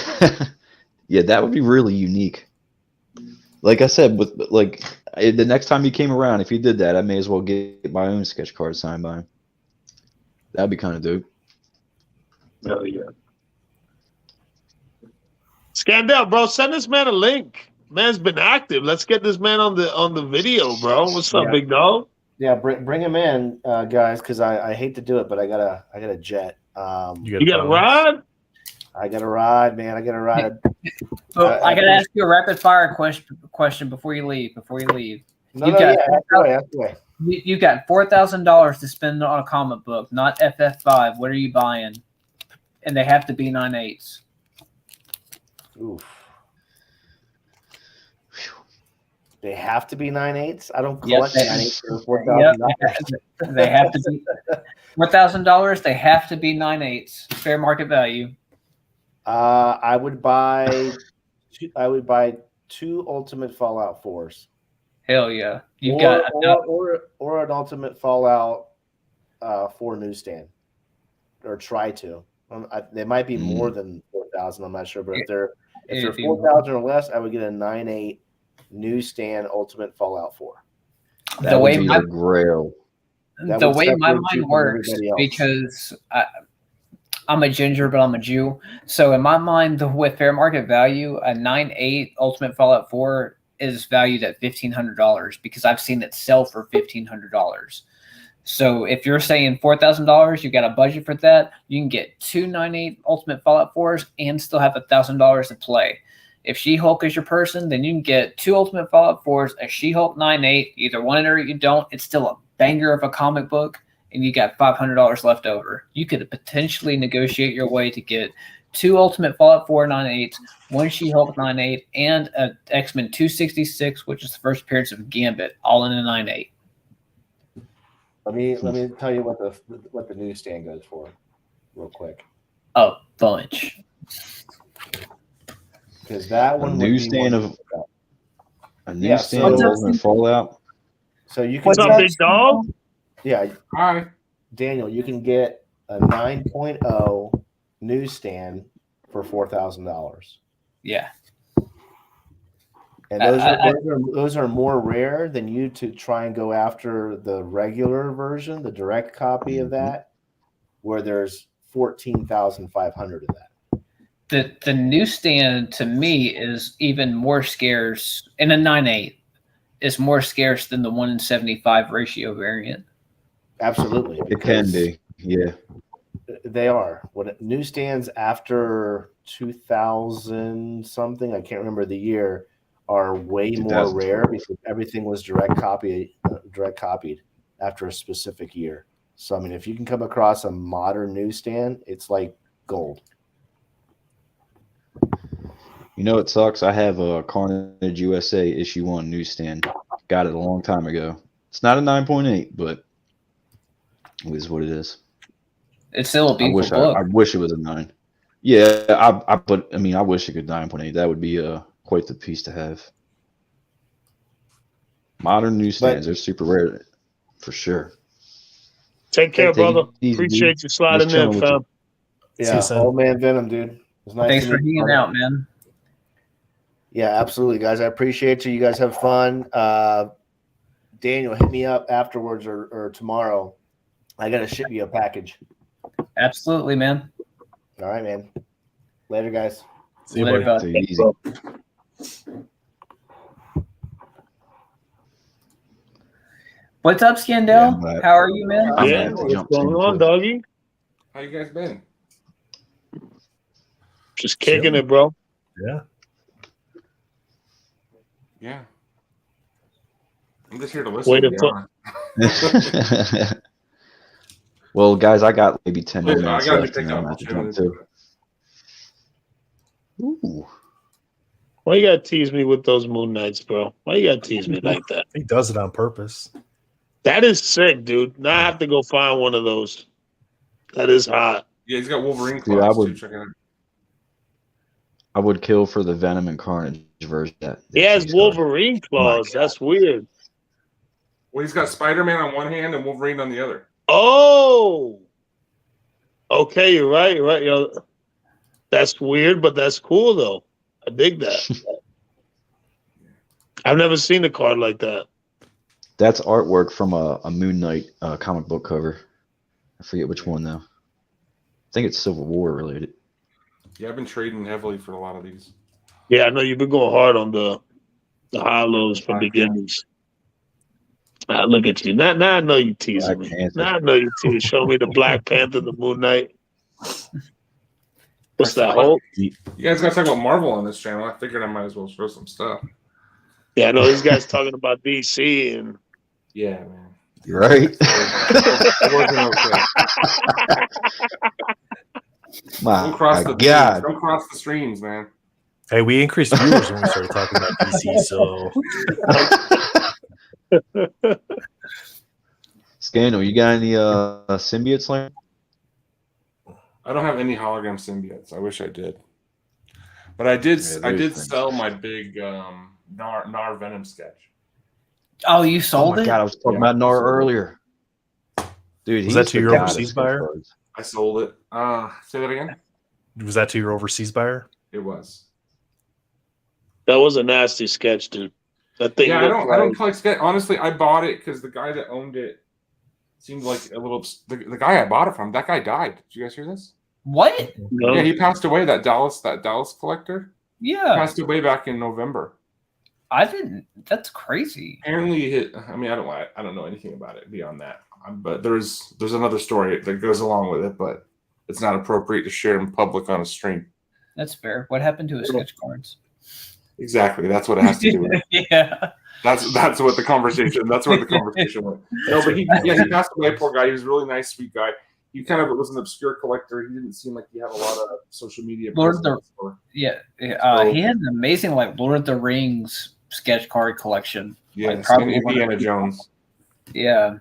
Yeah, that would be really unique. Like I said, with like the next time he came around, if he did that, I may as well get my own sketch card signed by him. That'd be kind of dope. Oh yeah. Scandell, bro, send this man a link. Man's been active. Let's get this man on the video, bro. What's up, Yeah. big dog? Yeah, bring him in, guys, because I hate to do it, but I gotta jet. You got a ride? I got to ride, man. I got to ride. But I got to ask you a rapid fire question before you leave. You've got $4,000 to spend on a comic book, not FF5. What are you buying? And they have to be 9/8. Oof. They have to be 9/8. I don't collect 9/8 for $4,000. They have to be $4,000. They have to be 9/8. Fair market value. I would buy 2 Ultimate Fallout 4s. Hell yeah! Or an Ultimate Fallout 4 newsstand, or try to. They might be more than 4,000. I'm not sure, but if they're 4,000 or less, I would get a 9/8 newsstand Ultimate Fallout 4. That would be a grail. The way my mind works, because I'm a ginger, but I'm a Jew. So in my mind, with fair market value, a 9/8 Ultimate Fallout 4 is valued at $1,500 because I've seen it sell for $1,500. So if you're saying $4,000, you got a budget for that, you can get 2 9/8 Ultimate Fallout 4s and still have $1,000 to play. If She-Hulk is your person, then you can get 2 Ultimate Fallout 4s, a She-Hulk 9/8, either one or you don't. It's still a banger of a comic book, and you got $500 left over. You could potentially negotiate your way to get 2 Ultimate Fallout 4 9/8s, 1 She-Hulk 9/8, and a X-Men 266, which is the first appearance of Gambit, all in a 9/8. Let me tell you what the newsstand goes for, real quick. A bunch. Because that one newsstand of Fallout. So you can. What's up, big dog? Yeah. Hi, Daniel. You can get a 9.0 newsstand for $4,000. Yeah. And those are more rare than you to try and go after the regular version, the direct copy of that, where there's 14,500 of that. The newsstand to me is even more scarce, and a 9/8 is more scarce than the 1-in-75 ratio variant. Absolutely. It can be. Yeah. They are. What newsstands after 2000 something, I can't remember the year, are way more rare because everything was direct copied after a specific year. So I mean, if you can come across a modern newsstand, it's like gold. You know, it sucks. I have a Carnage USA issue 1 newsstand. Got it a long time ago. It's not a 9.8, but it is what it is. It's still a beautiful book. I wish it was a 9. Yeah, I wish it could 9.8. That would be quite the piece to have. Modern newsstands are super rare, for sure. Take care, brother. Appreciate you sliding in, fam. Yeah, old man Venom, dude. It's nice. Thanks for hanging out, man. Yeah, absolutely, guys. I appreciate you. You guys have fun. Daniel, hit me up afterwards or tomorrow. I got to ship you a package. Absolutely, man. All right, man. Later, guys. See you Later, buddy. bud. Easy. What's up, Scandell? Yeah, how are you, man? Yeah, what's going on, doggy? how you guys been? Just kicking it, bro. Yeah. Yeah, I'm just here to listen. Way to be put- honest. Well, guys, I got maybe 10 I minutes gotta left, pick and then up. I'm at the jump too. Ooh. Why you gotta tease me with those Moon Knights, bro? Why you gotta tease me like that? He does it on purpose. That is sick, dude. Now I have to go find one of those. That is hot. Yeah, he's got Wolverine Dude, I claws would- too. Check it out. I would kill for the Venom and Carnage version. He has Wolverine claws. That's weird. Well, he's got Spider-Man on one hand and Wolverine on the other. Oh, okay, you're right. You're right. Yo, that's weird, but that's cool though. I dig that. I've never seen a card like that. That's artwork from a Moon Knight comic book cover. I forget which one though. think it's Civil War related. Yeah, I've been trading heavily for a lot of these. Yeah, I know you've been going hard on the hollows from beginnings. Look at you. Now I know you teasing Black me. Panther. Now I know you teasing. Show me the Black Panther, the Moon Knight. What's that, Hulk? You guys got to talk about Marvel on this channel. I figured I might as well show some stuff. Yeah, I know this guy's talking about DC and Yeah, man. You're right. It wasn't okay. Don't cross the God. Don't cross the streams, man. Hey, we increased viewers when we started talking about DC, so Scandal, you got any symbiotes, Larry? I don't have any hologram symbiotes. I wish I did. But I did. Yeah, I did things. sell my big Nar Venom sketch. Oh, you Oh sold my it? God, I was talking Yeah, about Nar sold it. earlier. Dude, Was that he's to the your god of overseas sketch buyer? cards. I sold it. Say that again. was that to your overseas buyer? It was. that was a nasty sketch, dude. That thing. Yeah, I looked don't like- collect sketch. Honestly, I bought it because the guy that owned it seemed like a little. The guy I bought it from, that guy died. Did you guys hear this? What? No. Yeah, he passed away. That Dallas collector Yeah, passed away back in November. I didn't. That's crazy. Apparently, I mean, I don't know anything about it beyond that. But there's another story that goes along with it, but it's not appropriate to share in public on a stream. That's fair. What happened to his sketch cards? Exactly, that's what it has to do with it. Yeah. That's what the conversation. That's where the conversation went. No, but he passed away. Poor guy. He was a really nice, sweet guy. He kind of was an obscure collector. He didn't seem like he had a lot of social media. Lord of the- presence or- Yeah. So- He had an amazing like Lord of the Rings sketch card collection. Yeah, Like, probably and one of Indiana the- Jones. Yeah.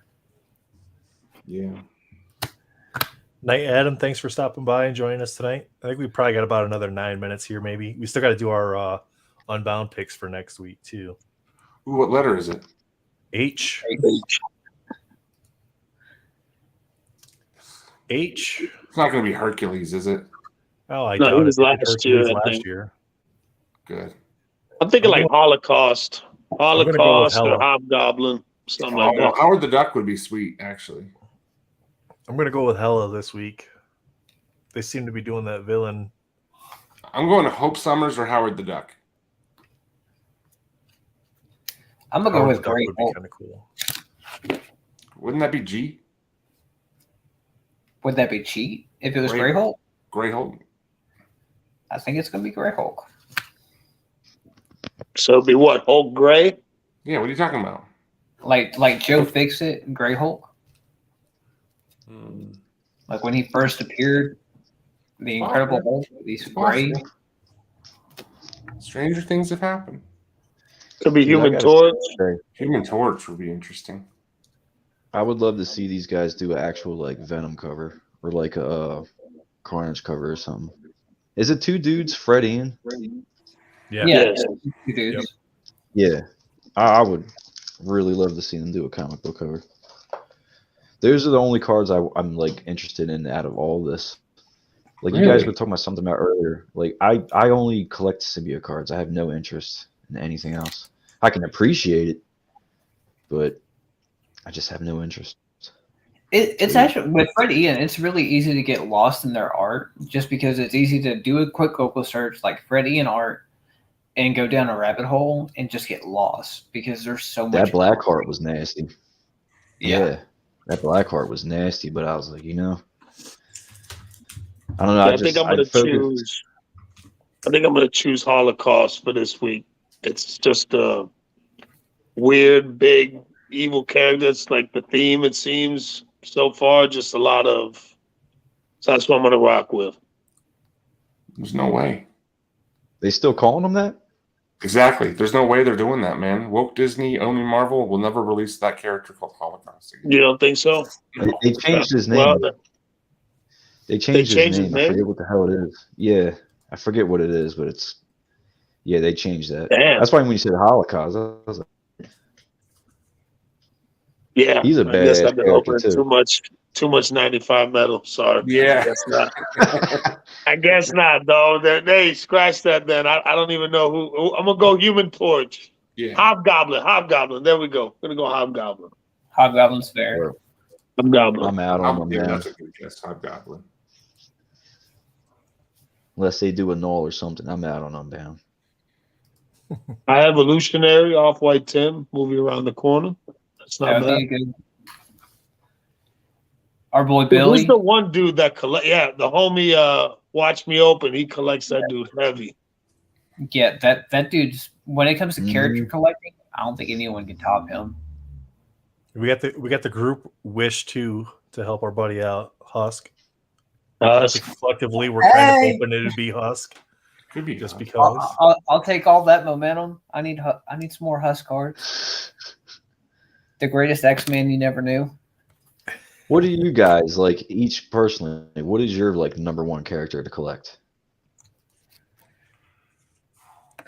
Yeah. Night, Adam. Thanks for stopping by and joining us tonight. I think we probably got about another 9 minutes here. Maybe we still got to do our Unbound picks for next week too. Ooh, what letter is it? H. H. It's not going to be Hercules, is it? Oh, I No, doubt it was it. last Hercules year, I Last think. year. Good. I'm thinking like Holocaust, gonna go with or Hella. Hobgoblin, something like Well, that. Howard the Duck would be sweet, actually. I'm gonna go with Hella this week. They seem to be doing that villain. I'm going to Hope Summers or Howard the Duck. I'm gonna go Howard with the Duck Great would be Hulk. kind of cool. Wouldn't that be G? Would that be cheat if it was Great- Grey Hulk? Gray Hulk? I think it's gonna be Grey Hulk. So it'd be what, Hulk Gray? Yeah, what are you talking about? Like Joe Fixit and Grey Hulk. Like when he first appeared, the Incredible Hulk. He's gray. Possible. Stranger things have happened. Could be Dude, I Human gotta Torch. say, Human Torch would be interesting. I would love to see these guys do an actual like Venom cover or like a Carnage cover or something. Is it two dudes, Fred Ian? Yeah. Yeah, Yes. two dudes. Yeah, I would really love to see them do a comic book cover. Those are the only cards I'm like interested in out of all this. Like you guys Really? were talking about something about earlier. Like I only collect symbiote cards. I have no interest in anything else. I can appreciate it, but I just have no interest. It's actually with Fred Ian, it's really easy to get lost in their art just because it's easy to do a quick Google search like Fred Ian art and go down a rabbit hole and just get lost because there's so much. That black heart was nasty. Yeah. That black heart was nasty, but I was like, I don't know. I think I'm gonna choose. I think I'm gonna choose Holocaust for this week. It's just a weird, big, evil character. It's like the theme. It seems so far, just a lot of. So that's what I'm gonna rock with. There's no way. They still calling him that? Exactly. There's no way they're doing that, man. Woke Disney, owning Marvel, will never release that character called Holocaust again. You don't think so? They changed his name. Well, They changed changed his his name. I name? forget what the hell it is. Yeah, I forget what it is, but it's they changed that. damn. That's why when you said Holocaust, I was like, Yeah, he's a I guess badass I've been character, opening too. too much 95 metal. Sorry. Yeah. I guess not. I guess not, though. They scratch that. Then I don't even know who. I'm gonna go Human Torch. Yeah. Hobgoblin. There we go. Gonna go Hobgoblin. Hobgoblin's fair. Hobgoblin. I'm out on them Yeah, now. that's a good guess. Hobgoblin. unless they do a null or something. I'm out on Unbound. I have Evolutionary, Off-White Tim, moving around the corner. That's That not would bad. be good. Our boy Who's Billy. the one dude that collect? Yeah, the homie. Watch Me Open. He collects that dude heavy. Yeah, that dude's when it comes to character Mhm. collecting, I don't think anyone can top him. We got the group Wish to help our buddy out, Husk. I think collectively, we're kind of Hey! hoping it'd be Husk, Could be just Husk. because. I'll take all that momentum. I need some more Husk cards. The greatest X-Man you never knew. What do you guys like each personally? What is your like number one character to collect?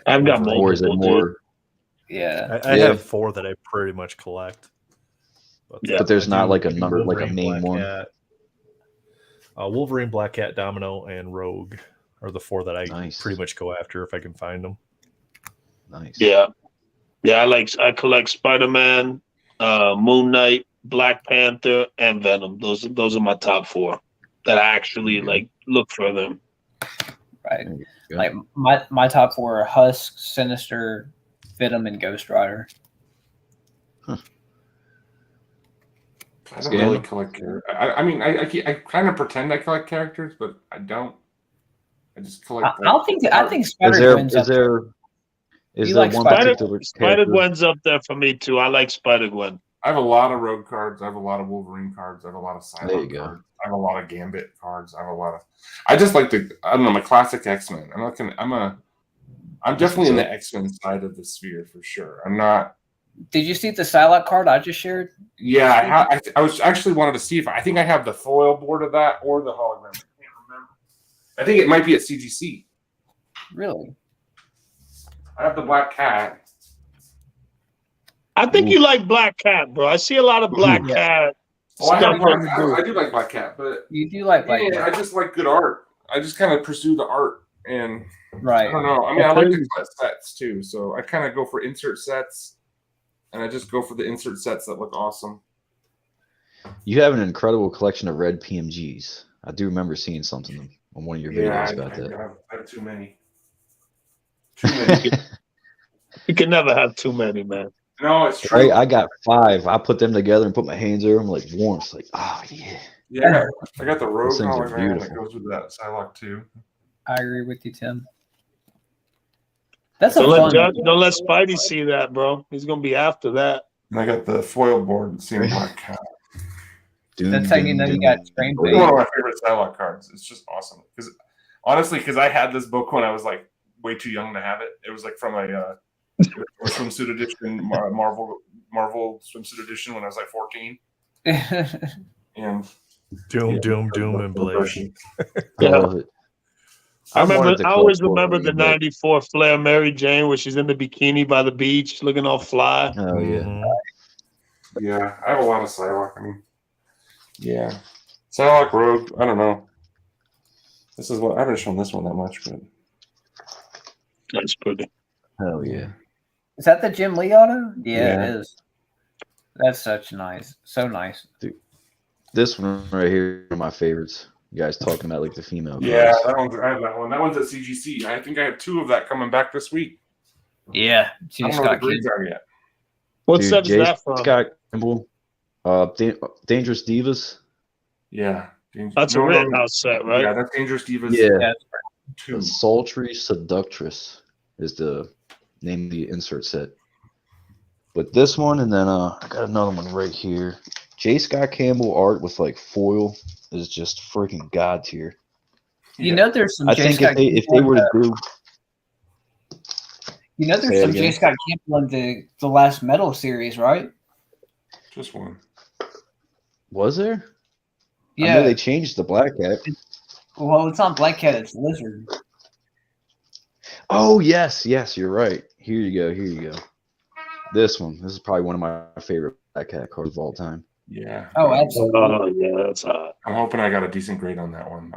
I've got Or is it multiple, dude. more? Yeah. I Yeah. have 4 that I pretty much collect. Yeah. But there's I not do- like a I do number, like a Wolverine, main Black one. Cat. Wolverine, Black Cat, Domino, and Rogue are the 4 that I Nice. pretty much go after if I can find them. Nice. Yeah. I collect Spider-Man, Moon Knight, Black Panther, and Venom. Those are my top 4 that I actually Mhm. like look for them. Right. Good. Like my top 4 are Husk, Sinister, Venom, and Ghost Rider. I don't really collect characters. I mean, I kind of pretend I collect characters, but I don't. I just collect. I think Is Spider there Gwen's is there is You there like one Spider- particular Spider character? Gwen's up there for me too. I like Spider Gwen. I have a lot of Rogue cards. I have a lot of Wolverine cards. I have a lot of There you Psylocke go. cards. I have a lot of Gambit cards. I have a lot of. I just like I don't know, my classic X-Men. I'm definitely in the X-Men side of the sphere for sure. I'm not. Did you see the Psylocke card I just shared? Yeah, I was actually wanted to see if I think I have the foil board of that or the hologram. I can't remember. I think it might be at CGC. Really? I have the Black Cat. I think you like Black Cat, bro. I see a lot of Black Yeah. Cat Oh, I stuff have on Black the Cat. booth. I do like Black Cat, but You do like Black yeah, I Cat. just like good art. I just kind of pursue the art, and I Right. don't know. I mean, I like to collect sets too, so I kind of go for insert sets, and I just go for the insert sets that look awesome. You have an incredible collection of red PMGs. I do remember seeing something on one of your Yeah, videos about I have too many. Too many. that. You can never have too many, man. No, it's true. Right? I got 5. I put them together and put my hands over them like warmth. Like, oh yeah. Yeah, I got the Rogue Those things are hologram that beautiful. goes with that Psylocke too. I agree with you, Tim. That's a Don't let, fun. don't let Spidey see that, bro. He's gonna be after that. And I got the foil board seeing Black Cat. That's how you know you got trained It's one of my favorite Psylocke cards. It's just awesome. Because I had this book when I was like way too young to have it. It was like from a swimsuit edition, Marvel swimsuit edition when I was like 14. And Doom, and Blade. I love it. I wanted to always collect remember the Wolverine, but- '94 Flair Mary Jane where she's in the bikini by the beach, looking all fly. Oh yeah. Mhm. Yeah, I have a lot of Psylocke. I mean, yeah, Psylocke, Rogue. I don't know. This is what I haven't shown this one that much, but That's pretty. Hell yeah. Is that the Jim Lee auto? Yeah, Yeah. it is. That's so nice. This one right here is one of my favorites. You guys talking about like the female yeah, cards. I have that one. That one's at CGC. I think I have 2 of that coming back this week. Yeah, I she don't just know what got the grades killed. are yet. What Dude, set is Jason that from? Scott Campbell, Dangerous Divas. Yeah, That's a Red House set, right? Yeah, that's Dangerous Divas. Yeah. Yeah, 2. The Sultry Seductress is the name of the insert set. But this one, and then I got another one right here. J. Scott Campbell art with like foil is just freaking god tier. you know there's some. I J. think Scott if they were to do, You know Say there's it some again. J. Scott Campbell in the last Metal series, right? Just one. was there? I Yeah. know they changed the Black Cat. Well, it's not Black Cat, it's Lizard. Oh yes, you're right. Here you go. This is probably one of my favorite Black Cat cards of all time. Yeah. Oh, absolutely. Oh, yeah, that's hot. I'm hoping I got a decent grade on that one.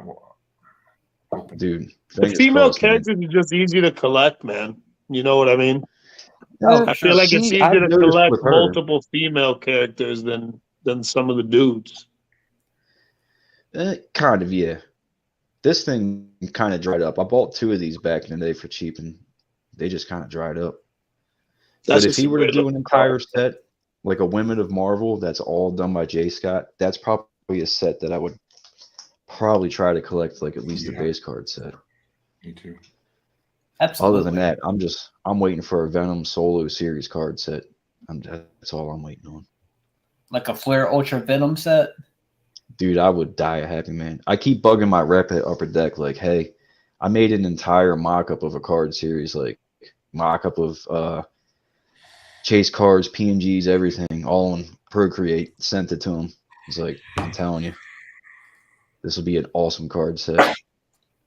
Hoping. Dude. The fingers female crossed, man. characters are just easy to collect, man. You know what I mean? Oh, I feel like it's See, easier I've to noticed collect with her- multiple female characters than some of the dudes. Kind of, yeah. this thing kind of dried up. I bought 2 of these back in the day for cheap, and they just kind of dried up. That's But if he were to do an a entire set, like a Women of Marvel, that's all done by J. Scott, that's probably a set that I would probably try to collect, like at least the Yeah. base card set. Me too. Absolutely. Other than that, I'm waiting for a Venom solo series card set. That's all I'm waiting on. Like a Flare Ultra Venom set. Dude, I would die a happy man. I keep bugging my rep at Upper Deck, like, hey, I made an entire mock-up of a card series, like mock-up of chase cards, PNGs, everything, all on Procreate, sent it to him. He's like, I'm telling you, this will be an awesome card set.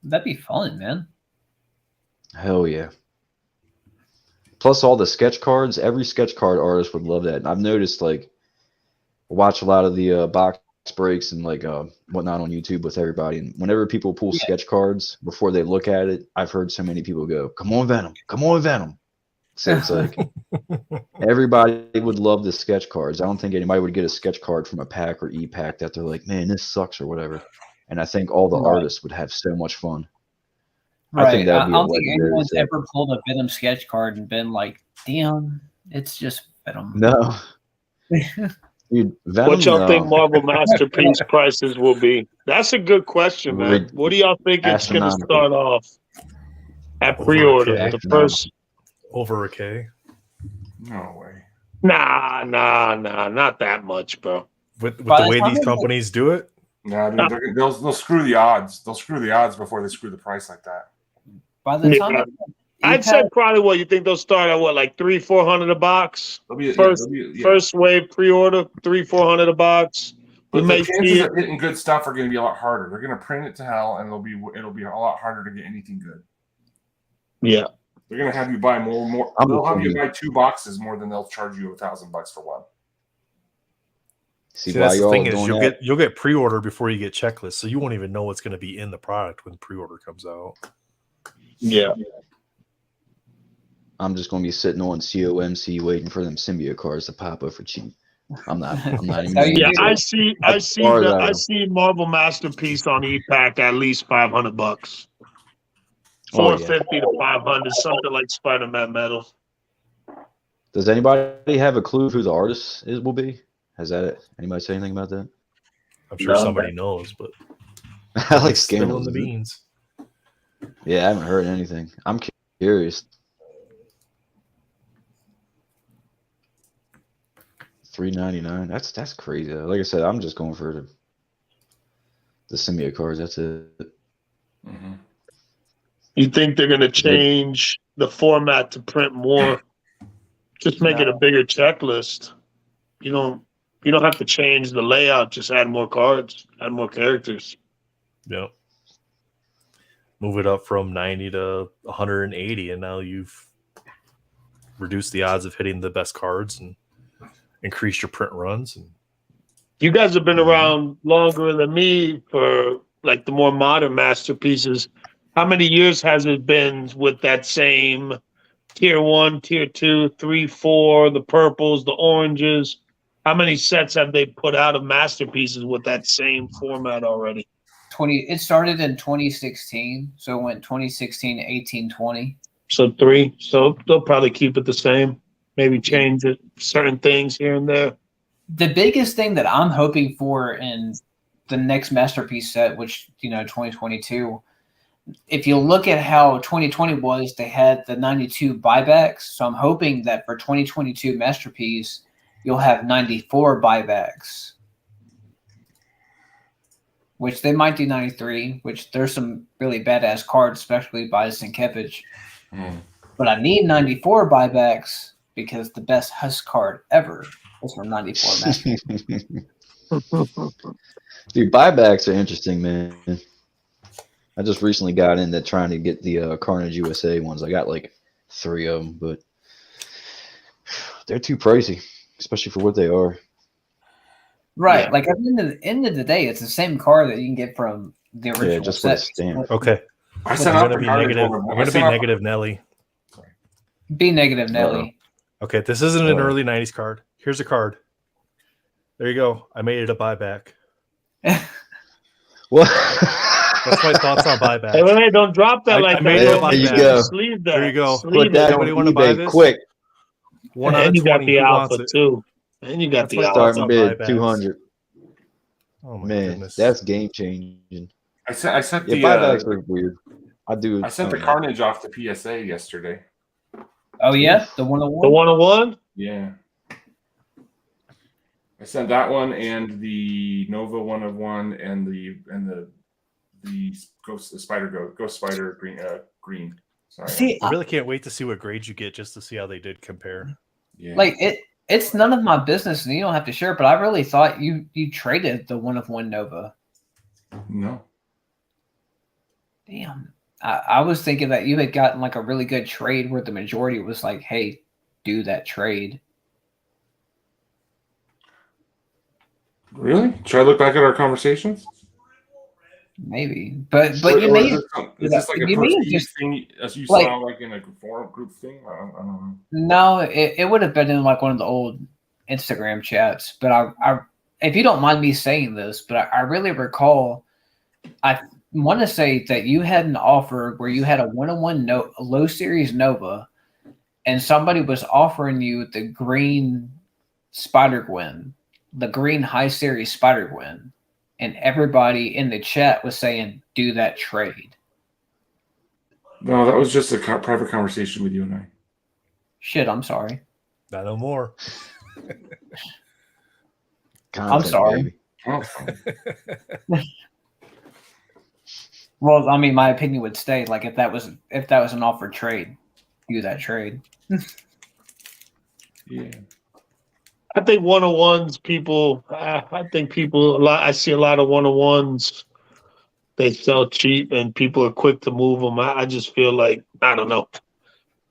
That'd be fun, man. Hell yeah. Plus all the sketch cards, every sketch card artist would love that. And I've noticed, like, watch a lot of the box breaks and like whatnot on YouTube with everybody. And whenever people pull sketch cards before they look at it, I've heard so many people go, "Come on, Venom! Come on, Venom!" So it's like everybody would love the sketch cards. I don't think anybody would get a sketch card from a pack or e-pack that they're like, "Man, this sucks" or whatever. And I think all the artists would have so much fun. Right. I think that'd I be a don't think legendary anyone's set. ever pulled a Venom sketch card and been like, damn, it's just Venom. No, dude, Venom. What y'all think Marvel Masterpiece prices will be? That's a good question, man. What do y'all think it's going to Astronomical. start off at Over pre-order? a K. The first, Over a K. No way. nah, not that much, bro. With By the the way time these it- companies do it, No, dude, they'll screw the odds. They'll screw the odds before they screw the price like that. By the time Yeah. I'd say probably what you think they'll start at what, like $300-400 a box? They'll be, First- First wave pre-order, $300-400 a box. But We the may chances see it. of getting good stuff are going to be a lot harder. They're going to print it to hell, and it'll be a lot harder to get anything good. Yeah. They're going to have you buy more. I'm They'll have with you you. buy 2 boxes more than they'll charge you $1,000 for one. See, see, why that's the y'all thing is doing that? you'll get pre-order before you get checklist, so you won't even know what's going to be in the product when pre-order comes out. Yeah. I'm just gonna be sitting on COMC waiting for them symbiote cards to pop up for cheap. I'm not even. So you- gonna Yeah, do I it. see far as the, I I know. see Marvel Masterpiece on e-pack at least $500. Oh, yeah. 450 to 500, something like Spider-Man metal. Does anybody have a clue who the artist will be? Has that anybody say anything about that? I'm sure No, somebody knows, but Alex spilling Scandals. the beans. Yeah, I haven't heard anything. I'm curious. $3.99. That's crazy. Like I said, I'm just going for the symbiote cards. That's it. Mm-hmm. You think they're going to change the format to print more? Just make it a bigger checklist. You don't have to change the layout. Just add more cards, add more characters. Yep. Move it up from 90 to 180, and now you've reduced the odds of hitting the best cards and increased your print runs. And You guys have been around longer than me for like the more modern masterpieces. How many years has it been with that same tier 1, tier 2, 3, 4, the purples, the oranges? How many sets have they put out of masterpieces with that same format already? It started in 2016, so it went 2016, 18, 20. So 3. So they'll probably keep it the same. Maybe change it, certain things here and there. The biggest thing that I'm hoping for in the next masterpiece set, which 2022, if you look at how 2020 was, they had the 92 buybacks. So I'm hoping that for 2022 masterpiece, you'll have 94 buybacks, which they might do 93, which there's some really badass cards, especially by Sienkiewicz. But I need 94 buybacks because the best Husk card ever was from 94 masterpiece. Dude, buybacks are interesting, man. I just recently got into trying to get the Carnage USA ones. I got like 3 of them, but they're too pricey, especially for what they are. Right. Yeah. Like at the end of the day, it's the same card that you can get from the original Yeah, just with a set. stamp. okay, I I'm sent out going to the be Carnage negative. one. I'm I going to be sent out- negative, Nelly. Be negative, Nelly. Okay, this isn't an Oh. early 90s card. Here's a card. There you go. I made it a buyback. What? That's my thoughts on buyback. Hey, don't drop that I like made that. it There you buyback. go. Sleeve that. There you go. Sleeve Put that it. on Anybody wanna buy eBay this? quick. 1 out And of you got 20. the Who wants alpha it? too. And you got That's the my alpha. thoughts Starting on bid buybacks. 200. Oh my Man, goodness. that's game changing. I sent Yeah, the buybacks are weird. I do. I sent the don't know. Carnage off the PSA yesterday. Oh yeah, the The 101. 101? Yeah. I sent that one and the Nova 1 of 1 and the Ghost Spider green. Sorry. See, I really can't wait to see what grades you get just to see how they did compare. Yeah. like it's none of my business, and you don't have to share. But I really thought you traded the 1 of 1 Nova. No. Damn. I was thinking that you had gotten like a really good trade where the majority was like, hey, do that trade. Really? Should I look back at our conversations? Maybe. But Or you may is this like a you may have perceived just thing as you like- saw like in a forum group thing? I don't know. no, it would have been in like one of the old Instagram chats. But I if you don't mind me saying this, but I really recall I want to say that you had an offer where you had a 101 a low series Nova, and somebody was offering you the green Spider Gwen, the green high series Spider Gwen, and everybody in the chat was saying, "Do that trade." No, that was just a private conversation with you and I. Shit, I'm sorry. Not no more. Content, sorry. baby. Oh, Well, I mean, my opinion would stay like if that was an offered trade, do that trade. yeah. I think 101s people, I think people, I see a lot of 101s. They sell cheap and people are quick to move them. I just feel like, I don't know.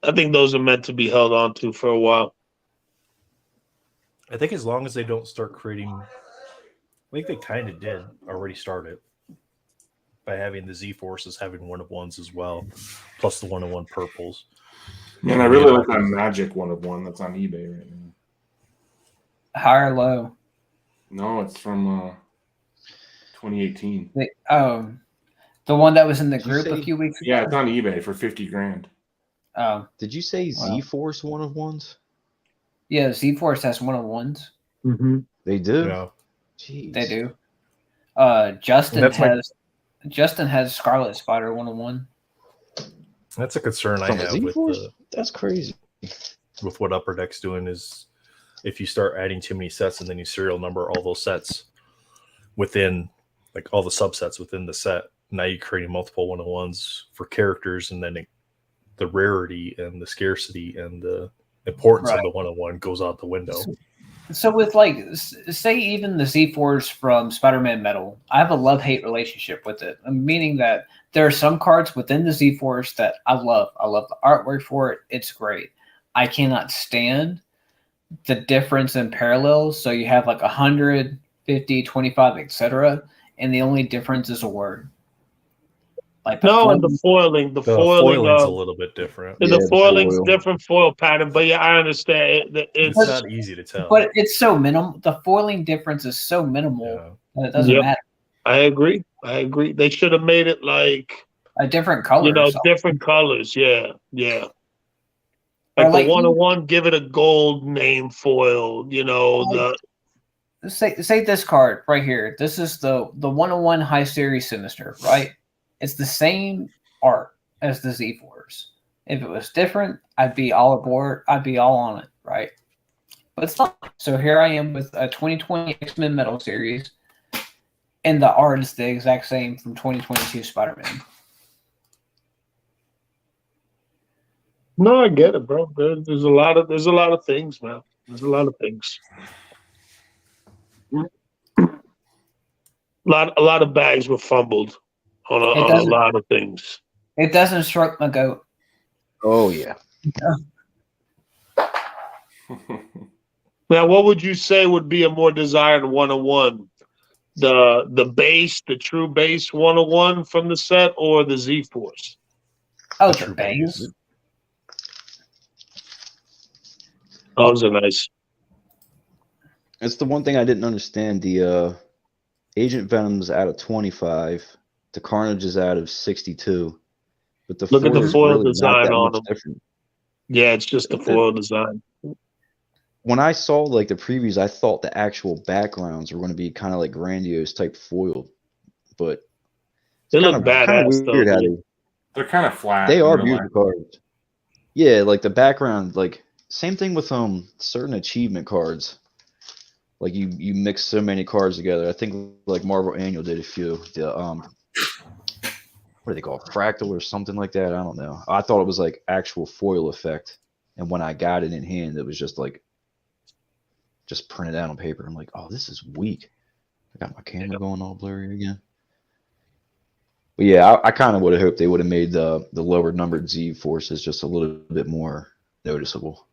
I think those are meant to be held on to for a while. I think as long as they don't start creating, I think they kind of did already start it by having the Z Forces having 1 of 1s as well, plus the 1 of 1 purples. And I really like that Magic 1 of 1 that's on eBay right now. High or low? No, it's from 2018. The one that was in the Did you group a say- few weeks ago. Yeah, it's on eBay for 50 grand. Oh, Did you say Wow. Z Force 1 of 1s? yeah. Z Force has 1 of 1s. Mm-hmm. They do. Yeah. Jeez. They do. Justin That's has Scarlet Spider 1 of 1. That's a concern I From a have Z with Force? That's crazy. with what Upper Deck's doing is if you start adding too many sets and then you serial number all those sets within like all the subsets within the set, now you're creating multiple 1 of 1s for characters, and then the rarity and the scarcity and the importance of the 1 of 1 goes out the window. So with like, say even the Z Force from Spider-Man Metal, I have a love-hate relationship with it, meaning that there are some cards within the Z Force that I love. I love the artwork for it. It's great. I cannot stand the difference in parallels. So you have like 100, 50, 25, etc. And the only difference is a word. Like No, and the foiling. The foiling. foiling's a little bit different. Yeah, The the foiling's foil. different foil pattern, but yeah, I understand. It's It's not easy to tell. But it's so minimal. The foiling difference is so minimal Yeah. that it doesn't Yep. matter. I agree. They should have made it like, A different color. you know, or something. different colors. Yeah, yeah. Or Like like the 101, give it a gold name foil. You know, Say this card right here. This is the 101 High Series Sinister, right? It's the same art as the Z Force. If it was different, I'd be all aboard. I'd be all on it, right? But it's not. So here I am with a 2020 X-Men Metal Series, and the art is the exact same from 2022 Spider-Man. no, I get it, bro. There's a lot of things, man. There's a lot of things. A lot of bags were fumbled on It a doesn't- lot of things. It doesn't stroke my goat. Oh, yeah. Now, what would you say would be a more desired 101? The base, the true base 101 from the set, or the Z Force? Oh, True the bangs. Those are nice. It's the one thing I didn't understand. The Agent Venom's out of 25, the Carnage is out of 62, but the Look at the foil is foil really not design that on much them. different. Yeah, it's just the foil design. When I saw like the previews, I thought the actual backgrounds were going to be kind of like grandiose type foil, but They it's look kind badass of though. weird how Dude. They're kind of flat. they in are real life. beautiful cards. Yeah, like the background, like same thing with certain achievement cards. Like you mix so many cards together. I think like Marvel Annual did a few. The what do they call it? Fractal or something like that? I don't know. I thought it was like actual foil effect, and when I got it in hand, it was just printed out on paper. I'm like, oh, this is weak. I got my camera going all blurry again. But yeah, I kind of would have hoped they would have made the lower numbered Z forces just a little bit more noticeable.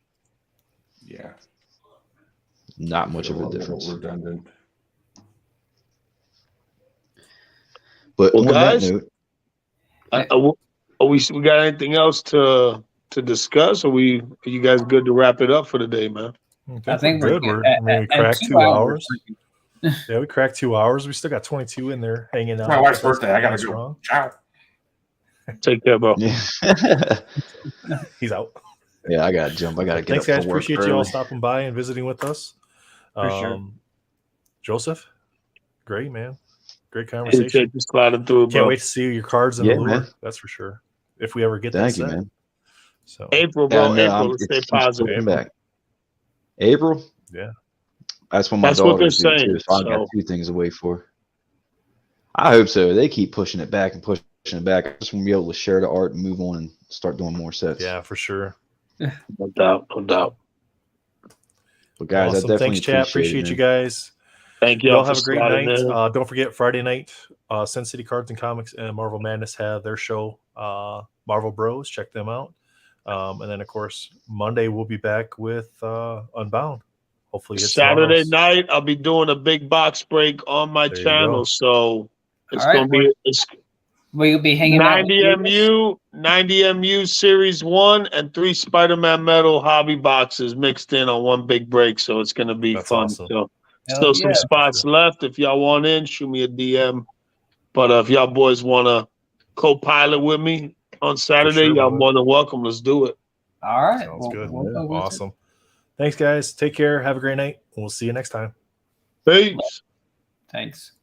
Yeah. Not much of a little difference. redundant. But Well, on guys, that note, we got anything else to discuss? Are you guys good to wrap it up for the day, man? I think we're we're good. good. We At cracked 2 2 hours. hours. Yeah, we cracked 2 hours. We still got 22 in there hanging out. My wife's That's birthday. I gotta going go. strong. Ciao. Take care, bro. yeah, He's out. yeah, I gotta jump. I gotta get Thanks, up guys. for work Appreciate early. you all stopping by and visiting with us. For sure. Joseph, great, man. Great conversation. Appreciate you sliding through, bro. Can't wait to see your cards in Yeah, the lure. man. That's for sure. If we ever get Thank that you, set. man. So April, bro. Yeah, no, April. Let's it stay keeps positive. pushing back. April? Yeah. That's when my That's what they're daughters do too. saying, So I've got so. 2 things to wait for. I hope so. They keep pushing it back and pushing it back. I just want to be able to share the art and move on and start doing more sets. Yeah, for sure. No doubt. No doubt. But guys, Awesome. I definitely Thanks, chat. appreciate Appreciate it, you man. guys. Thank you Y'all all have for a great sliding night. in. Don't forget Friday night, Sin City Cards and Comics and Marvel Madness have their show, Marvel Bros. Check them out. And then, of course, Monday we'll be back with Unbound. Hopefully, it's Saturday tomorrow's. night, I'll be doing a big box break on my There you channel, go. so it's All right, gonna be it's We'll be hanging out. 90 MU Series 1 and 3 Spider-Man Metal hobby boxes mixed in on one big break, so it's gonna be That's fun. awesome. So Hell still some yeah. spots left. If y'all want in, shoot me a DM. But if y'all boys wanna co-pilot with me on Saturday, sure, y'all brother. more than welcome. Let's do it. All right. Sounds good. we'll go with it. Awesome. Thanks, guys. Take care. Have a great night. We'll see you next time. Peace. Thanks.